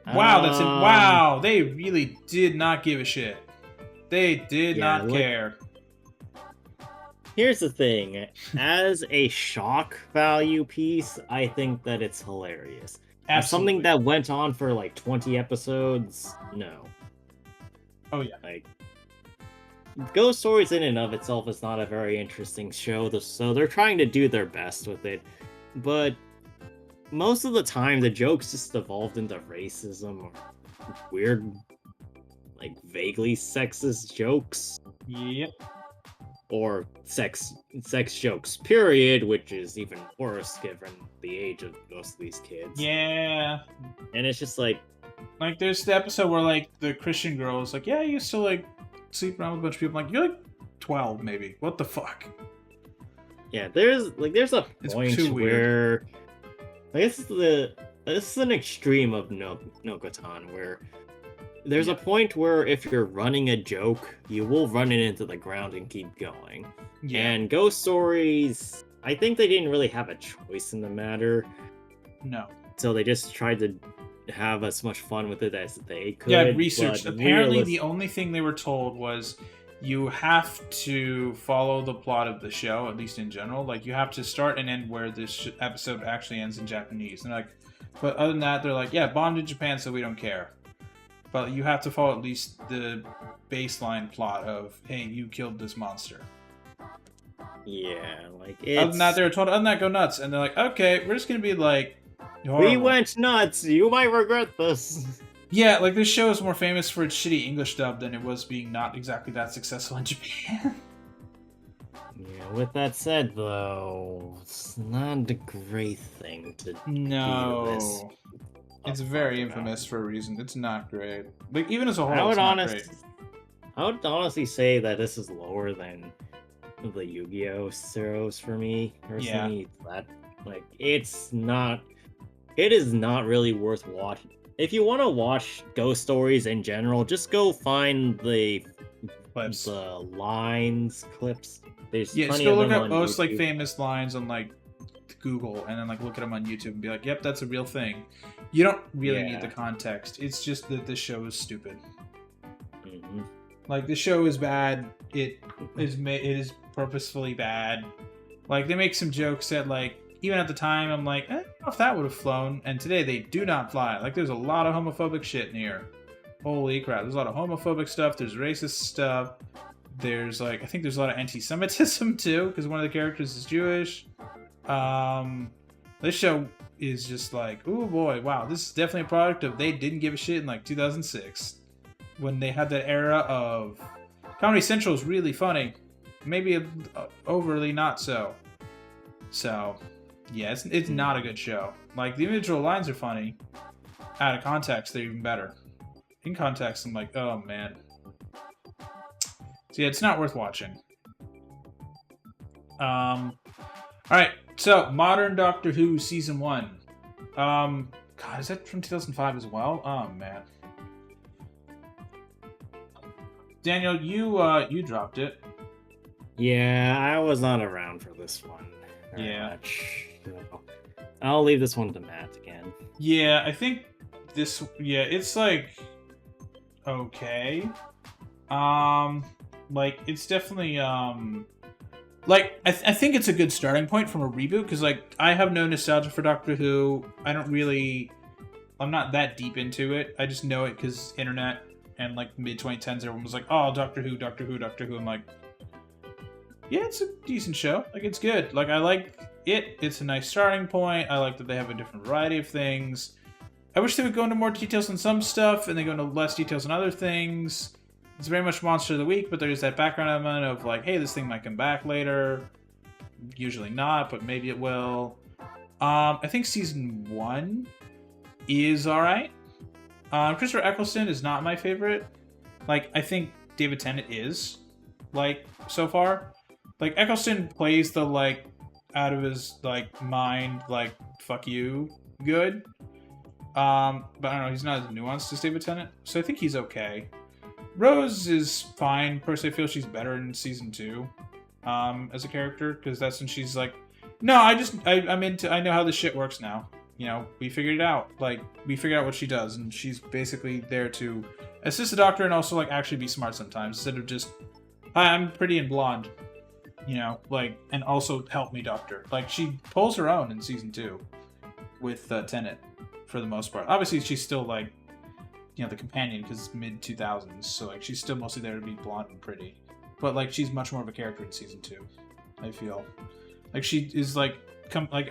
[SPEAKER 1] Wow, wow! They really did not give a shit. They did not care.
[SPEAKER 2] Here's the thing. As a shock value piece, I think that it's hilarious.
[SPEAKER 1] Absolutely.
[SPEAKER 2] As something that went on for like 20 episodes, no.
[SPEAKER 1] Oh yeah.
[SPEAKER 2] Like, Ghost Stories in and of itself is not a very interesting show, so they're trying to do their best with it. But most of the time, the jokes just evolved into racism or weird, like, vaguely sexist jokes.
[SPEAKER 1] Yep.
[SPEAKER 2] Or sex jokes, period, which is even worse given the age of most of these kids.
[SPEAKER 1] Yeah.
[SPEAKER 2] And it's just like...
[SPEAKER 1] Like, there's the episode where, like, the Christian girl is like, yeah, I used to, like, sleep around with a bunch of people. I'm like, you're like 12, maybe. What the fuck?
[SPEAKER 2] Yeah, there's a point where this is an extreme of Nokotan where there's a point where if you're running a joke, you will run it into the ground and keep going. Yeah. And Ghost Stories, I think they didn't really have a choice in the matter.
[SPEAKER 1] No.
[SPEAKER 2] So they just tried to have as much fun with it as they could.
[SPEAKER 1] Yeah, research. Apparently, the only thing they were told was you have to follow the plot of the show, at least in general. Like, you have to start and end where this episode actually ends in Japanese. And they're like, but other than that, they're like, yeah, bombed in Japan, so we don't care. But you have to follow at least the baseline plot of, hey, you killed this monster.
[SPEAKER 2] Yeah, like
[SPEAKER 1] Other than that, they were told, other than that, go nuts. And they're like, okay, we're just gonna be like, horrible.
[SPEAKER 2] We went nuts. You might regret this.
[SPEAKER 1] Yeah, like this show is more famous for its shitty English dub than it was being not exactly that successful in Japan.
[SPEAKER 2] Yeah, with that said, though, it's not a great thing to do this.
[SPEAKER 1] It's very infamous for a reason. It's not great. Like, even as a whole,
[SPEAKER 2] I would honestly say that this is lower than the Yu-Gi-Oh! Zeros for me, personally. Yeah. It is not really worth watching. If you want to watch ghost stories in general, just go find the clips. The lines clips. There's
[SPEAKER 1] just go look up most like famous lines on like Google, and then like look at them on YouTube and be like, "Yep, that's a real thing." You don't really need the context. It's just that this show is stupid. Mm-hmm. Like, the show is bad. It is purposefully bad. Like, they make some jokes that, like, even at the time, I'm like, I don't know if that would have flown. And today, they do not fly. Like, there's a lot of homophobic shit in here. Holy crap. There's a lot of homophobic stuff. There's racist stuff. There's, like, I think there's a lot of anti-Semitism, too, because one of the characters is Jewish. This show is just like, ooh, boy, wow. This is definitely a product of they didn't give a shit in, like, 2006. When they had that era of... Comedy Central is really funny. Maybe overly not so. So... yeah, it's not a good show. Like, the individual lines are funny. Out of context, they're even better. In context, I'm like, oh, man. So, yeah, it's not worth watching. Alright, so, Modern Doctor Who Season 1. God, is that from 2005 as well? Oh, man. Daniel, you dropped it.
[SPEAKER 2] Yeah, I was not around for this one. Much. So I'll leave this one to Matt again.
[SPEAKER 1] Yeah, I think this. Yeah, it's like okay. Like it's definitely like I think it's a good starting point from a reboot because like I have no nostalgia for Doctor Who. I'm not that deep into it. I just know it because internet and like mid 2010s, everyone was like, "Oh, Doctor Who, Doctor Who, Doctor Who." I'm like, yeah, it's a decent show. Like, it's good. Like, I like it. It's a nice starting point. I like that they have a different variety of things. I wish they would go into more details on some stuff, and they go into less details on other things. It's very much Monster of the Week, but there's that background element of, like, hey, this thing might come back later. Usually not, but maybe it will. I think Season 1 is alright. Christopher Eccleston is not my favorite. Like, I think David Tennant is, like, so far. Like, Eccleston plays the, like, out of his, like, mind, like, fuck you good. But I don't know, he's not as nuanced as David Tennant, so I think he's okay. Rose is fine. Personally, I feel she's better in Season 2 as a character, because that's when she's like, no, I know how this shit works now. You know, we figured it out. Like, we figured out what she does, and she's basically there to assist the Doctor and also, like, actually be smart sometimes, instead of just, hi, I'm pretty and blonde. You know, like, and also help me, Doctor. Like, she pulls her own in Season 2 with Tennant, for the most part. Obviously, she's still, like, you know, the companion, because it's mid-2000s, so, like, she's still mostly there to be blonde and pretty. But, like, she's much more of a character in Season 2, I feel. Like, she is, like,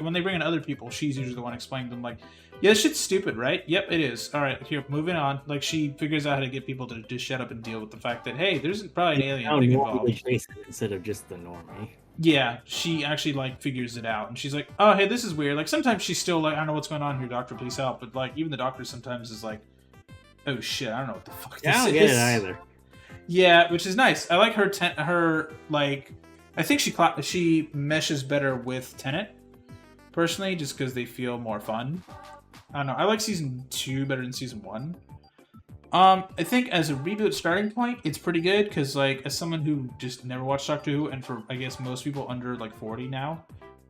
[SPEAKER 1] when they bring in other people, she's usually the one explaining to them, like, yeah, this shit's stupid, right? Yep, it is. Alright, here, moving on. Like, she figures out how to get people to just shut up and deal with the fact that, hey, there's probably an alien thing involved.
[SPEAKER 2] Instead of just the normie.
[SPEAKER 1] Yeah, she actually, like, figures it out. And she's like, oh, hey, this is weird. Like, sometimes she's still like, I don't know what's going on here, Doctor, please help. But, like, even the Doctor sometimes is like, oh, shit, I don't know what the fuck this is.
[SPEAKER 2] I don't get it either.
[SPEAKER 1] Yeah, which is nice. I like her like. I think she meshes better with Tenet, personally, just because they feel more fun. I don't know. I like season 2 better than season 1. I think as a reboot starting point, it's pretty good because, like, as someone who just never watched Doctor Who, and for I guess most people under like 40 now,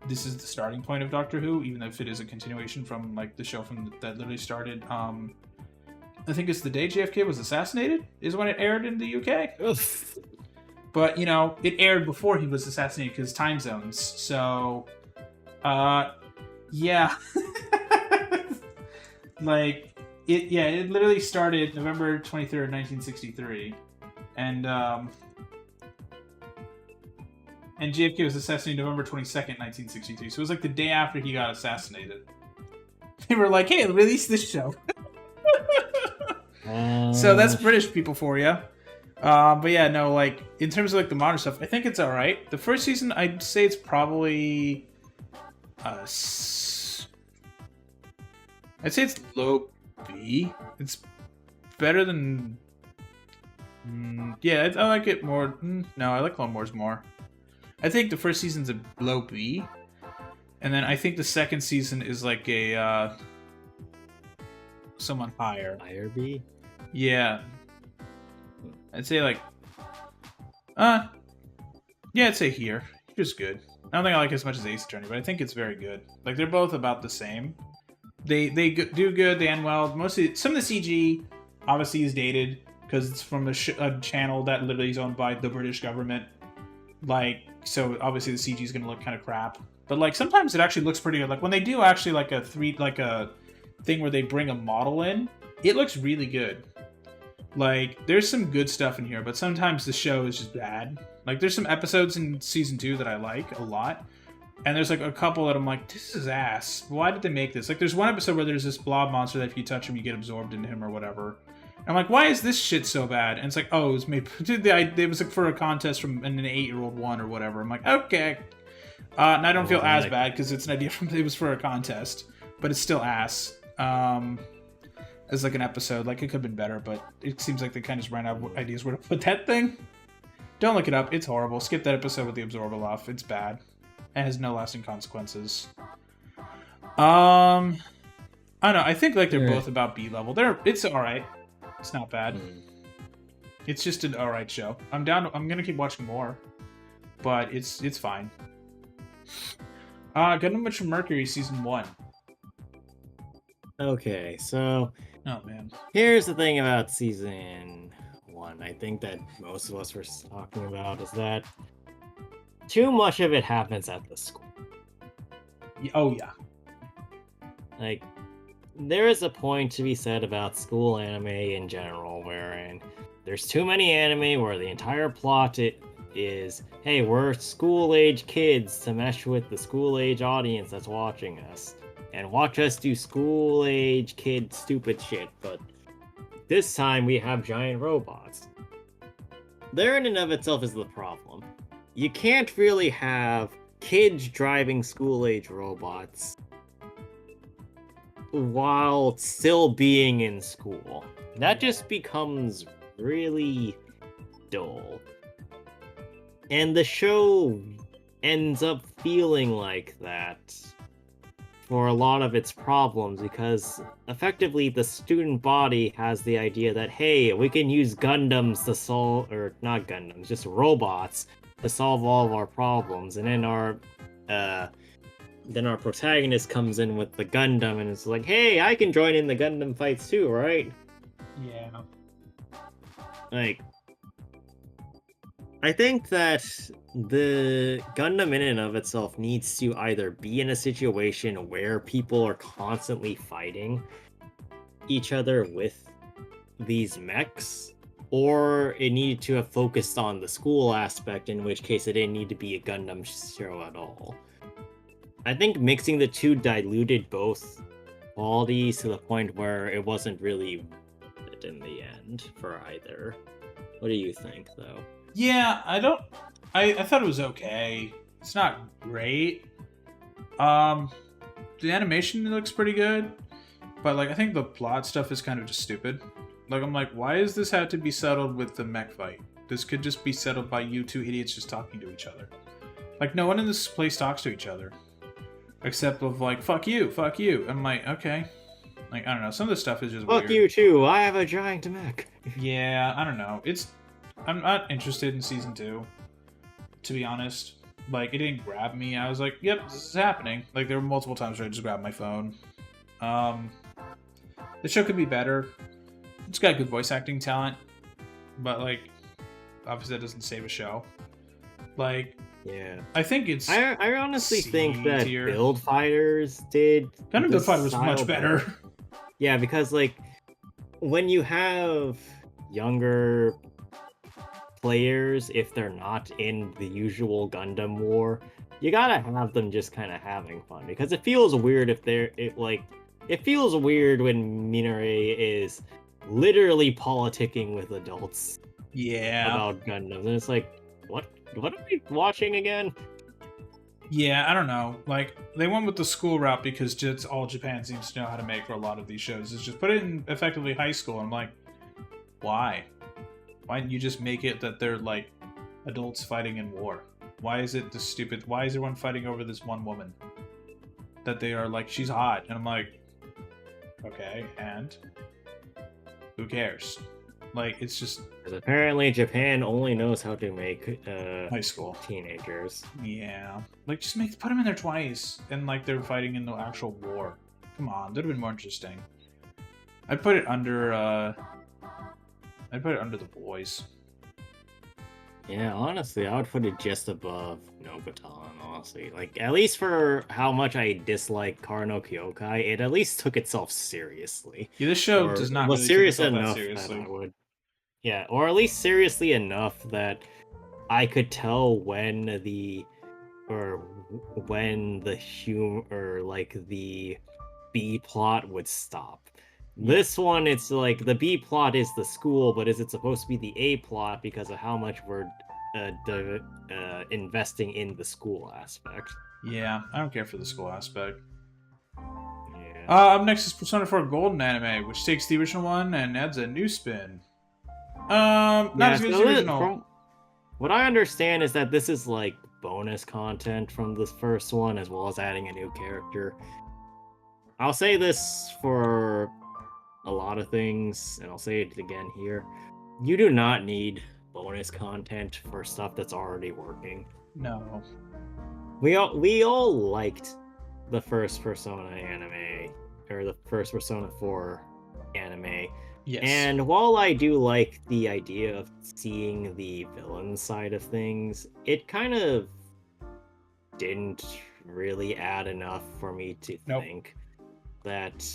[SPEAKER 1] this is the starting point of Doctor Who, even if it is a continuation from like the show that literally started. I think it's the day JFK was assassinated is when it aired in the UK.
[SPEAKER 2] Oof.
[SPEAKER 1] But it aired before he was assassinated because time zones. So, yeah, like it literally started November 23rd, 1963, and JFK was assassinated November 22nd, 1963. So it was like the day after he got assassinated. They were like, "Hey, release this show." So that's British people for you. But yeah, no, like, in terms of like the modern stuff, I think it's alright. The first season, I'd say it's probably I'd say it's low B. It's better than yeah, I like it more. No, I like Clone Wars more. I think the first season's a low B, and then I think the second season is like a someone higher.
[SPEAKER 2] Higher B?
[SPEAKER 1] Yeah. I'd say like yeah, I'd say here. Here's good. I don't think I like it as much as Ace Attorney, but I think it's very good. Like, they're both about the same. They do good, they end well. Mostly, some of the CG obviously is dated because it's from a channel that literally is owned by the British government. Like, so obviously the CG is gonna look kind of crap. But like, sometimes it actually looks pretty good. Like when they do actually like a thing where they bring a model in, it looks really good. Like, there's some good stuff in here, but sometimes the show is just bad. Like, there's some episodes in season 2 that I like a lot, and there's like a couple that I'm like, this is ass. Why did they make this? Like, there's one episode where there's this blob monster that if you touch him, you get absorbed into him or whatever. I'm like, why is this shit so bad? And it's like, oh, it was made. It was like for a contest from an 8-year-old one or whatever. I'm like, okay. And I don't feel as bad because it's an idea from it was for a contest, but it's still ass. As like an episode, like, it could have been better, but it seems like they kind of just ran out of ideas where to put that thing. Don't look it up. It's horrible. Skip that episode with the Absorbaloff. It's bad. It has no lasting consequences. I don't know. I think like they're both about B level. It's all right. It's not bad. It's just an all right show. I'm down. I'm gonna keep watching more, but it's fine. Gundam Witch from Mercury season 1.
[SPEAKER 2] Okay, so
[SPEAKER 1] oh man,
[SPEAKER 2] here's the thing about season 1. I think that most of us were talking about is that too much of it happens at the school.
[SPEAKER 1] Oh yeah.
[SPEAKER 2] Like, there is a point to be said about school anime in general, wherein there's too many anime where the entire plot is, hey, we're school-age kids to mesh with the school-age audience that's watching us, and watch us do school-age kid stupid shit, but this time we have giant robots. There in and of itself is the problem. You can't really have kids driving school-age robots while still being in school. That just becomes really dull. And the show ends up feeling like that for a lot of its problems, because effectively the student body has the idea that, hey, we can use Gundams to solve, or not Gundams, just robots to solve all of our problems, and then our protagonist comes in with the Gundam and it's like, hey, I can join in the Gundam fights too, right?
[SPEAKER 1] Yeah.
[SPEAKER 2] Like, I think that the Gundam in and of itself needs to either be in a situation where people are constantly fighting each other with these mechs, or it needed to have focused on the school aspect, in which case it didn't need to be a Gundam show at all. I think mixing the two diluted both qualities to the point where it wasn't really worth it in the end for either. What do you think, though?
[SPEAKER 1] Yeah, I thought it was okay. It's not great. The animation looks pretty good, but like, I think the plot stuff is kind of just stupid. Like, I'm like, why does this have to be settled with the mech fight? This could just be settled by you two idiots just talking to each other. Like, no one in this place talks to each other. Except of, like, fuck you. I'm like, okay. Like, I don't know. Some of this stuff is just
[SPEAKER 2] fuck
[SPEAKER 1] weird.
[SPEAKER 2] You too. I have a giant mech.
[SPEAKER 1] Yeah, I don't know. I'm not interested in season 2, to be honest. Like, it didn't grab me. I was like, yep, this is happening. Like, there were multiple times where I just grabbed my phone. The show could be better. It's got good voice acting talent. But, like, obviously that doesn't save a show. Like,
[SPEAKER 2] yeah,
[SPEAKER 1] I think it's.
[SPEAKER 2] I honestly think that
[SPEAKER 1] tier.
[SPEAKER 2] Build Fighters did.
[SPEAKER 1] Gundam Build Fighter was much better.
[SPEAKER 2] Yeah, because like when you have younger players, if they're not in the usual Gundam war, you gotta have them just kind of having fun, because it feels weird if it feels weird when Minare is literally politicking with adults.
[SPEAKER 1] Yeah.
[SPEAKER 2] About Gundams, and it's like, what are we watching again?
[SPEAKER 1] Yeah, I don't know. Like, they went with the school route because just all Japan seems to know how to make for a lot of these shows. Is just put it in effectively high school. I'm like, why? Why didn't you just make it that they're like adults fighting in war? Why is it this stupid? Why is everyone fighting over this one woman? That they are like, she's hot, and I'm like, okay, and who cares? Like, it's just.
[SPEAKER 2] Because apparently Japan only knows how to make
[SPEAKER 1] high school
[SPEAKER 2] teenagers.
[SPEAKER 1] Yeah, like just put them in their 20s and like they're fighting in the actual war. Come on, that'd have been more interesting. I'd put it under. I'd put it under the boys.
[SPEAKER 2] Yeah, honestly, I would put it just above Nobutan, honestly. Like, at least for how much I dislike Karno Kyokai, it at least took itself seriously.
[SPEAKER 1] Yeah, this show does not really
[SPEAKER 2] serious
[SPEAKER 1] take
[SPEAKER 2] enough
[SPEAKER 1] that seriously.
[SPEAKER 2] that I would. Yeah, or at least seriously enough that I could tell when the B plot would stop. This one, it's like the B plot is the school, but is it supposed to be the A plot because of how much we're investing in the school aspect?
[SPEAKER 1] Yeah, I don't care for the school aspect.
[SPEAKER 2] Yeah.
[SPEAKER 1] Up next is Persona 4 Golden Anime, which takes the original one and adds a new spin. Not as good as the original.
[SPEAKER 2] What I understand is that this is like bonus content from the first one, as well as adding a new character. I'll say this for a lot of things, and I'll say it again here. You do not need bonus content for stuff that's already working.
[SPEAKER 1] No.
[SPEAKER 2] We all liked the first Persona anime, or the first Persona 4 anime.
[SPEAKER 1] Yes.
[SPEAKER 2] And while I do like the idea of seeing the villain side of things, it kind of didn't really add enough for me to think that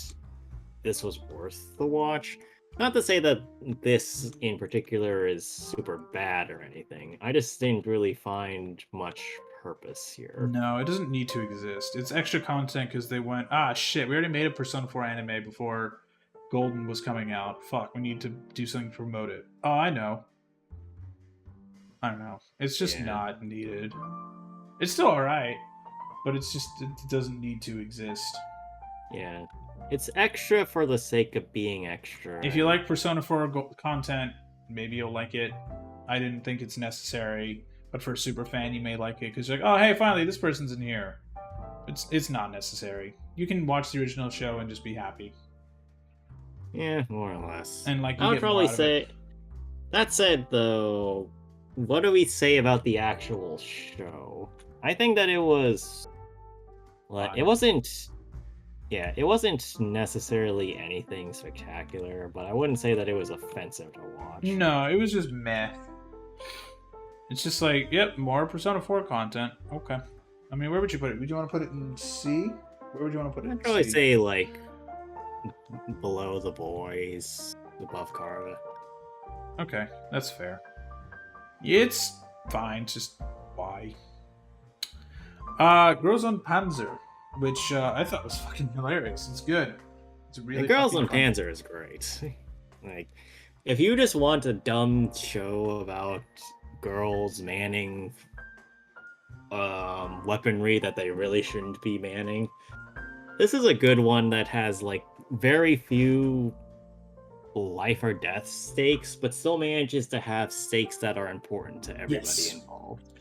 [SPEAKER 2] this was worth the watch. Not to say that this in particular is super bad or anything. I just didn't really find much purpose here.
[SPEAKER 1] No, it doesn't need to exist. It's extra content because they went, shit, we already made a Persona 4 anime before Golden was coming out. Fuck, we need to do something to promote it. Oh, I know. I don't know. It's just not needed. It's still alright, but it's just, it doesn't need to exist.
[SPEAKER 2] Yeah. It's extra for the sake of being extra.
[SPEAKER 1] If you like Persona 4 content, maybe you'll like it. I didn't think it's necessary, but for a super fan, you may like it because you're like, oh, hey, finally, this person's in here. It's not necessary. You can watch the original show and just be happy.
[SPEAKER 2] Yeah, more or less.
[SPEAKER 1] And like,
[SPEAKER 2] I would probably say. That said, though, what do we say about the actual show? I think that it was. It wasn't. Yeah, it wasn't necessarily anything spectacular, but I wouldn't say that it was offensive to watch.
[SPEAKER 1] No, it was just meh. It's just like, yep, more Persona 4 content. Okay. I mean, where would you put it? Would you want to put it in C? Where would you want to put it?
[SPEAKER 2] I'd probably say, like, below the boys, above Kara.
[SPEAKER 1] Okay, that's fair. It's fine, just why? Girls on Panzer, which I thought was fucking hilarious. It's good. It's really.
[SPEAKER 2] The Girls on Panzer is great. Like, if you just want a dumb show about girls manning weaponry that they really shouldn't be manning, this is a good one that has like very few life or death stakes, but still manages to have stakes that are important to everybody involved.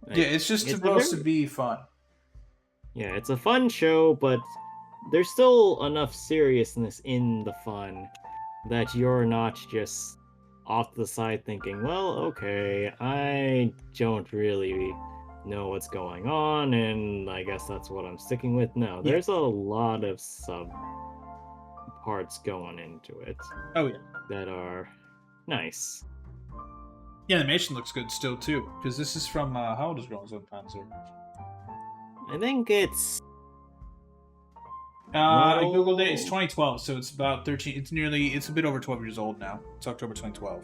[SPEAKER 1] Like, yeah, it's just supposed to be fun.
[SPEAKER 2] Yeah, it's a fun show, but there's still enough seriousness in the fun that you're not just off to the side thinking, well, okay, I don't really know what's going on, and I guess that's what I'm sticking with. No, there's a lot of sub parts going into it.
[SPEAKER 1] Oh yeah,
[SPEAKER 2] that are nice.
[SPEAKER 1] Yeah, animation looks good still too, because this is from how old is Girls on Panzer?
[SPEAKER 2] I think it's.
[SPEAKER 1] I googled it. It's 2012, so it's about 13. It's a bit over 12 years old now. It's October 2012.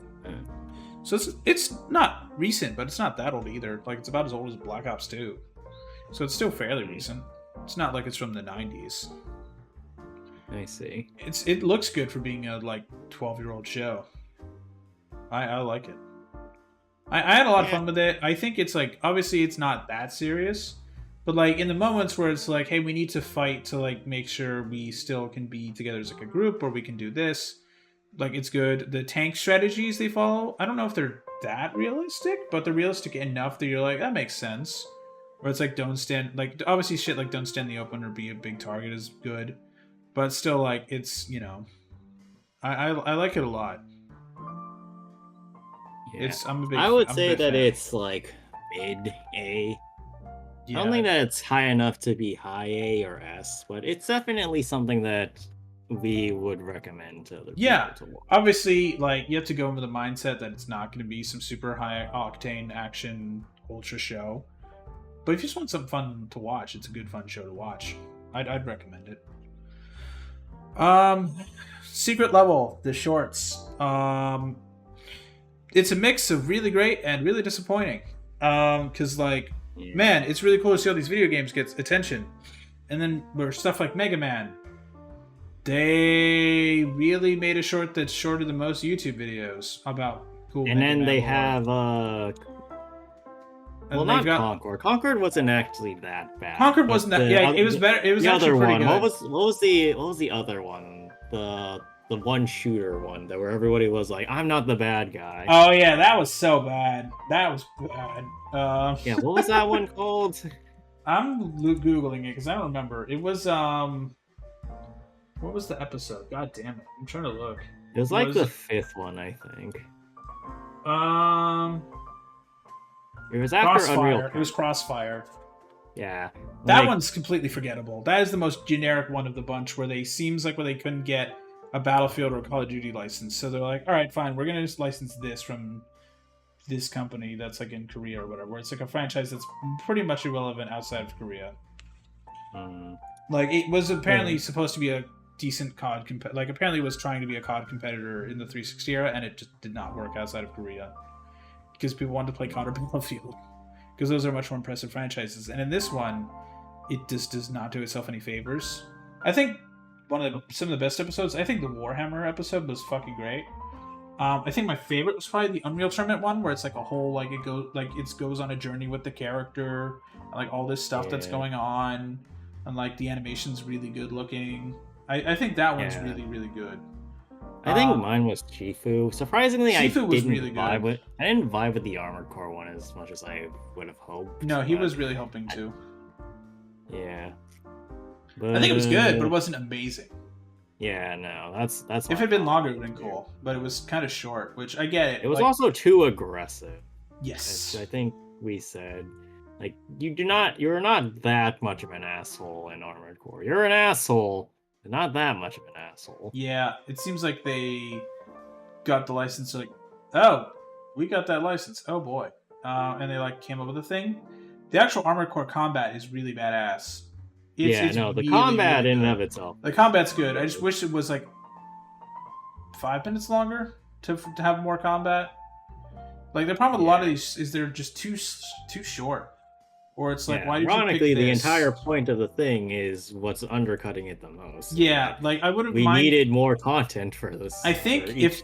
[SPEAKER 1] So it's not recent, but it's not that old either. Like, it's about as old as Black Ops 2. So it's still fairly recent. It's not like it's from the 90s.
[SPEAKER 2] I see.
[SPEAKER 1] It looks good for being a 12-year-old show. I like it. I had a lot of fun with it. I think it's obviously it's not that serious, but in the moments where it's hey, we need to fight to make sure we still can be together as a group, or we can do this. It's good. The tank strategies they follow, I don't know if they're that realistic, but they're realistic enough that you're that makes sense. Where it's don't stand, obviously shit don't stand in the open or be a big target is good. But still, it's, I like it a lot.
[SPEAKER 2] Yeah. I would say that it's mid A. Yeah. I don't think that it's high enough to be high A or S, but it's definitely something that we would recommend to other people to watch.
[SPEAKER 1] Obviously, you have to go in with the mindset that it's not going to be some super high octane action ultra show. But if you just want something fun to watch, it's a good fun show to watch. I'd recommend it. Secret Level, the shorts. It's a mix of really great and really disappointing. Because man, it's really cool to see all these video games get attention. And then where stuff like Mega Man, they really made a short that's shorter than most YouTube videos about cool.
[SPEAKER 2] And then they have well, not Concord. Concord wasn't actually that bad.
[SPEAKER 1] Concord wasn't that. Yeah, it was better. It was the other
[SPEAKER 2] one.
[SPEAKER 1] Good.
[SPEAKER 2] What was the other one? The one shooter one that where everybody was I'm not the bad guy.
[SPEAKER 1] Oh yeah, that was so bad. That was bad.
[SPEAKER 2] Yeah, what was that one called?
[SPEAKER 1] I'm googling it because I don't remember. It was what was the episode? God damn it! I'm trying to look.
[SPEAKER 2] It was the fifth one, I think. It was after
[SPEAKER 1] Crossfire.
[SPEAKER 2] Unreal.
[SPEAKER 1] It was Crossfire.
[SPEAKER 2] Yeah.
[SPEAKER 1] That one's completely forgettable. That is the most generic one of the bunch where they couldn't get a Battlefield or a Call of Duty license. So they're all right, fine, we're going to just license this from this company that's in Korea or whatever. It's a franchise that's pretty much irrelevant outside of Korea. It was apparently supposed to be a decent COD apparently it was trying to be a COD competitor in the 360 era, and it just did not work outside of Korea. Because people wanted to play COD or Battlefield. Because those are much more impressive franchises. And in this one, it just does not do itself any favors. I think some of the best episodes, I think the Warhammer episode was fucking great. I think my favorite was probably the Unreal Tournament one, where it's a whole, it goes on a journey with the character, and, all this stuff that's going on, and, the animation's really good looking. I think that one's really, really good.
[SPEAKER 2] I think mine was Chifu. Surprisingly,
[SPEAKER 1] Chifu was really
[SPEAKER 2] I didn't vibe with the Armored Core one as much as I would have hoped.
[SPEAKER 1] No, he was really hoping to.
[SPEAKER 2] Yeah.
[SPEAKER 1] But, I think it was good, but it wasn't amazing.
[SPEAKER 2] Yeah, no, that's.
[SPEAKER 1] If it had been longer, it would have been cool. But it was kind of short, which I get it.
[SPEAKER 2] It was also too aggressive.
[SPEAKER 1] Yes.
[SPEAKER 2] I think we said, you're not that much of an asshole in Armored Core. You're an asshole. Not that much of an asshole.
[SPEAKER 1] Yeah, it seems like they got the license. Oh, we got that license. Oh boy, and they came up with a thing. The actual Armored Core combat is really badass.
[SPEAKER 2] The really, combat really in and of itself.
[SPEAKER 1] The combat's good. I just wish it was 5 minutes longer to have more combat. The problem with a lot of these is they're just too short. Or it's why did you pick this?
[SPEAKER 2] Ironically, the entire point of the thing is what's undercutting it the most.
[SPEAKER 1] Yeah, I wouldn't
[SPEAKER 2] mind.
[SPEAKER 1] We
[SPEAKER 2] needed more content for this.
[SPEAKER 1] I think if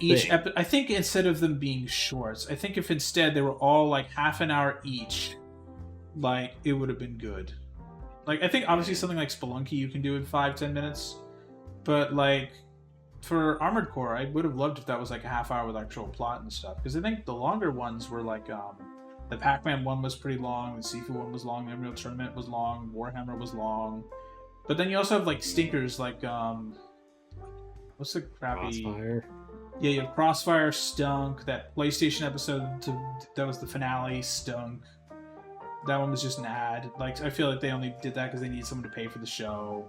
[SPEAKER 1] I think instead of them being shorts, I think if instead they were all half an hour each, it would have been good. I think obviously something like Spelunky you can do in 5-10 minutes, but for Armored Core, I would have loved if that was like a half hour with actual plot and stuff. Because I think the longer ones were like the Pac-Man one was pretty long, the Sifu one was long, the Unreal Tournament was long, Warhammer was long. But then you also have like stinkers like what's the crappy
[SPEAKER 2] Crossfire?
[SPEAKER 1] Yeah, you have Crossfire stunk. That PlayStation episode that was the finale stunk. That one was just an ad. Like, I feel like they only did that because they needed someone to pay for the show.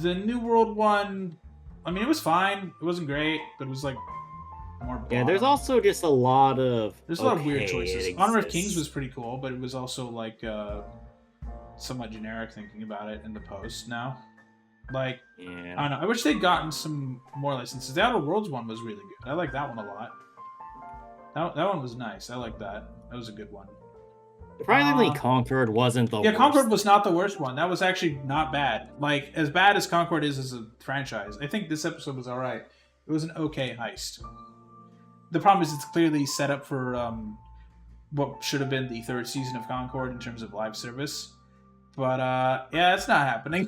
[SPEAKER 1] The New World one, I mean, it was fine. It wasn't great, but it was like more bottom.
[SPEAKER 2] Yeah, there's also just a lot of
[SPEAKER 1] a lot of weird choices. Honor of Kings was pretty cool, but it was also like somewhat generic thinking about it in the post now. Like,
[SPEAKER 2] yeah.
[SPEAKER 1] I don't know. I wish they'd gotten some more licenses. The Outer Worlds one was really good. I like that one a lot. That one was nice. I like that. That was a good one.
[SPEAKER 2] Surprisingly, Concord wasn't the worst.
[SPEAKER 1] Yeah, Concord was not the worst one. That was actually not bad. Like, as bad as Concord is as a franchise, I think this episode was alright. It was an okay heist. The problem is it's clearly set up for what should have been the third season of Concord in terms of live service. But, yeah, it's not happening.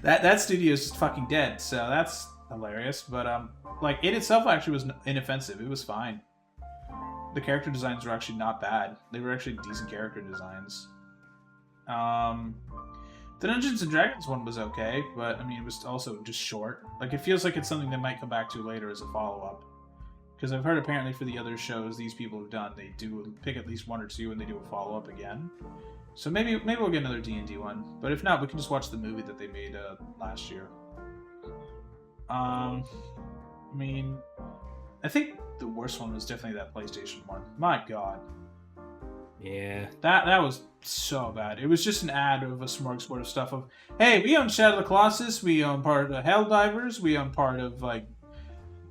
[SPEAKER 1] that studio is fucking dead, so that's hilarious. But, like, it itself actually was inoffensive. It was fine. The character designs were actually not bad. They were actually decent character designs. The Dungeons and Dragons one was okay, but I mean, it was also just short. Like, it feels like it's something they might come back to later as a follow-up. Because I've heard apparently for the other shows these people have done, they do pick at least one or two and they do a follow-up again. So maybe we'll get another D&D one. But if not, we can just watch the movie that they made last year. I mean, I think the worst one was definitely that PlayStation one. My God.
[SPEAKER 2] Yeah.
[SPEAKER 1] That was so bad. It was just an ad of a smorgasbord of stuff of, hey, we own Shadow of the Colossus, we own part of Helldivers, we own part of, like,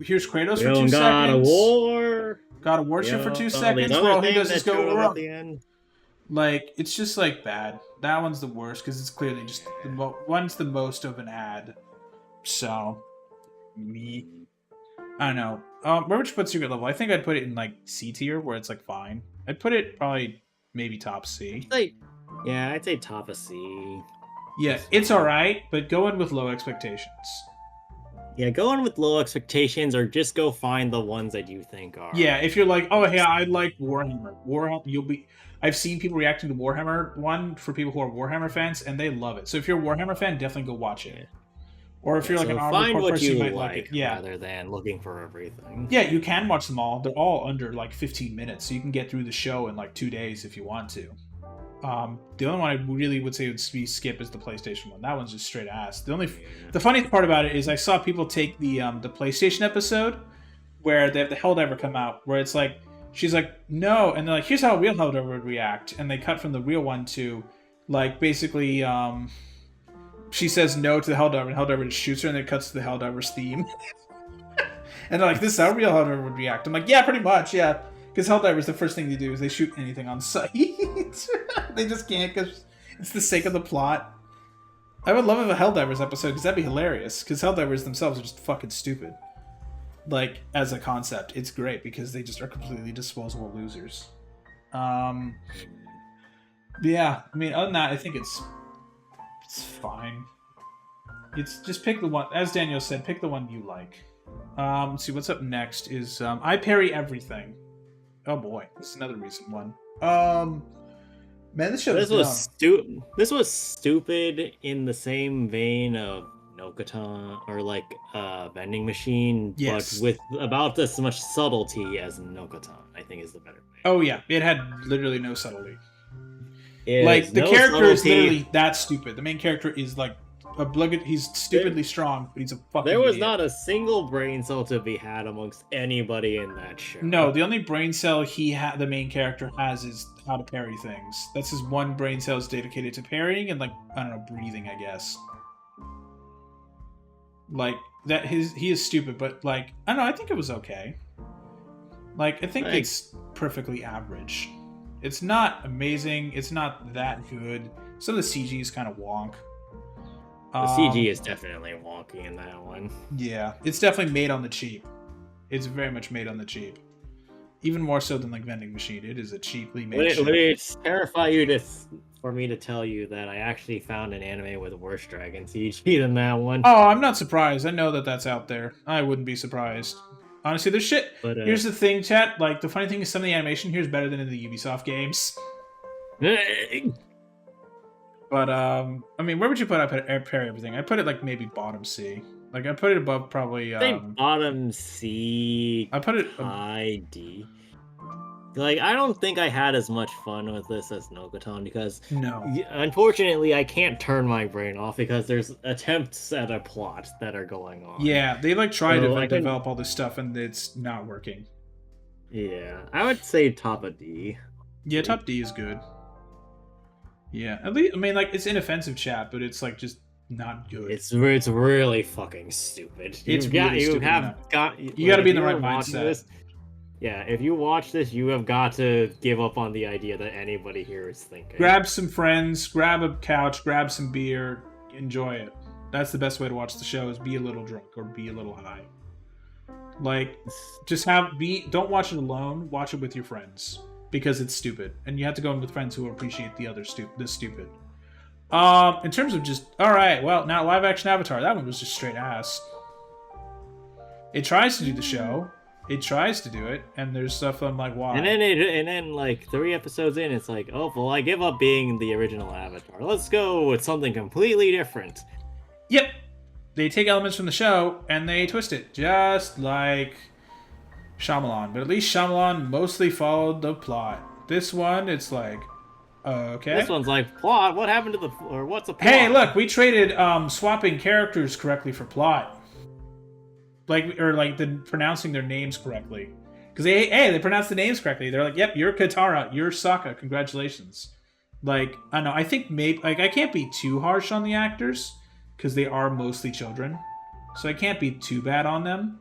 [SPEAKER 1] here's Kratos for 2 seconds.
[SPEAKER 2] God of War.
[SPEAKER 1] God of War shit for 2 seconds. Where all he does is go wrong. Like, it's just, like, bad. That one's the worst, because it's clearly just, one's the most of an ad. So, I don't know. Where would you put Secret Level? I think I'd put it in, like, C tier, where it's, like, fine. I'd put it probably maybe top C.
[SPEAKER 2] Yeah, I'd say top of C.
[SPEAKER 1] Yeah, it's alright, but go in with low expectations.
[SPEAKER 2] Yeah, go in with low expectations, or just go find the ones that you think are.
[SPEAKER 1] Yeah, if you're like, oh, yeah, I like Warhammer. I've seen people reacting to Warhammer 1 for people who are Warhammer fans, and they love it. So if you're a Warhammer fan, definitely go watch it. Or if you're like an Armored Core person, you might like it. Yeah.
[SPEAKER 2] Rather than looking for everything.
[SPEAKER 1] Yeah, you can watch them all. They're all under like 15 minutes, so you can get through the show in like 2 days if you want to. The only one I really would say would be skip is the PlayStation one. That one's just straight ass. The funniest part about it is I saw people take the PlayStation episode where they have the Helldiver come out, where it's like she's like no, and they're like, here's how a real Helldiver would react, and they cut from the real one to like basically she says no to the Helldiver, and Helldiver just shoots her, and then it cuts to the Helldiver's theme. And they're like, this is how a real Helldiver would react. I'm like, yeah, pretty much, yeah. Because Helldiver's the first thing they do is they shoot anything on sight. They just can't because it's the sake of the plot. I would love a Helldivers episode because that'd be hilarious. Because Helldivers themselves are just fucking stupid. Like, as a concept, it's great because they just are completely disposable losers. Yeah, I mean, other than that, I think it's fine. It's just pick the one, as Daniel said, pick the one you like. Let's see, what's up next is I Parry Everything. Oh boy, this is another recent one. Man, this show was
[SPEAKER 2] This was stupid in the same vein of Nokatan or like Vending Machine, yes, but with about as much subtlety as Nokatan, I think is the better way.
[SPEAKER 1] Oh yeah, it had literally no subtlety. Like the character is literally that stupid. The main character is like he's stupidly strong, but he's a fucking
[SPEAKER 2] There was
[SPEAKER 1] idiot.
[SPEAKER 2] Not a single brain cell to be had amongst anybody in that show.
[SPEAKER 1] No, the only brain cell the main character has is how to parry things. That's his one brain cell is dedicated to parrying and like, I don't know, breathing, I guess. Like that he is stupid, but like, I don't know, I think it was okay. Like, I think it's perfectly average. It's not amazing, it's not that good. Some of the CG is kind of wonk.
[SPEAKER 2] The CG is definitely wonky in that one.
[SPEAKER 1] Yeah, it's definitely made on the cheap. It's very much made on the cheap. Even more so than like Vending Machine. It is a cheaply made
[SPEAKER 2] Would
[SPEAKER 1] show.
[SPEAKER 2] it terrify you for me to tell you that I actually found an anime with worse Dragon CG than that one?
[SPEAKER 1] Oh, I'm not surprised. I know that that's out there. I wouldn't be surprised. Honestly, there's shit. But, here's the thing, chat. Like, the funny thing is some of the animation here is better than in the Ubisoft games. But, I mean, where would you put everything? I'd put it, like, maybe bottom C. Like, I'd put it above probably...
[SPEAKER 2] bottom C,
[SPEAKER 1] I put it...
[SPEAKER 2] high D. Like, I don't think I had as much fun with this as Nokotan because, unfortunately, I can't turn my brain off because there's attempts at a plot that are going on.
[SPEAKER 1] Yeah, they like try to develop all this stuff and it's not working.
[SPEAKER 2] Yeah, I would say top of D.
[SPEAKER 1] Yeah, top D is good. Yeah, at least I mean, like, it's inoffensive chat, but it's like just not good.
[SPEAKER 2] It's really fucking stupid. You got to
[SPEAKER 1] be in the right mindset.
[SPEAKER 2] Yeah, if you watch this, you have got to give up on the idea that anybody here is thinking.
[SPEAKER 1] Grab some friends, grab a couch, grab some beer, enjoy it. That's the best way to watch the show, is be a little drunk or be a little high. Like, just don't watch it alone, watch it with your friends. Because it's stupid. And you have to go in with friends who appreciate the stupid. In terms of just, alright, well, now live action Avatar, that one was just straight ass. It tries to do the show. It tries to do it, and there's stuff I'm like, why?
[SPEAKER 2] And then like 3 episodes in, it's like, oh well, I give up being the original Avatar. Let's go with something completely different.
[SPEAKER 1] Yep, they take elements from the show and they twist it, just like Shyamalan. But at least Shyamalan mostly followed the plot. This one, it's like, okay.
[SPEAKER 2] This one's like, plot. What happened to what's the plot?
[SPEAKER 1] Hey, look, we traded swapping characters correctly for plot. Pronouncing their names correctly. Because they pronounce the names correctly. They're like, yep, you're Katara, you're Sokka, congratulations. Like, I don't know, I think maybe, like, I can't be too harsh on the actors, because they are mostly children. So I can't be too bad on them.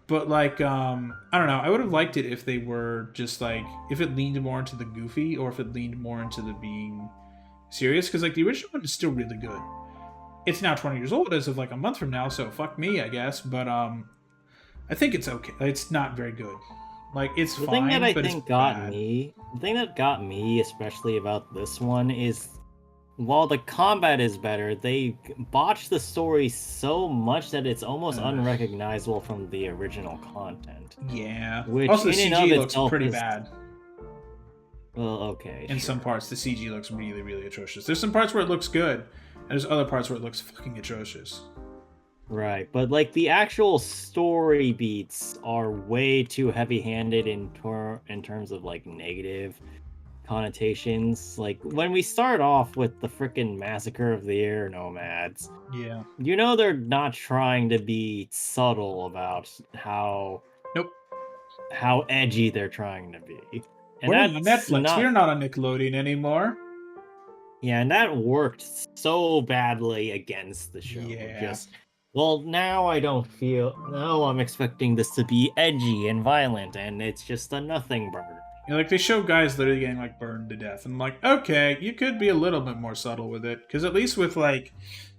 [SPEAKER 1] But, like, I don't know, I would have liked it if they were just, like, if it leaned more into the goofy, or if it leaned more into the being serious, because, like, the original one is still really good. It's now 20 years old as of like a month from now, so fuck me, I guess. But I think it's okay. It's not very good. Like, it's fine,
[SPEAKER 2] but it's bad. The thing that got me, especially about this one, is while the combat is better, they botched the story so much that it's almost unrecognizable from the original content.
[SPEAKER 1] Yeah.
[SPEAKER 2] Which
[SPEAKER 1] also, the CG looks pretty bad.
[SPEAKER 2] Well, okay.
[SPEAKER 1] In some parts, the CG looks really, really atrocious. There's some parts where it looks good. And there's other parts where it looks fucking atrocious.
[SPEAKER 2] Right, but like the actual story beats are way too heavy-handed in terms of like negative connotations. Like when we start off with the frickin' Massacre of the Air Nomads, you know they're not trying to be subtle about how edgy they're trying to be. And
[SPEAKER 1] we're on Netflix. We're not on Nickelodeon anymore.
[SPEAKER 2] Yeah, and that worked so badly against the show.
[SPEAKER 1] Yeah.
[SPEAKER 2] Now I'm expecting this to be edgy and violent, and it's just a nothing burger.
[SPEAKER 1] Yeah, like, they show guys literally getting, like, burned to death. And I'm like, okay, you could be a little bit more subtle with it. Because at least with, like,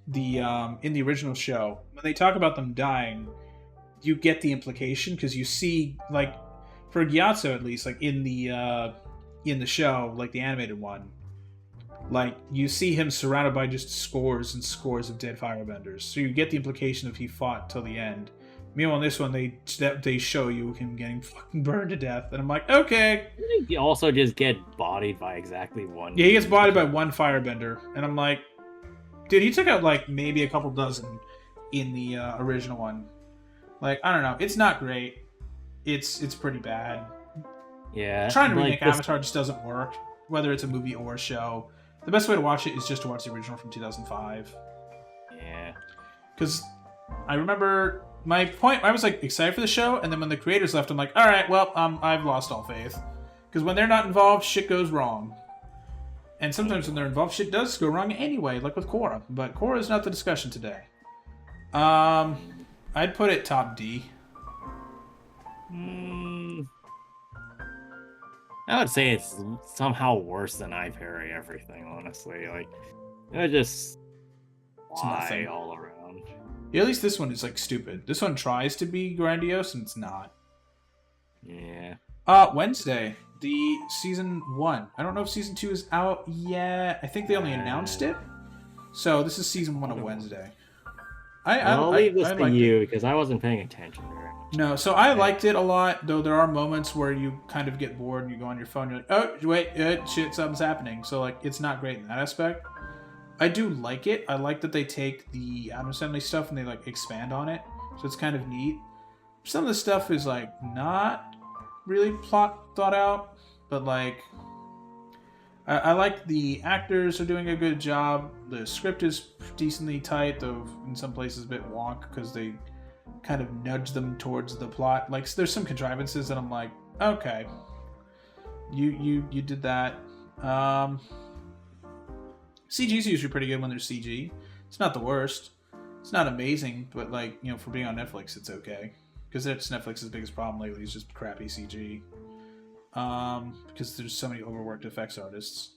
[SPEAKER 1] the, in the original show, when they talk about them dying, you get the implication, because you see, like, for Gyatso at least, like, in the show, like, the animated one, like, you see him surrounded by just scores and scores of dead firebenders. So you get the implication of he fought till the end. Meanwhile, in this one, they show you him getting fucking burned to death. And I'm like, okay.
[SPEAKER 2] You also just get bodied by exactly one.
[SPEAKER 1] Yeah, he gets bodied by one firebender. And I'm like, dude, he took out, like, maybe a couple dozen in the original one. Like, I don't know. It's not great. It's pretty bad.
[SPEAKER 2] Yeah.
[SPEAKER 1] Trying to remake Avatar just doesn't work, whether it's a movie or a show. The best way to watch it is just to watch the original from 2005.
[SPEAKER 2] Yeah.
[SPEAKER 1] Because I remember my point, I was like excited for the show, and then when the creators left, I'm like, alright, well, I've lost all faith. Because when they're not involved, shit goes wrong. And sometimes when they're involved, shit does go wrong anyway, like with Korra. But Korra is not the discussion today. I'd put it top D.
[SPEAKER 2] I would say it's somehow worse than I Parry Everything, honestly. Like, it just lie all around.
[SPEAKER 1] Yeah, at least this one is, like, stupid. This one tries to be grandiose, and it's not.
[SPEAKER 2] Yeah.
[SPEAKER 1] Wednesday, the season 1. I don't know if season 2 is out yet. I think they only announced it. So this is season 1 of Wednesday.
[SPEAKER 2] I'll leave this to you because I wasn't paying attention very much.
[SPEAKER 1] No, so I liked it a lot, though there are moments where you kind of get bored and you go on your phone, you're like, oh, wait, shit, something's happening. So, like, it's not great in that aspect. I do like it. I like that they take the Addams Family stuff and they, like, expand on it. So it's kind of neat. Some of the stuff is, like, not really plot thought out, but, like, I like the actors are doing a good job. The script is decently tight, though in some places a bit wonk because they kind of nudge them towards the plot. Like, there's some contrivances that I'm like, okay, you did that. CG's usually pretty good when there's CG. It's not the worst. It's not amazing, but, like, you know, for being on Netflix, it's okay. Because that's Netflix's biggest problem lately is just crappy CG. Because there's so many overworked effects artists.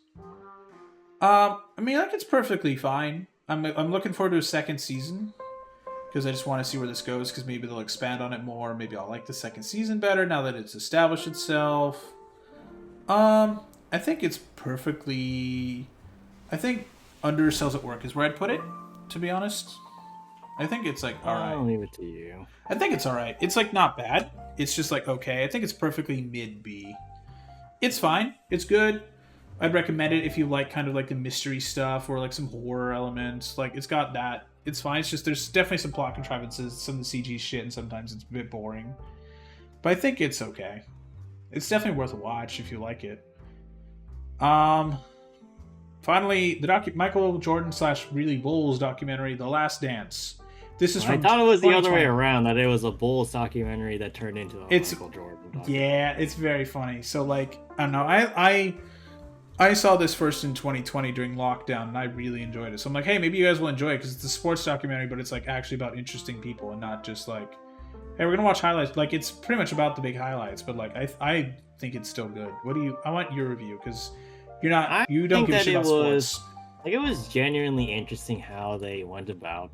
[SPEAKER 1] I mean, like, it's perfectly fine. I'm looking forward to a second season. Because I just want to see where this goes. Because maybe they'll expand on it more. Maybe I'll like the second season better now that it's established itself. I think it's perfectly... I think undersells at work is where I'd put it, to be honest. I think it's, like, alright.
[SPEAKER 2] I'll leave it to you.
[SPEAKER 1] I think it's alright. It's, like, not bad. It's just, like, okay. I think it's perfectly mid-B. It's fine. It's good. I'd recommend it if you like kind of, like, the mystery stuff or, like, some horror elements. Like, it's got that. It's fine. It's just there's definitely some plot contrivances, some of the CG shit, and sometimes it's a bit boring. But I think it's okay. It's definitely worth a watch if you like it. Finally, the Michael Jordan / Really Bulls documentary, The Last Dance. This is from
[SPEAKER 2] I thought it was the other way around, that it was a Bulls documentary that turned into a Michael Jordan documentary.
[SPEAKER 1] Yeah, it's very funny. So, like, I don't know, I saw this first in 2020 during lockdown, and I really enjoyed it. So I'm like, hey, maybe you guys will enjoy it, because it's a sports documentary, but it's, like, actually about interesting people, and not just, like, hey, we're gonna watch highlights. Like, it's pretty much about the big highlights, but, like, I think it's still good. I want your review, because you don't give a shit about sports.
[SPEAKER 2] Like, it was genuinely interesting how they went about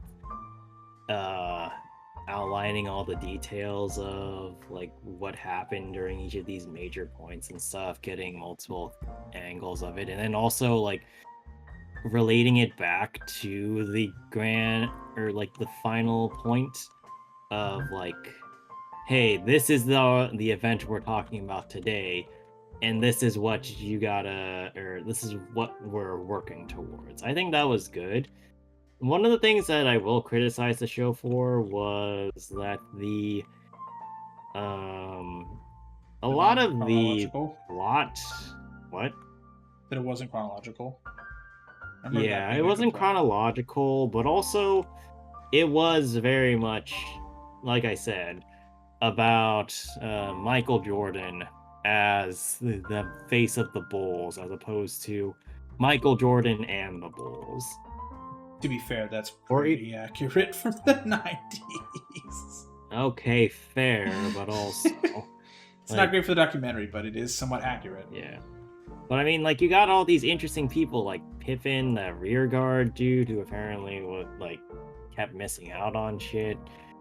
[SPEAKER 2] outlining all the details of, like, what happened during each of these major points and stuff, getting multiple angles of it, and then also, like, relating it back to the the final point of, like, hey, this is the event we're talking about today, and this is what this is what we're working towards. I think that was good. One of the things that I will criticize the show for was that a lot of the plot... What?
[SPEAKER 1] That it wasn't chronological?
[SPEAKER 2] Yeah, it wasn't chronological, but also it was very much, like I said, about Michael Jordan as the face of the Bulls, as opposed to Michael Jordan and the Bulls.
[SPEAKER 1] To be fair, that's pretty accurate for the 90s.
[SPEAKER 2] Okay, fair, but also...
[SPEAKER 1] it's not great for the documentary, but it is somewhat accurate.
[SPEAKER 2] Yeah. But I mean, like, you got all these interesting people, like Pippen, the rear guard dude, who apparently kept missing out on shit.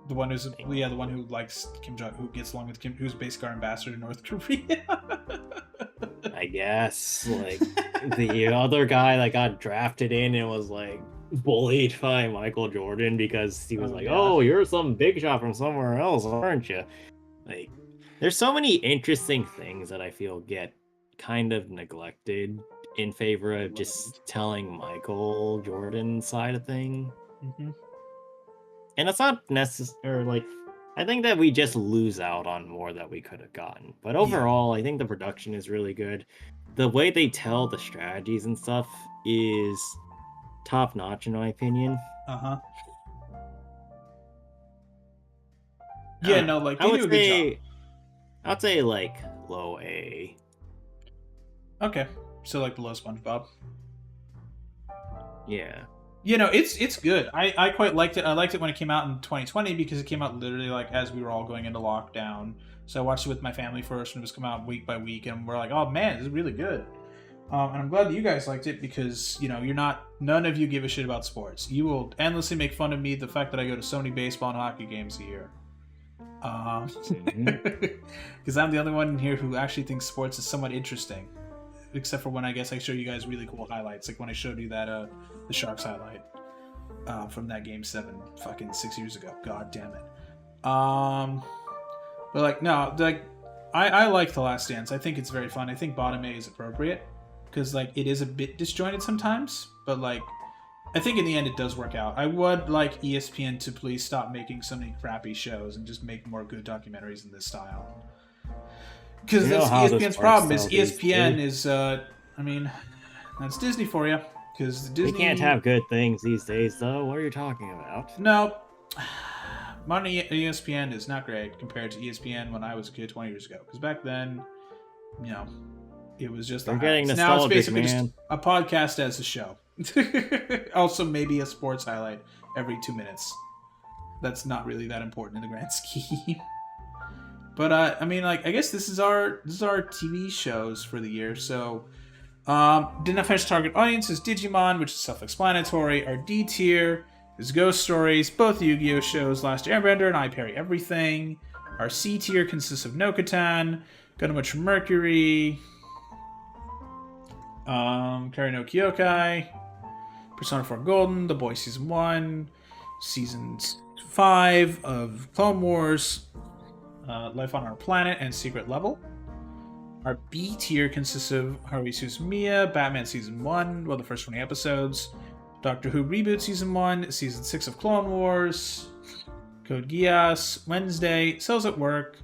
[SPEAKER 1] The one who likes Kim Jong, who gets along with Kim, who's basically our ambassador to North Korea.
[SPEAKER 2] I guess, like, the other guy that got drafted in and was, like, bullied by Michael Jordan because he was oh, you're some big shot from somewhere else, aren't you? Like, there's so many interesting things that I feel get kind of neglected in favor of just telling Michael Jordan's side of thing.
[SPEAKER 1] Mm-hmm.
[SPEAKER 2] And it's not necessary, like, I think that we just lose out on more that we could have gotten. But overall, I think the production is really good. The way they tell the strategies and stuff is top notch, in my opinion.
[SPEAKER 1] Uh-huh. Yeah, no, like, they do a good job.
[SPEAKER 2] I'd say, like, low A.
[SPEAKER 1] Okay. So, like, below SpongeBob.
[SPEAKER 2] Yeah.
[SPEAKER 1] You know, it's good. I quite liked it. I liked it when it came out in 2020 because it came out literally, like, as we were all going into lockdown. So I watched it with my family first, and it was come out week by week, and we're like, oh, man, this is really good. And I'm glad that you guys liked it because, you know, none of you give a shit about sports. You will endlessly make fun of me, the fact that I go to so many baseball and hockey games a year. Because I'm the only one here who actually thinks sports is somewhat interesting, except for when I guess I show you guys really cool highlights, like when I showed you that the Sharks highlight from that Game 7 fucking 6 years ago. God damn it. But like no, like I like The Last Dance. I think it's very fun. I think bottom A is appropriate because like it is a bit disjointed sometimes, but like I think in the end it does work out. I would like ESPN to please stop making so many crappy shows and just make more good documentaries in this style. Because that's ESPN's problem. Is ESPN is I mean, that's Disney for you. Because Disney
[SPEAKER 2] we can't have good things these days, though. What are you talking about?
[SPEAKER 1] No, modern ESPN is not great compared to ESPN when I was a kid 20 years ago. Because back then, you know, it was just
[SPEAKER 2] We're getting nostalgic,
[SPEAKER 1] now it's basically
[SPEAKER 2] man.
[SPEAKER 1] just a podcast as a show. Also, maybe a sports highlight every 2 minutes. That's not really that important in the grand scheme. But I mean, like, I guess this is our TV shows for the year. So, didn't have finished target audience is Digimon, which is self-explanatory. Our D tier is Ghost Stories, both Yu-Gi-Oh shows, Last Airbender, and I Parry Everything. Our C tier consists of Nokatan, Gundam Mercury, Kari no Kyokai, Persona 4 Golden, The Boys Season 1, Season 5 of Clone Wars, Life on Our Planet, and Secret Level. Our B tier consists of Haruhi Suzumiya, Batman Season 1, well, the first 20 episodes, Doctor Who Reboot Season 1, Season 6 of Clone Wars, Code Geass, Wednesday, Cells at Work,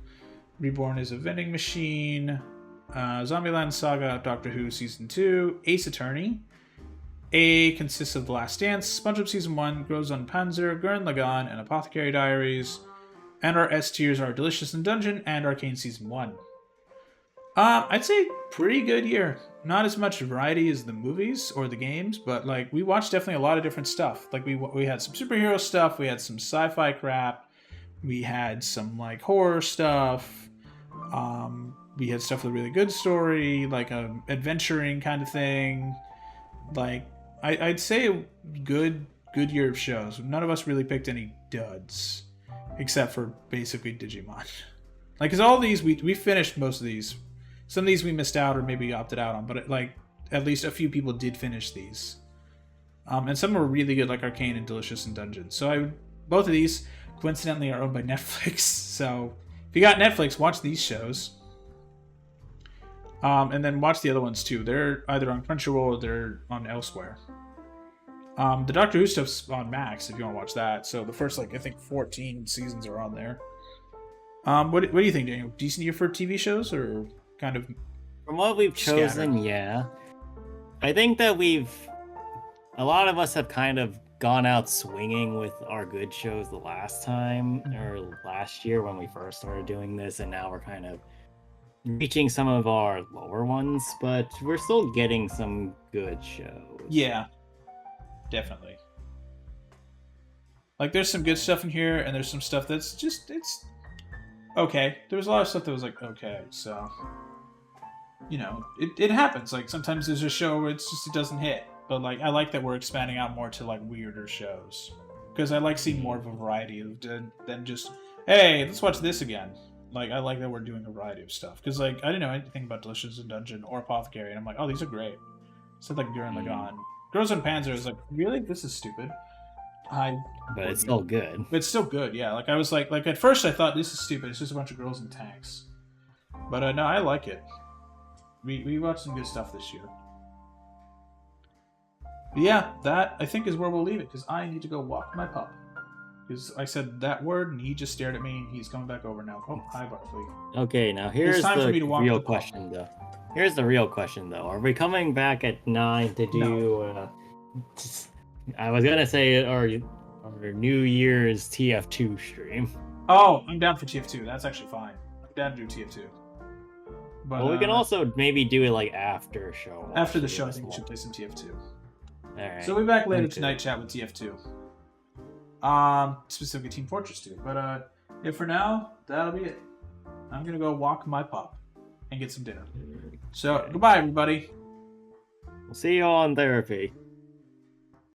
[SPEAKER 1] Reborn is a Vending Machine, Zombieland Saga, Doctor Who Season 2, Ace Attorney. A consists of The Last Dance, SpongeBob Season 1, Grozon Panzer, Gurren Lagann, and Apothecary Diaries. And our S tiers are Delicious in Dungeon and Arcane Season 1. I'd say pretty good year. Not as much variety as the movies or the games, but like we watched definitely a lot of different stuff. Like we had some superhero stuff, we had some sci-fi crap, we had some like horror stuff. We had stuff with a really good story, like a adventuring kind of thing. Like I'd say a good year of shows. None of us really picked any duds, except for basically Digimon. Like, cause all these we finished most of these. Some of these we missed out or maybe opted out on, but like at least a few people did finish these. And some were really good, like Arcane and Delicious in Dungeon. So both of these coincidentally are owned by Netflix. So if you got Netflix, watch these shows. And then watch the other ones too. They're either on Crunchyroll or they're on elsewhere. The Doctor Who stuff's on Max if you want to watch that. So the first, like, I think 14 seasons are on there. What do you think, Daniel? Decent year for TV shows or kind of
[SPEAKER 2] from what we've chosen,
[SPEAKER 1] scattered?
[SPEAKER 2] Yeah. I think that a lot of us have kind of gone out swinging with our good shows the last time, or last year when we first started doing this, and now we're kind of reaching some of our lower ones, but we're still getting some good shows.
[SPEAKER 1] Yeah, definitely. Like, there's some good stuff in here, and there's some stuff that's just, it's okay. There was a lot of stuff that was like, okay, so, you know, it happens. Like, sometimes there's a show where it's just, it doesn't hit. But, like, I like that we're expanding out more to, like, weirder shows. Because I like seeing more of a variety than just, hey, let's watch this again. Like, I like that we're doing a variety of stuff. Because, like, I didn't know anything about Delicious in Dungeon or Apothecary, and I'm like, oh, these are great. Said, like, Gurren Lagann. Grozon Panzer is like, really? This is stupid.
[SPEAKER 2] But it's still good.
[SPEAKER 1] It's still good, yeah. Like, I was like at first I thought, this is stupid. It's just a bunch of girls in tanks. But, no, I like it. We watched some good stuff this year. But yeah, that, I think, is where we'll leave it, because I need to go walk my pup. Because I said that word, and he just stared at me, and he's coming back over now. Oh, hi, Barkley.
[SPEAKER 2] Okay, now here's the real question, though. Here's the real question, though. Are we coming back at 9 to do... No. I was going to say our New Year's TF2 stream.
[SPEAKER 1] Oh, I'm down for TF2. That's actually fine. I'm down to do TF2. But,
[SPEAKER 2] well, we can also maybe do it, like, after show.
[SPEAKER 1] After the show, I think we should play some TF2.
[SPEAKER 2] Alright.
[SPEAKER 1] So we'll be back later tonight, chat with TF2. Specifically Team Fortress 2. But yeah, for now, that'll be it. I'm gonna go walk my pup and get some dinner. So goodbye, everybody.
[SPEAKER 2] We'll see you on therapy.